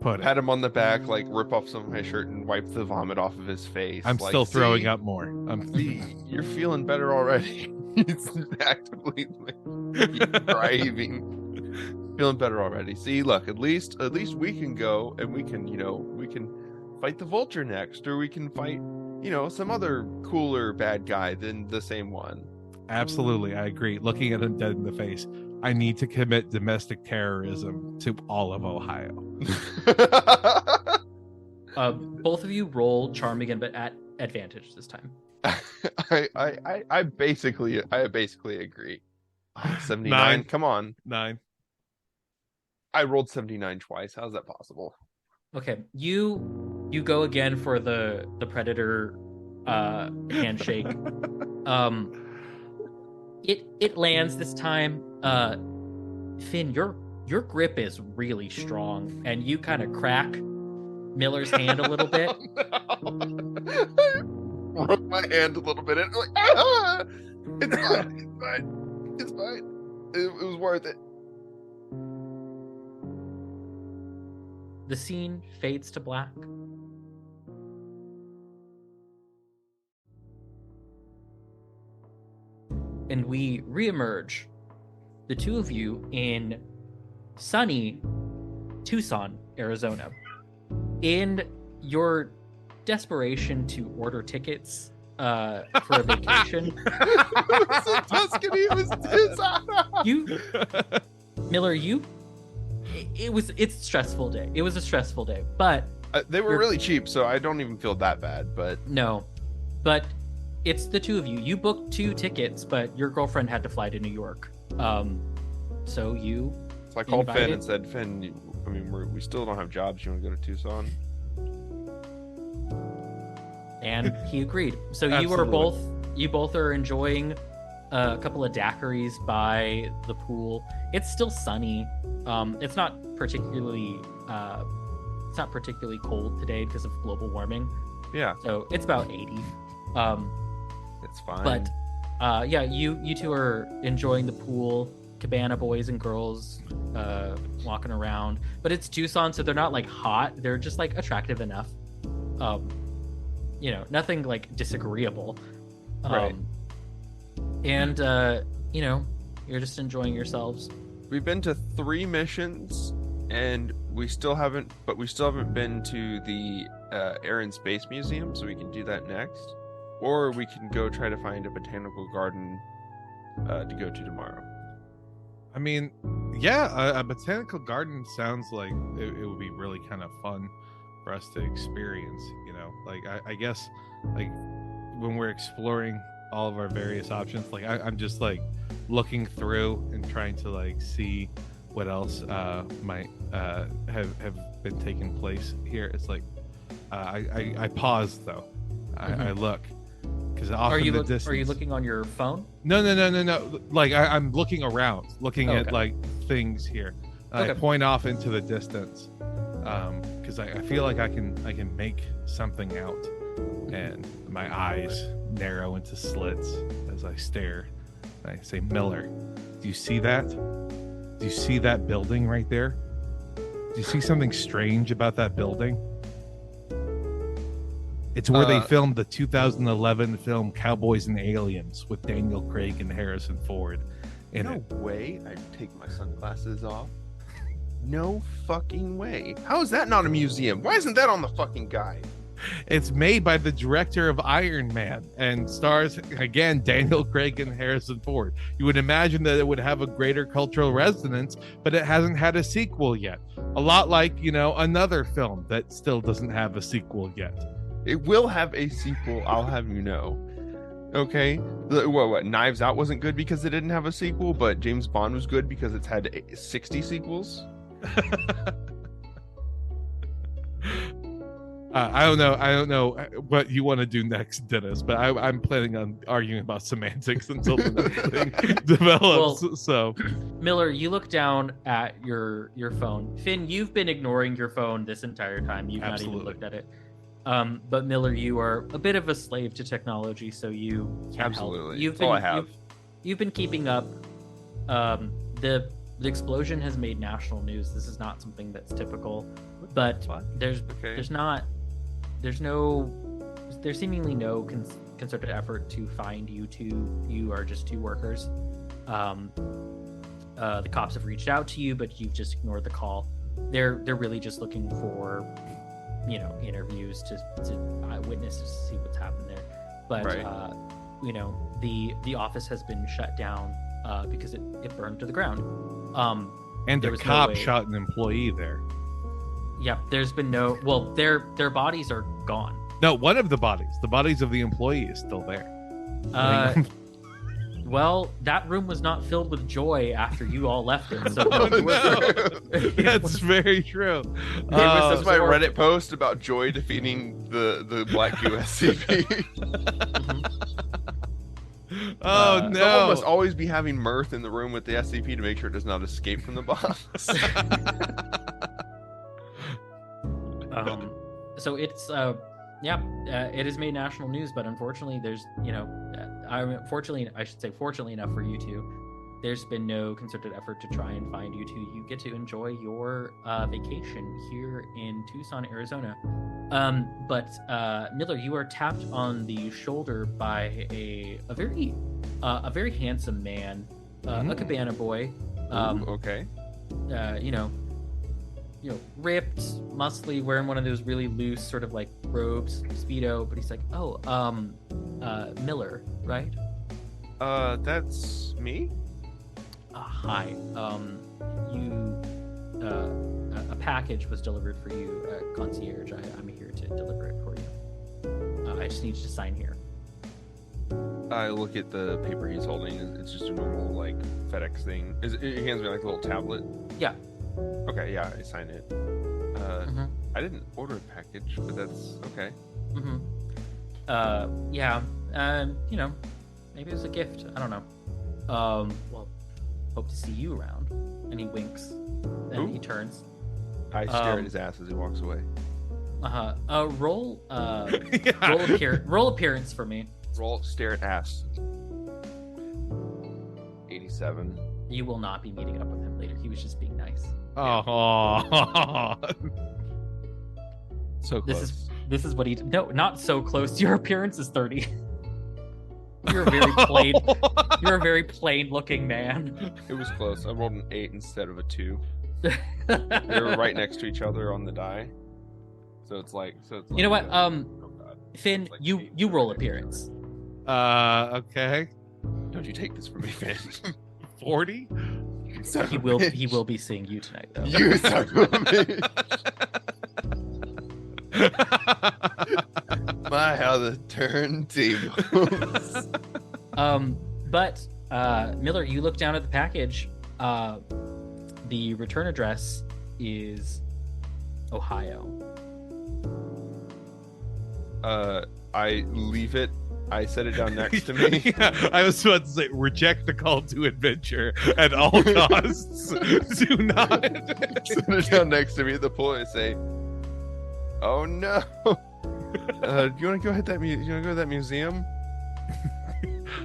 put it. Pat him on the back, like rip off some of my shirt and wipe the vomit off of his face. I'm like, still throwing up more. You're feeling better already. It's actively driving. Feeling better already. See, look, at least we can go and we can fight the Vulture next, or we can fight, some other cooler bad guy than the same one. Absolutely, I agree. Looking at him dead in the face, I need to commit domestic terrorism to all of Ohio. Both of you roll charm again, but at advantage this time. I basically agree. 79. 9. Come on. 9. I rolled 79 twice. How's that possible? Okay, you go again for the predator handshake. It lands this time. Finn, your grip is really strong, and you kind of crack Miller's hand a little bit. Broke my hand a little bit. And like, ah! It's fine. It's fine. It was worth it. The scene fades to black. And we reemerge, the two of you, in sunny Tucson, Arizona. In your desperation to order tickets for a vacation. It was in Tuscany. It was Tucson. Miller, it's a stressful day. It was a stressful day, but they were really cheap, so I don't even feel that bad. But no, but it's the two of you. You booked 2 tickets, but your girlfriend had to fly to New York. So you. So I called Finn and said, Finn, we still don't have jobs. You want to go to Tucson? And he agreed. So Absolutely. you both are enjoying a couple of daiquiris by the pool. It's still sunny. It's not particularly cold today because of global warming. Yeah, So it's about 80. it's fine. But yeah, you two are enjoying the pool, cabana boys and girls walking around. But it's Tucson, so they're not like hot. They're just like attractive enough. Nothing like disagreeable. Right. And you're just enjoying yourselves. We've been to 3 missions, and we still haven't been to the Air and Space Museum, so we can do that next. Or we can go try to find a botanical garden to go to tomorrow. I mean, yeah, a botanical garden sounds like it would be really kind of fun for us to experience. Like I guess like when we're exploring all of our various options, like I'm just like looking through and trying to like see what else might have been taking place here. It's like I pause though. I look because off in the distance. Are you looking on your phone? No. Like I'm looking around, looking at okay. like things here. I Okay. point off into the distance because I feel like I can make something out, and my eyes narrow into slits as I stare. I say, Miller, do you see that? Do you see that building right there? Do you see something strange about that building? It's where they filmed the 2011 film Cowboys and Aliens with Daniel Craig and Harrison Ford in it. No way I'd take my sunglasses off. No fucking way. How is that not a museum? Why isn't that on the fucking guide? It's made by the director of Iron Man and stars, again, Daniel Craig and Harrison Ford. You would imagine that it would have a greater cultural resonance, but it hasn't had a sequel yet. A lot like, another film that still doesn't have a sequel yet. It will have a sequel, I'll have you know. Okay? What? Knives Out wasn't good because it didn't have a sequel, but James Bond was good because it's had 60 sequels? I don't know what you want to do next, Dennis, but I'm planning on arguing about semantics until the next thing develops. Well, so, Miller, you look down at your phone. Finn, you've been ignoring your phone this entire time. You've not even looked at it. But Miller, you are a bit of a slave to technology, so you can't Absolutely. Help. That's all I have. You've been keeping up. The explosion has made national news. This is not something that's typical, but there's seemingly no concerted effort to find you two. You are just two workers. The cops have reached out to you, but you've just ignored the call. They're really just looking for interviews to witnesses to see what's happened there. But Right. The office has been shut down because it burned to the ground. and there a was no cop way- shot an employee there. Yeah, there's been their bodies are gone. No, one of the bodies of the employee is still there. Well, that room was not filled with joy after you all left it. So Oh, no. That's very true. That's my Reddit post about Joy defeating the Black USCP. Oh Someone no! must always be having mirth in the room with the SCP to make sure it does not escape from the box. So it's it has made national news, but unfortunately, there's fortunately enough for you two, there's been no concerted effort to try and find you two. You get to enjoy your vacation here in Tucson, Arizona. But Miller, you are tapped on the shoulder by a very handsome man, a cabana boy. Ooh, okay. Ripped, muscly, wearing one of those really loose sort of like robes, Speedo, but he's like, Miller, right? That's me? Hi. A package was delivered for you, concierge. I'm here to deliver it for you. I just need you to sign here. I look at the paper he's holding. It's just a normal like FedEx thing. He hands me like a little tablet. Yeah. Okay, yeah, I sign it. I didn't order a package, but that's okay. Maybe it was a gift. I don't know. Well, hope to see you around. And he winks. Then he Ooh. turns. I stare at his ass as he walks away. Roll Yeah. roll appearance for me. Roll, stare at ass. 87. You will not be meeting up with him later. He was just being nice. Oh. So close. This is what he no, not so close. Your appearance is 30. You're a very plain you're a very plain looking man. It was close. I rolled an 8 instead of a 2. They were right next to each other on the die. So it's like You know what? oh God. Finn, It's like you eight you roll right appearance. Okay. Don't you take this from me, Finn. 40? He will be seeing you tonight though. You son of a bitch. My, how the turntables. But Miller, you look down at the package. The return address is Ohio. I leave it. I set it down next to me. Yeah, I was about to say, reject the call to adventure at all costs. Do not. Set it down next to me at the pool and say, "Oh no, do you want to go hit that? You want to go to that museum?"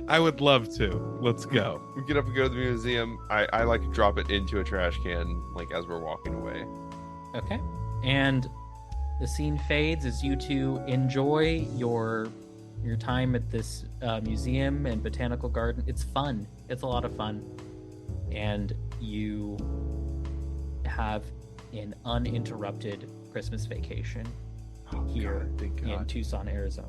I would love to. Let's go. We get up and go to the museum. I like drop it into a trash can, like as we're walking away. Okay. And the scene fades as you two enjoy your time at this museum and botanical garden. It's fun. It's a lot of fun. And you have an uninterrupted Christmas vacation here God, thank in God. Tucson, Arizona.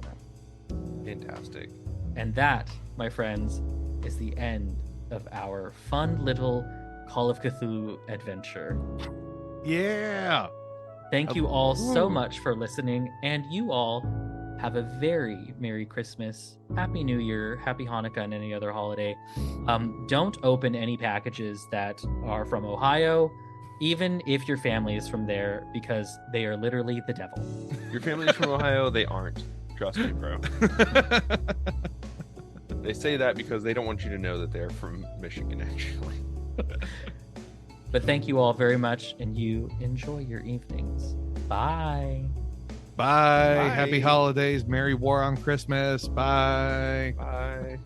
Fantastic. And that, my friends, is the end of our fun little Call of Cthulhu adventure. Yeah. Thank you all so much for listening, and you all have a very Merry Christmas, Happy New Year, Happy Hanukkah, and any other holiday. Don't open any packages that are from Ohio, even if your family is from there, because they are literally the devil. Your family's from Ohio. They aren't. Trust me, bro. They say that because they don't want you to know that they're from Michigan, actually. But thank you all very much, and you enjoy your evenings. Bye. Bye. Bye. Happy holidays. Merry War on Christmas. Bye. Bye.